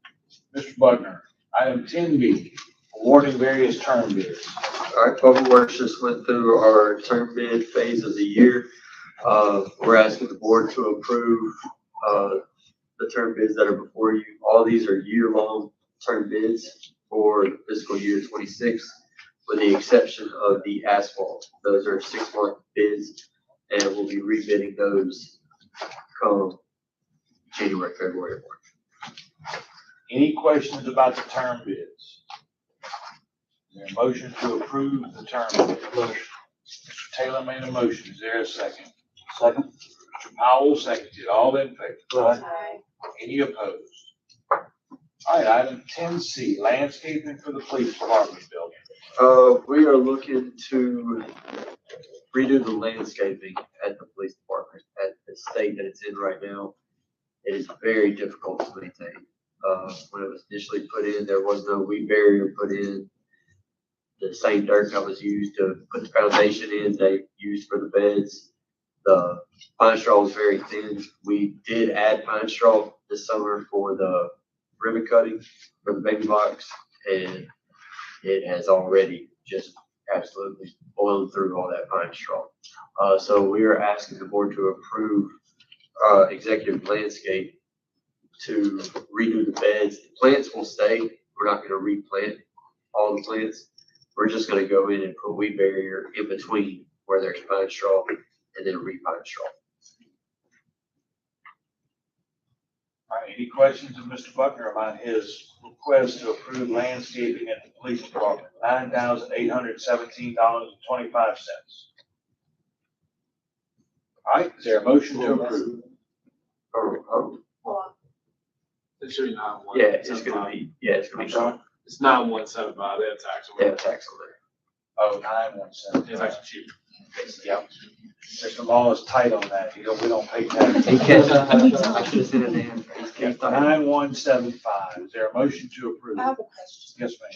[SPEAKER 15] Mr. Buckner, item 10B, awarding various term bids.
[SPEAKER 12] All right, Public Works just went through our term bid phase of the year. We're asking the board to approve, the term bids that are before you. All these are year-long term bids for fiscal year 26, with the exception of the asphalt. Those are 6-month bids, and we'll be rebidding those come January, February, March.
[SPEAKER 15] Any questions about the term bids? Is there a motion to approve the term bid? Mr. Taylor made a motion. Is there a second?
[SPEAKER 7] Second.
[SPEAKER 15] Mr. Powell seconded. All in favor?
[SPEAKER 6] Aye.
[SPEAKER 15] Any opposed? All right, item 10C, landscaping for the police department building.
[SPEAKER 12] We are looking to redo the landscaping at the police department at the state that it's in right now. It is very difficult to maintain. When it was initially put in, there was no weed barrier put in. The same dirt that was used to put the foundation in, they used for the beds. The pine straw was very thin. We did add pine straw this summer for the ribbon cutting for the baby box, and it has already just absolutely boiled through all that pine straw. So we are asking the board to approve executive landscape to redo the beds. The plants will stay. We're not going to replant all the plants. We're just going to go in and put weed barrier in between where there's pine straw and then re-pine straw.
[SPEAKER 15] All right, any questions of Mr. Buckner about his request to approve landscaping at the police department? $9,817.25. All right, is there a motion to approve?
[SPEAKER 6] Hold on.
[SPEAKER 18] It should be 9-1.
[SPEAKER 12] Yeah, it's going to be, it's going to be.
[SPEAKER 15] Sorry?
[SPEAKER 18] It's 9-175, they have tax on
[SPEAKER 12] They
[SPEAKER 18] it.
[SPEAKER 12] have tax on there.
[SPEAKER 15] Oh, 917.
[SPEAKER 18] It's actually cheaper.
[SPEAKER 15] Yep. Mr. Law is tight on that. We don't pay tax.
[SPEAKER 12] He catches, I should have said it then.
[SPEAKER 15] 9175. Is there a motion to approve?
[SPEAKER 6] I have a question.
[SPEAKER 15] Yes, ma'am.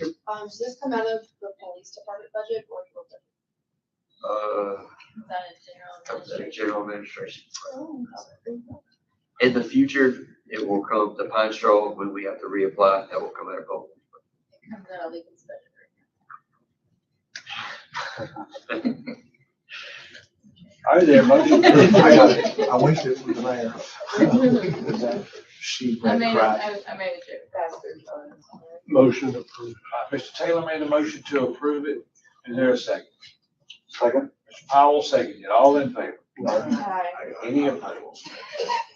[SPEAKER 6] Does this come out of the police department budget or your budget? Is that in
[SPEAKER 12] Comes out of general administration.
[SPEAKER 6] Oh, okay.
[SPEAKER 12] In the future, it will come, the pine straw, when we have to reapply, that will come out of both.
[SPEAKER 6] It comes out of Lincoln's budget right now.
[SPEAKER 15] All right, there, motion.
[SPEAKER 3] I wish it was there. She
[SPEAKER 10] I
[SPEAKER 3] may
[SPEAKER 10] made
[SPEAKER 3] cry.
[SPEAKER 10] I made a joke faster.
[SPEAKER 15] Motion approved. Mr. Taylor made a motion to approve it. Is there a second?
[SPEAKER 7] Second.
[SPEAKER 15] Mr. Powell seconded. All in favor?
[SPEAKER 6] Aye.
[SPEAKER 15] Any opposed?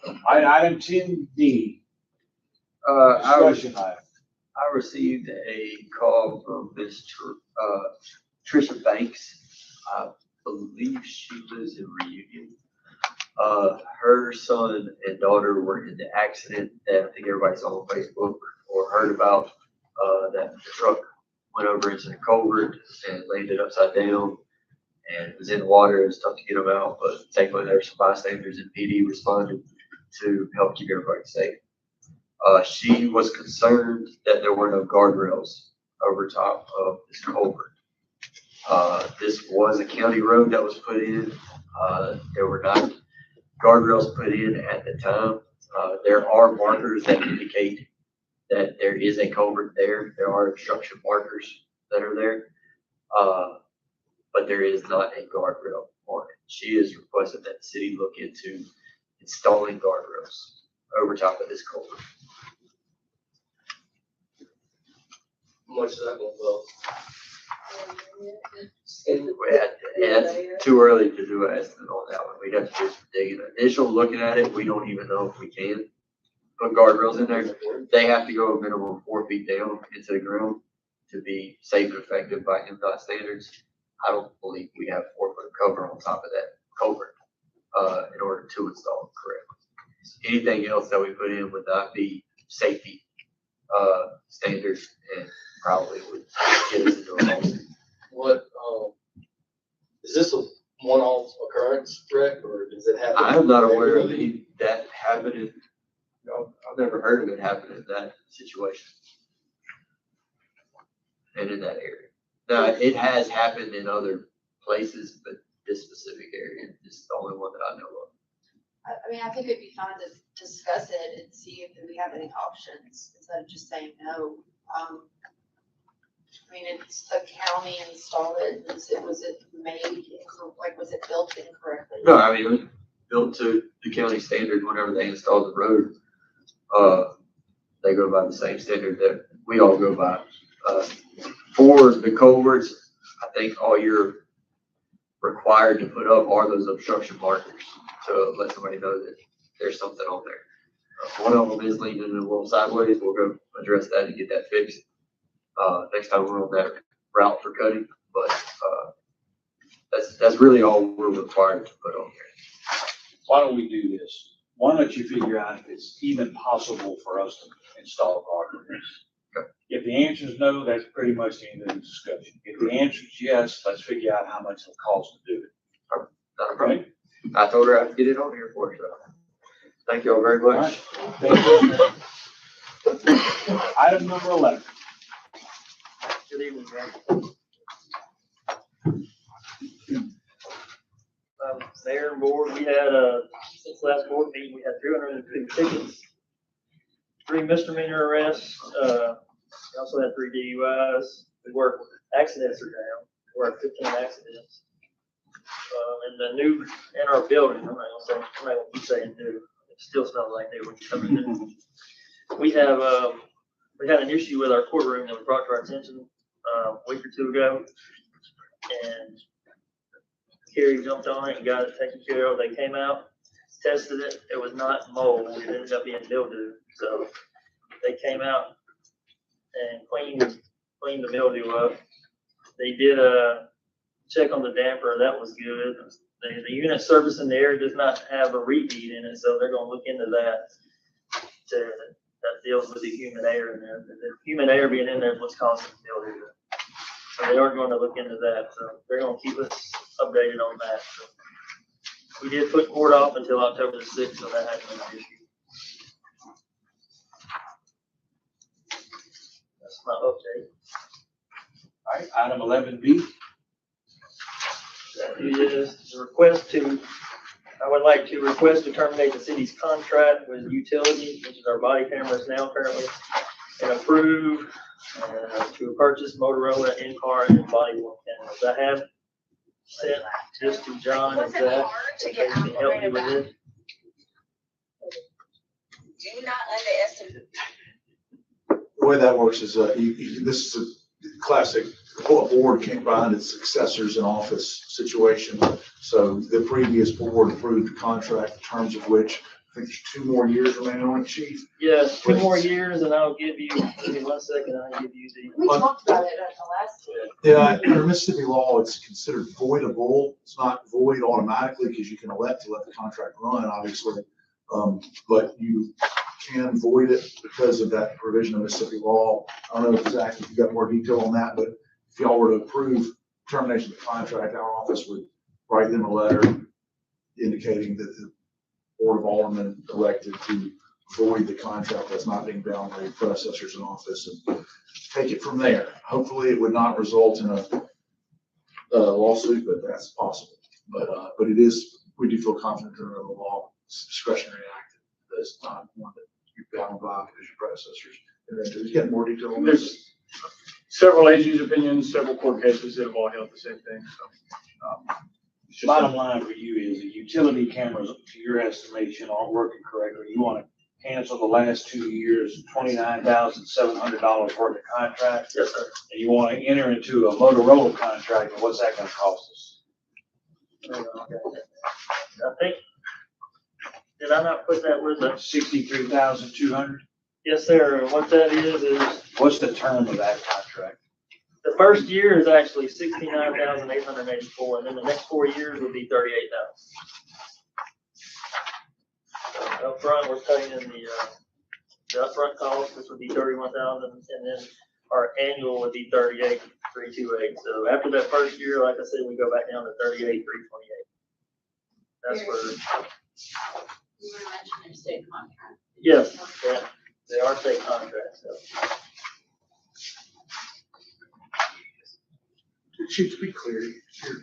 [SPEAKER 15] All right, item 10D,
[SPEAKER 12] I
[SPEAKER 15] discussion item.
[SPEAKER 12] received a call from Miss Trisha Banks. I believe she lives in Reunion. Her son and daughter were in the accident that I think everybody saw on Facebook or heard about, that the truck went over into the culvert and landed upside down and was in the water. It was tough to get them out, but thankfully there were some bystanders and PD responded to help keep everybody safe. She was concerned that there were no guardrails over top of this culvert. This was a county road that was put in. There were not guardrails put in at the time. There are markers that indicate that there is a culvert there. There are obstruction markers that are there. But there is not a guardrail mark. She has requested that the city look into installing guardrails over top of this culvert.
[SPEAKER 8] How much is that going to
[SPEAKER 12] It's too early to do an estimate on that one. We'd have to do some digging. Initial looking at it, we don't even know if we can. put guardrails in there, they have to go a minimum of 4 feet down into the ground to be safe and effective by MDOT standards. I don't believe we have 4 foot cover on top of that culvert, in order to install it correctly. Anything else that we put in would not be safety, standards, and probably would get us into a lawsuit.
[SPEAKER 4] What, is this a one-off occurrence, Rick, or does it happen?
[SPEAKER 12] I'm not aware of any that happening. I've never heard of it happening in that situation and in that area. Now, it has happened in other places, but this specific area is the only one that I know of.
[SPEAKER 6] I mean, I think it'd be fun to discuss it and see if we have any options instead of just saying no. I mean, it's a county installed it, was it made, like, was it built incorrectly?
[SPEAKER 12] No, I mean, it was built to the county standard whenever they installed the road. They go by the same standard that we all go by. For the culverts, I think all you're required to put up are those obstruction markers to let somebody know that there's something on there. One of them is leaning a little sideways. We'll go address that and get that fixed next time we're on that route for cutting. But that's really all we're required to put on here.
[SPEAKER 15] Why don't we do this? Why don't you figure out if it's even possible for us to install guardrails?
[SPEAKER 12] Okay.
[SPEAKER 15] If the answer is no, that's pretty much the end of the discussion. If the answer is yes, let's figure out how much it'll cost to do it.
[SPEAKER 12] Not a problem. I told her I'd get it on here for you. So thank you all very much.
[SPEAKER 15] Right. Item number 11.
[SPEAKER 5] Good evening, Mayor and board, we had, since last board meeting, we had 302 tickets, 3 misdemeanor arrests, we also had 3 DUIs. We worked, accidents are down, we worked 15 accidents. And the new, in our building, I'm not gonna keep saying new, it still smells like new when you come in. We have, we had an issue with our courtroom that was brought to our attention a week or 2 ago. And Kerry jumped on it and got it taken care of. They came out, tested it. It was not mold. It ended up being mildew. So they came out and cleaned the mildew up. They did a check on the damper. That was good. The unit servicing the area does not have a repeat in it, so they're going to look into that. That deals with the human air in there. The human air being in there is what's causing the mildew. So they are going to look into that. So they're going to keep us updated on that. So we did put court off until October the 6th, so that hasn't been an issue. That's my update.
[SPEAKER 15] All right, item 11B.
[SPEAKER 5] That is the request to, I would like to request to terminate the city's contract with utility, which is our body cameras now currently, and approve to purchase Motorola in-car and body worn cameras. I have sent this to John and Zach.
[SPEAKER 23] To get
[SPEAKER 5] They can help me with it.
[SPEAKER 23] Do not underestimate.
[SPEAKER 3] The way that works is, this is a classic, a board can't bind its successors in office situation. So the previous board approved the contract, the terms of which, I think there's 2 more years remaining on it, chief.
[SPEAKER 5] Yes, 2 more years and I'll give you, give me 1 second, I'll give you the.
[SPEAKER 6] We talked about it at the last meeting.
[SPEAKER 3] Yeah, under Mississippi law, it's considered voidable. It's not void automatically because you can elect to let the contract run, obviously. But you can void it because of that provision of Mississippi law. I don't know exactly if you got more detail on that, but if y'all were to approve termination of the contract, our office would write them a letter indicating that the Board of Aldermen elected to void the contract that's not being bound by your predecessors in office and take it from there. Hopefully it would not result in a lawsuit, but that's possible. But it is, we do feel confident in the law. It's a discretionary act. It's not one that you're bound by because your predecessors. And then to get more detail on this.
[SPEAKER 18] There's several agencies' opinions, several court cases that have all held the same thing. So,
[SPEAKER 15] Bottom line for you is the utility cameras, to your estimation, aren't working correctly. You want to cancel the last 2 years, $29,700 worth of contract.
[SPEAKER 5] Yes, sir.
[SPEAKER 15] And you want to enter into a Motorola contract, and what's that going to cost us?
[SPEAKER 5] I think Did I not put that with the?
[SPEAKER 1] 63,200.
[SPEAKER 5] Yes, sir. And what that is
[SPEAKER 1] What's the term of that contract?
[SPEAKER 5] the first year is actually 69,884, and then the next 4 years would be 38,000. Up front, we're paying the upfront cost, which would be 31,000, and then our annual would be 38,328. So after that first year, like I said, we go back down to 38,328. That's where.
[SPEAKER 6] You want to mention their state contract?
[SPEAKER 5] Yes, yeah, they are state contracts, so.
[SPEAKER 3] Chief, to be clear, your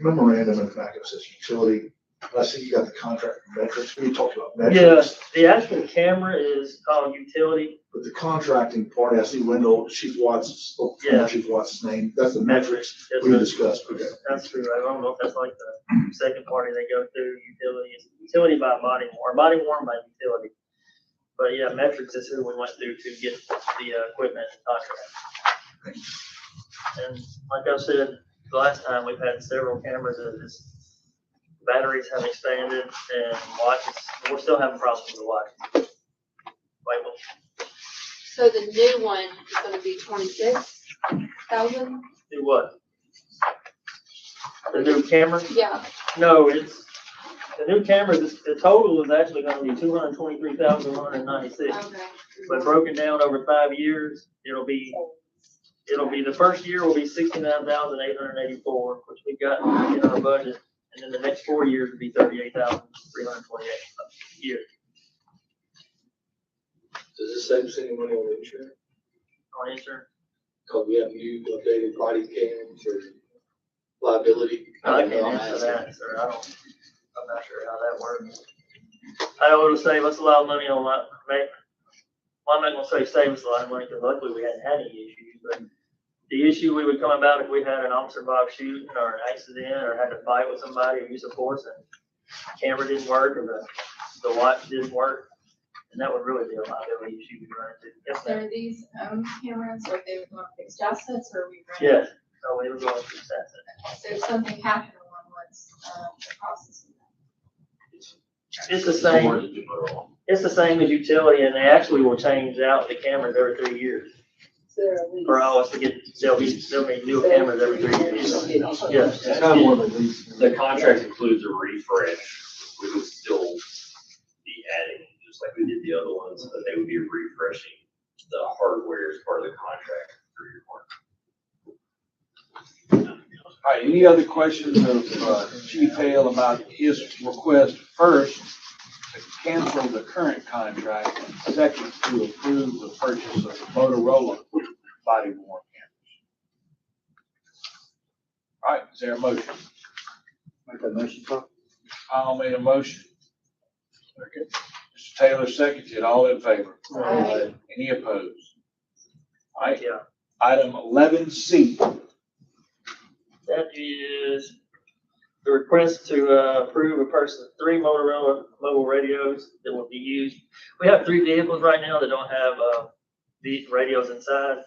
[SPEAKER 3] memorandum in the back of says utility. I see you got the contract metrics. We talked about metrics.
[SPEAKER 5] Yes, the actual camera is called utility.
[SPEAKER 3] But the contracting part, I see Wendell, Chief Watts,
[SPEAKER 5] Yeah.
[SPEAKER 3] Chief Watts' name, that's the metrics
[SPEAKER 5] Yes,
[SPEAKER 3] we
[SPEAKER 5] sir.
[SPEAKER 3] discussed. Okay.
[SPEAKER 5] That's true. I don't know if that's like the second party they go through, utility by body worn by utility. But yeah, metrics is who we went through to get the equipment and contract. And like I said, the last time we've had several cameras that just batteries have expanded and watches, we're still having problems with the watches. Like,
[SPEAKER 6] So the new one is gonna be 26,000?
[SPEAKER 5] do what? The new camera?
[SPEAKER 6] Yeah.
[SPEAKER 5] No, it's, the new camera, the total is actually gonna be 223,196.
[SPEAKER 6] Okay.
[SPEAKER 5] But broken down over 5 years, it'll be the first year will be 69,884, which we got in our budget. And then the next 4 years will be 38,328 a year.
[SPEAKER 4] Does this save us any money on insurance?
[SPEAKER 5] On insurance?
[SPEAKER 4] Cause we have new updated body cams or liability?
[SPEAKER 5] I can't answer that, sir. I'm not sure how that works. I know it'll save us a lot of money on that. Well, I'm not gonna say save us a lot of money, because luckily we hadn't had any issues, but the issue we would come about if we had an officer box shooting or an accident or had to fight with somebody or use of force and the camera didn't work or the watch didn't work, and that would really be a liability issue we run into. Yes,
[SPEAKER 6] So
[SPEAKER 5] ma'am.
[SPEAKER 6] are these own cameras, or they were going fixed assets, or are we running?
[SPEAKER 5] Yes, so we were going through that.
[SPEAKER 6] So if something happened to one, what's the process of that?
[SPEAKER 5] It's the same, it's the same as utility, and they actually will change out the cameras every 3 years. For all us to get, there'll be new cameras every 3 years. Yes.
[SPEAKER 3] It's kind of one of these.
[SPEAKER 13] The contract includes a refresh. We would still be adding, just like we did the other ones, but they would be refreshing the hardware as part of the contract through your work.
[SPEAKER 1] All right, any other questions of Chief Hale about his request? First, to cancel the current contract, and second, to approve the purchase of the Motorola body worn cameras. All right, is there a motion?
[SPEAKER 7] Make that motion, Carl.
[SPEAKER 1] I'll make a motion. Okay. Mr. Taylor seconded. All in favor?
[SPEAKER 6] Aye.
[SPEAKER 1] Any opposed? All right.
[SPEAKER 5] Yeah.
[SPEAKER 1] Item 11C.
[SPEAKER 5] That is the request to approve a purchase of 3 Motorola mobile radios that will be used. We have 3 vehicles right now that don't have the radios inside,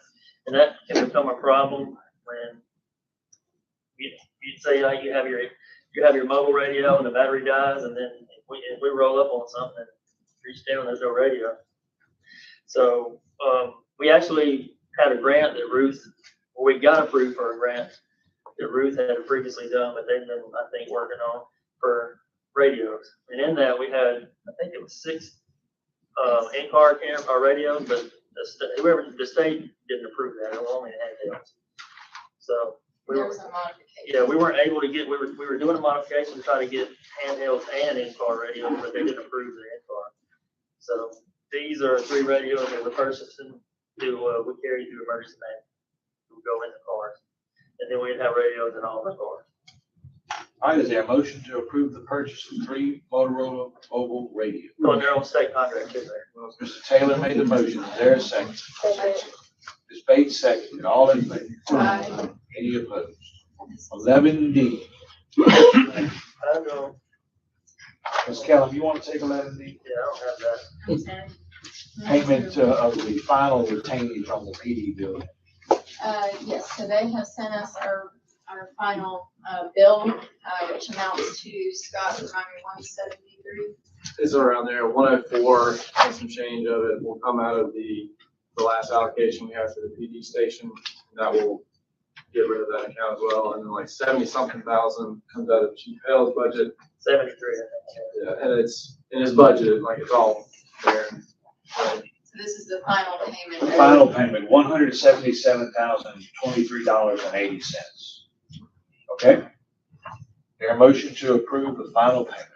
[SPEAKER 5] and that can become a problem when you say you have your mobile radio and the battery dies, and then if we roll up on something and reach down, there's no radio. So we actually had a grant that we got approved for a grant that Ruth had previously done, but they've been, I think, working on for radios. And in that, we had, I think it was 6 in-car camera radios, but the state didn't approve that. It only had handhelds. So
[SPEAKER 6] There was a modification.
[SPEAKER 5] yeah, we weren't able to get. We were doing a modification to try to get handhelds and in-car radios, but they didn't approve the in-car. So these are 3 radios that we're purchasing to we carry through emergency man. We go in the cars. And then we'd have radios in all the cars.
[SPEAKER 1] All right, is there a motion to approve the purchase of 3 Motorola mobile radios?
[SPEAKER 5] On their own state contract, too, there.
[SPEAKER 1] Mr. Taylor made the motion. Is there a second? Ms. Bates seconded. All in favor?
[SPEAKER 6] Aye.
[SPEAKER 1] Any opposed? 11D.
[SPEAKER 5] I don't,
[SPEAKER 1] Ms. Kellum, you want to take 11D?
[SPEAKER 5] yeah, I don't have that.
[SPEAKER 1] Payment of the final retainage on the PD building.
[SPEAKER 6] Yes, so they have sent us our final bill, which amounts to, Scott, remind me, 173.
[SPEAKER 16] is around there, 104, and some change of it will come out of the last allocation we have for the PD station. And that will get rid of that account as well. And then like 70-something thousand comes out of Chief Hale's budget.
[SPEAKER 5] 73, I think.
[SPEAKER 16] Yeah, and it's in his budget, like it's all there.
[SPEAKER 6] So this is the final payment.
[SPEAKER 15] The final payment, $177,023.80. Okay? There a motion to approve the final payment?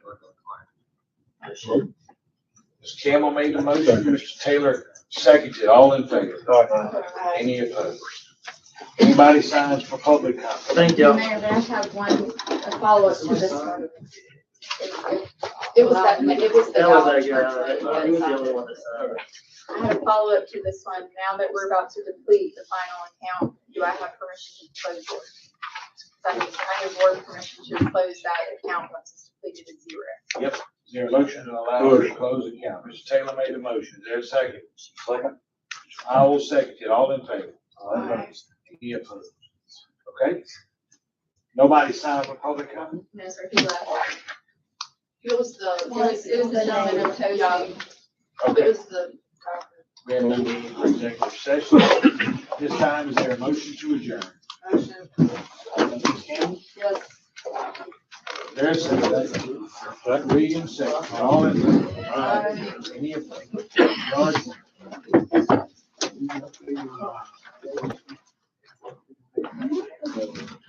[SPEAKER 15] Ms. Campbell made the motion, Mr. Taylor seconded, all in favor? Any opposed? Anybody signs for public comment?
[SPEAKER 5] Thank you.
[SPEAKER 6] Mayor, may I have a follow-up to this one? It was that, it was the
[SPEAKER 5] That was
[SPEAKER 6] Dollar
[SPEAKER 5] that guy,
[SPEAKER 6] Tree.
[SPEAKER 5] he was the only one that signed.
[SPEAKER 6] I had a follow-up to this one. Now that we're about to deplete the final account, do I have permission to close it? I have board permission to close that account once it's depleted to zero.
[SPEAKER 15] Yep. Is there a motion to allow us to close the account? Mr. Taylor made the motion. Is there a second? Second. I will second it. All in favor? Any opposed? Okay? Nobody signed for public comment?
[SPEAKER 6] No, sir, he left. It was the gentleman who told you. It was the.
[SPEAKER 15] We have no need for executive session. This time, is there a motion to adjourn?
[SPEAKER 6] Motion.
[SPEAKER 15] Ms. Campbell?
[SPEAKER 6] Yes.
[SPEAKER 15] There's a second. Read and second. All in favor? Any opposed?